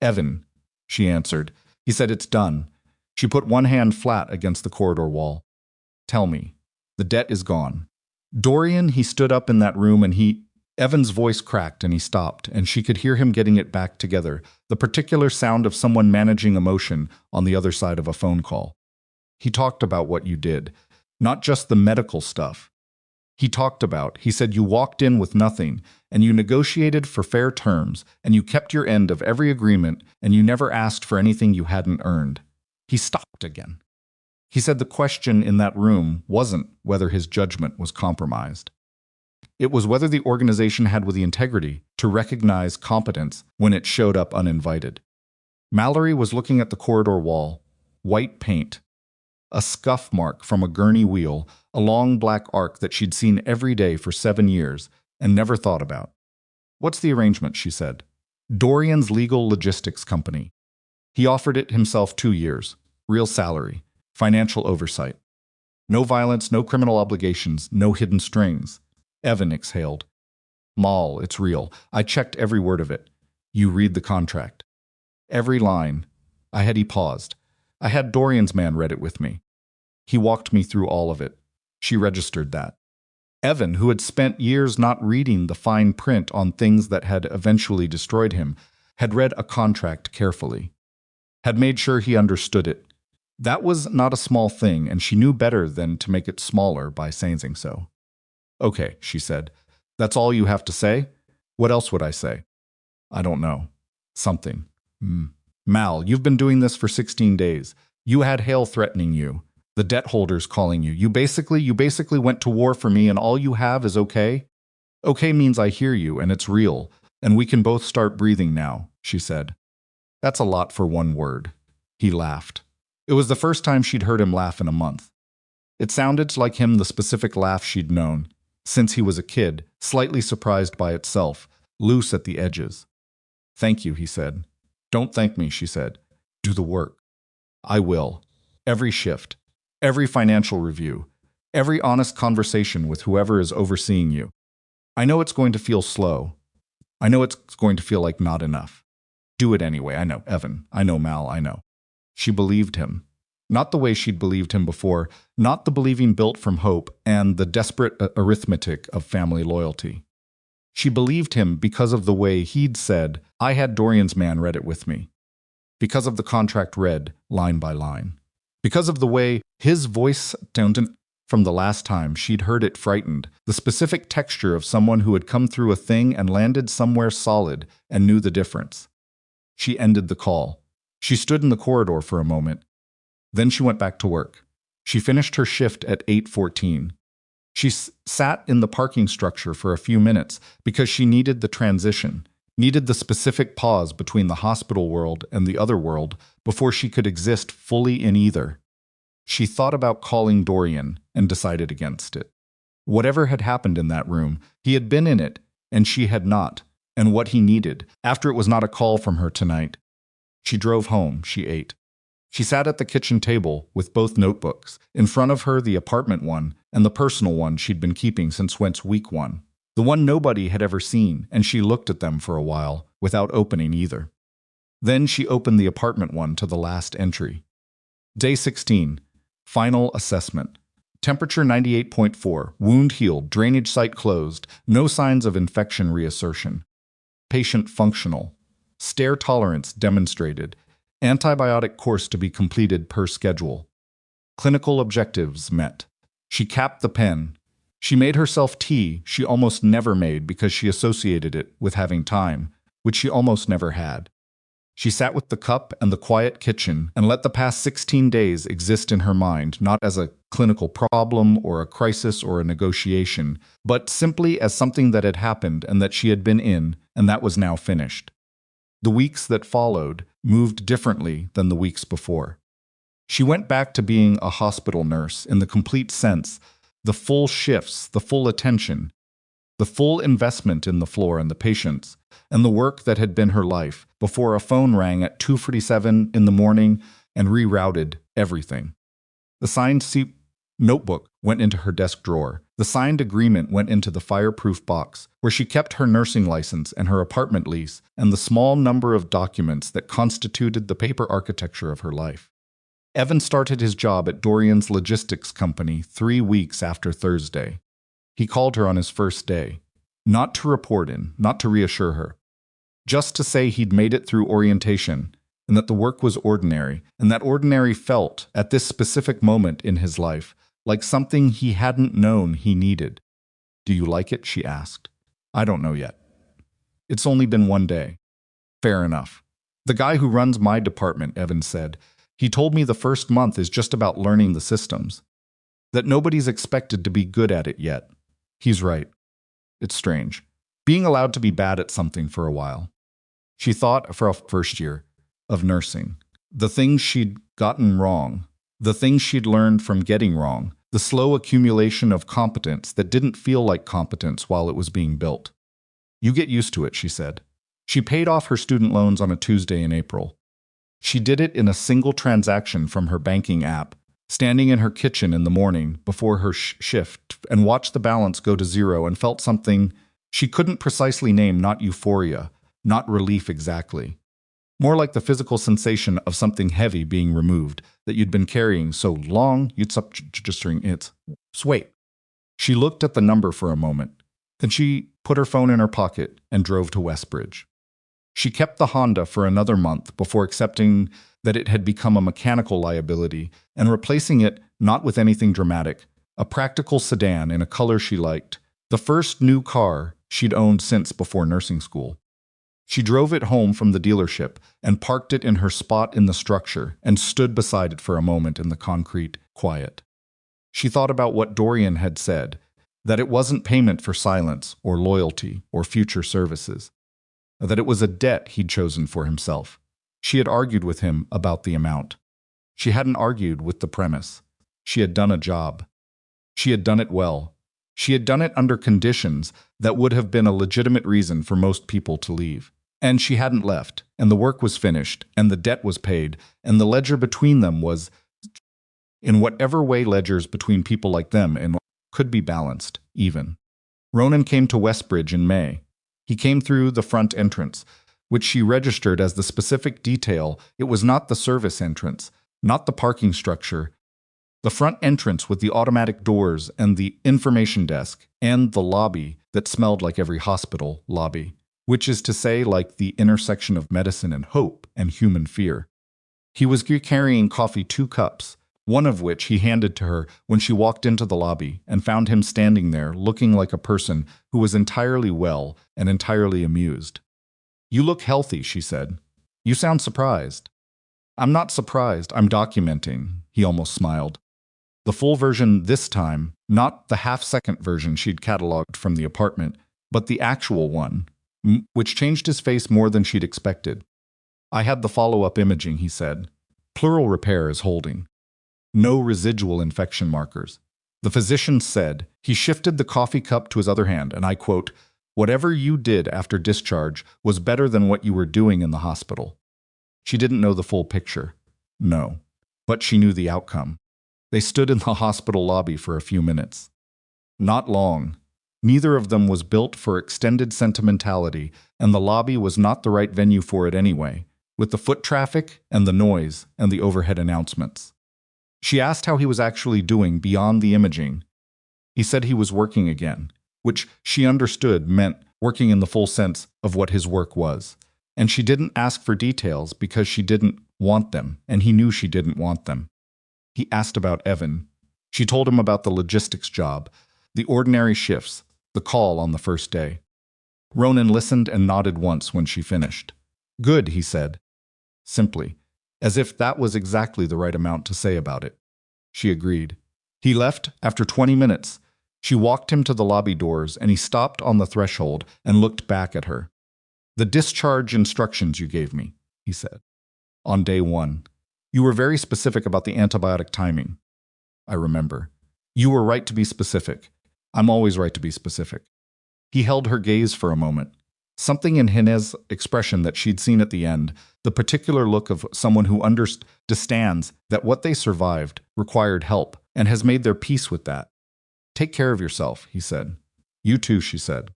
"Evan," she answered. He said, "It's done." She put one hand flat against the corridor wall. "Tell me. The debt is gone." "Dorian," he stood up in that room, and Evan's voice cracked and he stopped, and she could hear him getting it back together, the particular sound of someone managing emotion on the other side of a phone call. "He talked about what you did, not just the medical stuff. He said you walked in with nothing, and you negotiated for fair terms, and you kept your end of every agreement, and you never asked for anything you hadn't earned." He stopped again. He said the question in that room wasn't whether his judgment was compromised. It was whether the organization had the integrity to recognize competence when it showed up uninvited. Mallory was looking at the corridor wall. White paint. A scuff mark from a gurney wheel, a long black arc that she'd seen every day for 7 years and never thought about. "What's the arrangement?" she said. "Dorian's legal logistics company. He offered it himself 2 years. Real salary. Financial oversight. No violence, no criminal obligations, no hidden strings." Evan exhaled. "Mal, it's real. I checked every word of it. You read the contract." "Every line." He paused. "I had Dorian's man read it with me. He walked me through all of it." She registered that. Evan, who had spent years not reading the fine print on things that had eventually destroyed him, had read a contract carefully. Had made sure he understood it. That was not a small thing, and she knew better than to make it smaller by saying so. "Okay," she said. "That's all you have to say? What else would I say?" "I don't know. Something." "Mal, you've been doing this for 16 days. You had Hale threatening you. The debt holders calling you. You basically went to war for me, and all you have is okay? Okay means I hear you, and it's real, and we can both start breathing now," she said. "That's a lot for one word." He laughed. It was the first time she'd heard him laugh in a month. It sounded like him, the specific laugh she'd known since he was a kid, slightly surprised by itself, loose at the edges. "Thank you," he said. "Don't thank me," she said. "Do the work." "I will. Every shift. Every financial review. Every honest conversation with whoever is overseeing you. I know it's going to feel slow. I know it's going to feel like not enough. Do it anyway. I know, Evan. I know, Mal. I know." She believed him. Not the way she'd believed him before, not the believing built from hope and the desperate arithmetic of family loyalty. She believed him because of the way he'd said, "I had Dorian's man read it with me." Because of the contract read, line by line. Because of the way his voice sounded from the last time she'd heard it frightened, the specific texture of someone who had come through a thing and landed somewhere solid and knew the difference. She ended the call. She stood in the corridor for a moment. Then she went back to work. She finished her shift at 8:14. She sat in the parking structure for a few minutes because she needed the transition, needed the specific pause between the hospital world and the other world before she could exist fully in either. She thought about calling Dorian and decided against it. Whatever had happened in that room, he had been in it, and she had not, and what he needed, after it was not a call from her tonight. She drove home, she ate. She sat at the kitchen table with both notebooks, in front of her the apartment one and the personal one she'd been keeping since week 1. The one nobody had ever seen, and she looked at them for a while, without opening either. Then she opened the apartment one to the last entry. Day 16. Final assessment. Temperature 98.4, wound healed, drainage site closed, no signs of infection reassertion. Patient functional. Stare tolerance demonstrated. Antibiotic course to be completed per schedule. Clinical objectives met. She capped the pen. She made herself tea she almost never made because she associated it with having time, which she almost never had. She sat with the cup and the quiet kitchen and let the past 16 days exist in her mind, not as a clinical problem or a crisis or a negotiation, but simply as something that had happened and that she had been in, and that was now finished. The weeks that followed moved differently than the weeks before. She went back to being a hospital nurse in the complete sense, the full shifts, the full attention, the full investment in the floor and the patients, and the work that had been her life before a phone rang at 2:47 in the morning and rerouted everything. The signed notebook went into her desk drawer. The signed agreement went into the fireproof box, where she kept her nursing license and her apartment lease and the small number of documents that constituted the paper architecture of her life. Evan started his job at Dorian's logistics company 3 weeks after Thursday. He called her on his first day, not to report in, not to reassure her, just to say he'd made it through orientation and that the work was ordinary, and that ordinary felt, at this specific moment in his life, like something he hadn't known he needed. "Do you like it?" she asked. "I don't know yet. It's only been 1 day." "Fair enough. The guy who runs my department," Evan said, He told me the first month is just about learning the systems, that nobody's expected to be good at it yet. He's right. It's strange, being allowed to be bad at something for a while. She thought, for a first year of nursing, the things she'd gotten wrong, the things she'd learned from getting wrong, the slow accumulation of competence that didn't feel like competence while it was being built. You get used to it, she said. She paid off her student loans on a Tuesday in April. She did it in a single transaction from her banking app, standing in her kitchen in the morning before her shift, and watched the balance go to zero and felt something she couldn't precisely name, not euphoria, not relief exactly. More like the physical sensation of something heavy being removed that you'd been carrying so long you'd stop registering it. Wait. She looked at the number for a moment. Then she put her phone in her pocket and drove to Westbridge. She kept the Honda for another month before accepting that it had become a mechanical liability and replacing it not with anything dramatic, a practical sedan in a color she liked, the first new car she'd owned since before nursing school. She drove it home from the dealership and parked it in her spot in the structure and stood beside it for a moment in the concrete quiet. She thought about what Dorian had said, that it wasn't payment for silence or loyalty or future services, that it was a debt he'd chosen for himself. She had argued with him about the amount. She hadn't argued with the premise. She had done a job. She had done it well. She had done it under conditions that would have been a legitimate reason for most people to leave. And she hadn't left, and the work was finished, and the debt was paid, and the ledger between them was, in whatever way ledgers between people like them could be balanced, even. Ronan came to Westbridge in May. He came through the front entrance, which she registered as the specific detail. It was not the service entrance, not the parking structure. The front entrance with the automatic doors and the information desk and the lobby that smelled like every hospital lobby, which is to say, like the intersection of medicine and hope and human fear. He was carrying coffee 2 cups, one of which he handed to her when she walked into the lobby and found him standing there looking like a person who was entirely well and entirely amused. "You look healthy," she said. "You sound surprised." "I'm not surprised, I'm documenting," he almost smiled. The full version this time, not the half-second version she'd cataloged from the apartment, but the actual one, which changed his face more than she'd expected. "I had the follow-up imaging," he said. "Pleural repair is holding. No residual infection markers. The physician said," he shifted the coffee cup to his other hand, and I quote, "whatever you did after discharge was better than what you were doing in the hospital." She didn't know the full picture. No. But she knew the outcome. They stood in the hospital lobby for a few minutes. Not long. Neither of them was built for extended sentimentality, and the lobby was not the right venue for it anyway, with the foot traffic and the noise and the overhead announcements. She asked how he was actually doing beyond the imaging. He said he was working again, which she understood meant working in the full sense of what his work was. And she didn't ask for details because she didn't want them, and he knew she didn't want them. He asked about Evan. She told him about the logistics job, the ordinary shifts, the call on the first day. Ronan listened and nodded once when she finished. "Good," he said, simply, as if that was exactly the right amount to say about it. She agreed. He left after 20 minutes. She walked him to the lobby doors, and he stopped on the threshold and looked back at her. "The discharge instructions you gave me," he said, "on day 1. You were very specific about the antibiotic timing." "I remember. You were right to be specific. I'm always right to be specific." He held her gaze for a moment. Something in Hinez's expression that she'd seen at the end, the particular look of someone who understands that what they survived required help and has made their peace with that. "Take care of yourself," he said. "You too," she said.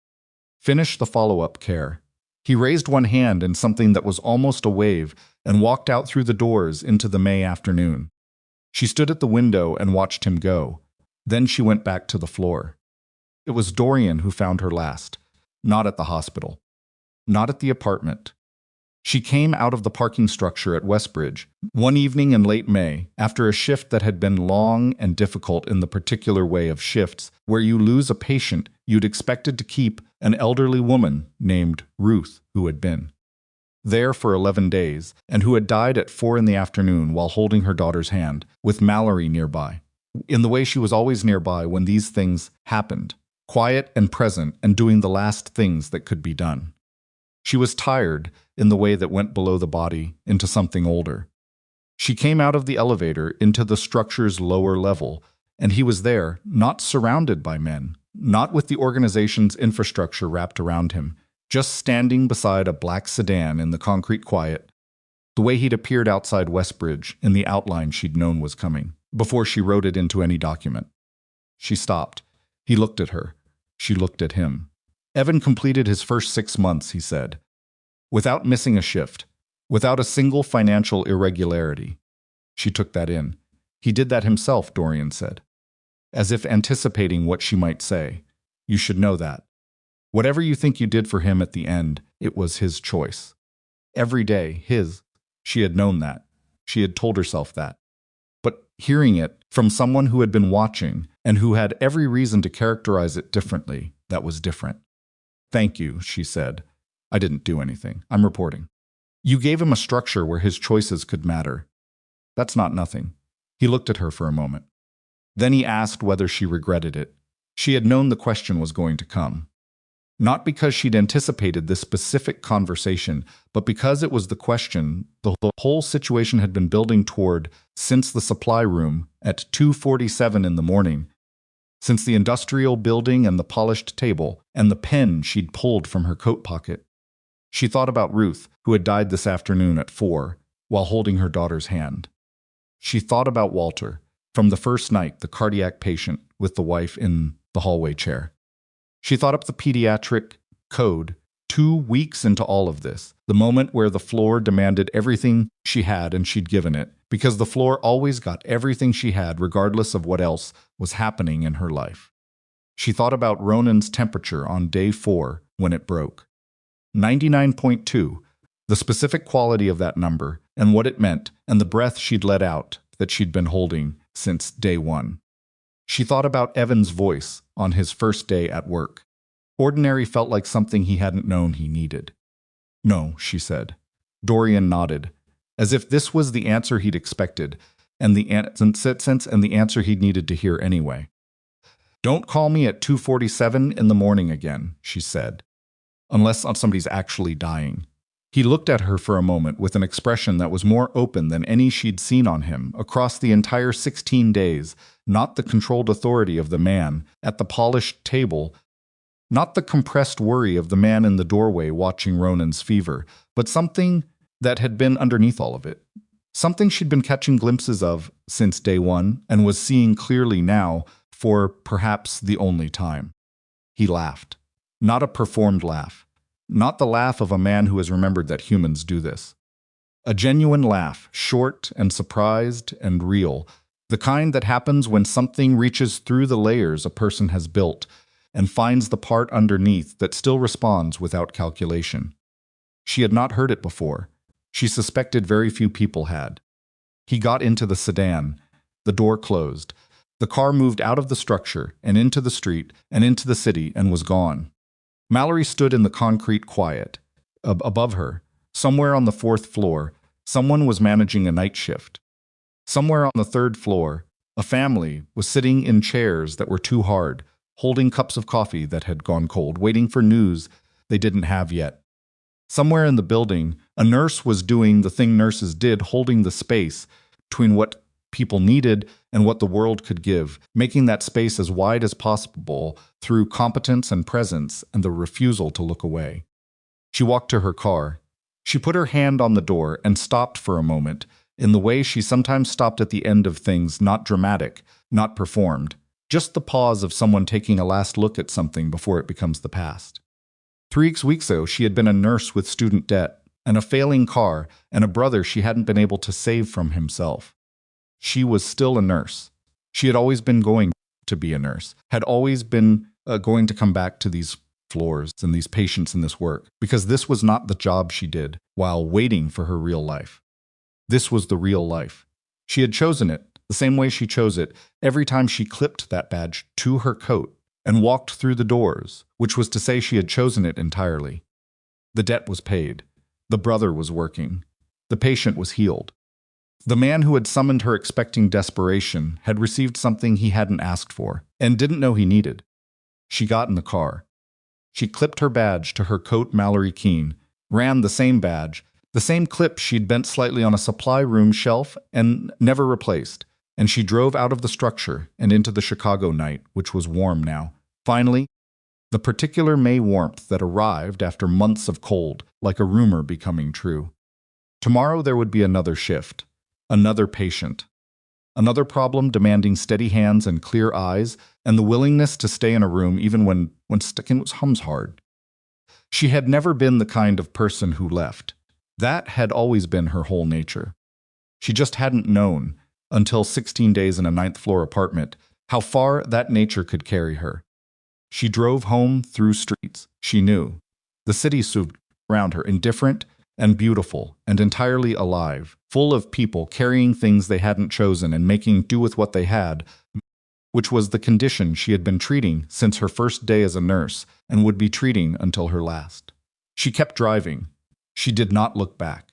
"Finish the follow-up care." He raised one hand in something that was almost a wave and walked out through the doors into the May afternoon. She stood at the window and watched him go. Then she went back to the floor. It was Dorian who found her last, not at the hospital, not at the apartment. She came out of the parking structure at Westbridge one evening in late May, after a shift that had been long and difficult in the particular way of shifts where you lose a patient you'd expected to keep, an elderly woman named Ruth who had been. there for 11 days, and who had died at 4 in the afternoon while holding her daughter's hand, with Mallory nearby. In the way she was always nearby when these things happened, quiet and present and doing the last things that could be done. She was tired in the way that went below the body into something older. She came out of the elevator into the structure's lower level, and he was there, not surrounded by men, not with the organization's infrastructure wrapped around him, just standing beside a black sedan in the concrete quiet, the way he'd appeared outside Westbridge in the outline she'd known was coming, before she wrote it into any document. She stopped. He looked at her. She looked at him. Evan completed his first 6 months, he said, without missing a shift, without a single financial irregularity. She took that in. He did that himself, Dorian said, as if anticipating what she might say. You should know that. Whatever you think you did for him at the end, it was his choice. Every day, his. She had known that. She had told herself that. But hearing it from someone who had been watching and who had every reason to characterize it differently, that was different. Thank you, she said. I didn't do anything. I'm reporting. You gave him a structure where his choices could matter. That's not nothing. He looked at her for a moment. Then he asked whether she regretted it. She had known the question was going to come. Not because she'd anticipated this specific conversation, but because it was the question the whole situation had been building toward since the supply room at 2:47 in the morning, since the industrial building and the polished table and the pen she'd pulled from her coat pocket. She thought about Ruth, who had died this afternoon at 4, while holding her daughter's hand. She thought about Walter, from the first night, the cardiac patient with the wife in the hallway chair. She thought up the pediatric code 2 weeks into all of this, the moment where the floor demanded everything she had and she'd given it, because the floor always got everything she had regardless of what else was happening in her life. She thought about Ronan's temperature on day 4 when it broke. 99.2, the specific quality of that number and what it meant and the breath she'd let out that she'd been holding since day 1. She thought about Evan's voice on his first day at work. Ordinary felt like something he hadn't known he needed. No, she said. Dorian nodded, as if this was the answer he'd expected, and the answer he'd needed to hear anyway. Don't call me at 2:47 in the morning again, she said, unless somebody's actually dying. He looked at her for a moment with an expression that was more open than any she'd seen on him across the entire 16 days, not the controlled authority of the man at the polished table, not the compressed worry of the man in the doorway watching Ronan's fever, but something that had been underneath all of it. Something she'd been catching glimpses of since day 1 and was seeing clearly now for perhaps the only time. He laughed. Not a performed laugh. Not the laugh of a man who has remembered that humans do this. A genuine laugh, short and surprised and real, the kind that happens when something reaches through the layers a person has built and finds the part underneath that still responds without calculation. She had not heard it before. She suspected very few people had. He got into the sedan. The door closed. The car moved out of the structure and into the street and into the city and was gone. Mallory stood in the concrete quiet. Above her, somewhere on the 4th floor, someone was managing a night shift. Somewhere on the 3rd floor, a family was sitting in chairs that were too hard, holding cups of coffee that had gone cold, waiting for news they didn't have yet. Somewhere in the building, a nurse was doing the thing nurses did, holding the space between what people needed and what the world could give, making that space as wide as possible through competence and presence and the refusal to look away. She walked to her car. She put her hand on the door and stopped for a moment, in the way she sometimes stopped at the end of things not dramatic, not performed, just the pause of someone taking a last look at something before it becomes the past. 3 weeks ago, she had been a nurse with student debt, and a failing car, and a brother she hadn't been able to save from himself. She was still a nurse. She had always been going to be a nurse, had always been going to come back to these floors and these patients and this work, because this was not the job she did while waiting for her real life. This was the real life. She had chosen it, the same way she chose it, every time she clipped that badge to her coat and walked through the doors, which was to say she had chosen it entirely. The debt was paid. The brother was working. The patient was healed. The man who had summoned her expecting desperation had received something he hadn't asked for and didn't know he needed. She got in the car. She clipped her badge to her coat, Mallory Keene, ran the same badge, the same clip she'd bent slightly on a supply room shelf and never replaced, and she drove out of the structure and into the Chicago night, which was warm now. Finally, the particular May warmth that arrived after months of cold, like a rumor becoming true. Tomorrow there would be another shift, another patient, another problem demanding steady hands and clear eyes, and the willingness to stay in a room even when sticking was hums hard. She had never been the kind of person who left. That had always been her whole nature. She just hadn't known, until 16 days in a ninth-floor apartment, how far that nature could carry her. She drove home through streets she knew. The city stood around her, indifferent and beautiful and entirely alive, full of people carrying things they hadn't chosen and making do with what they had, which was the condition she had been treating since her first day as a nurse and would be treating until her last. She kept driving. She did not look back.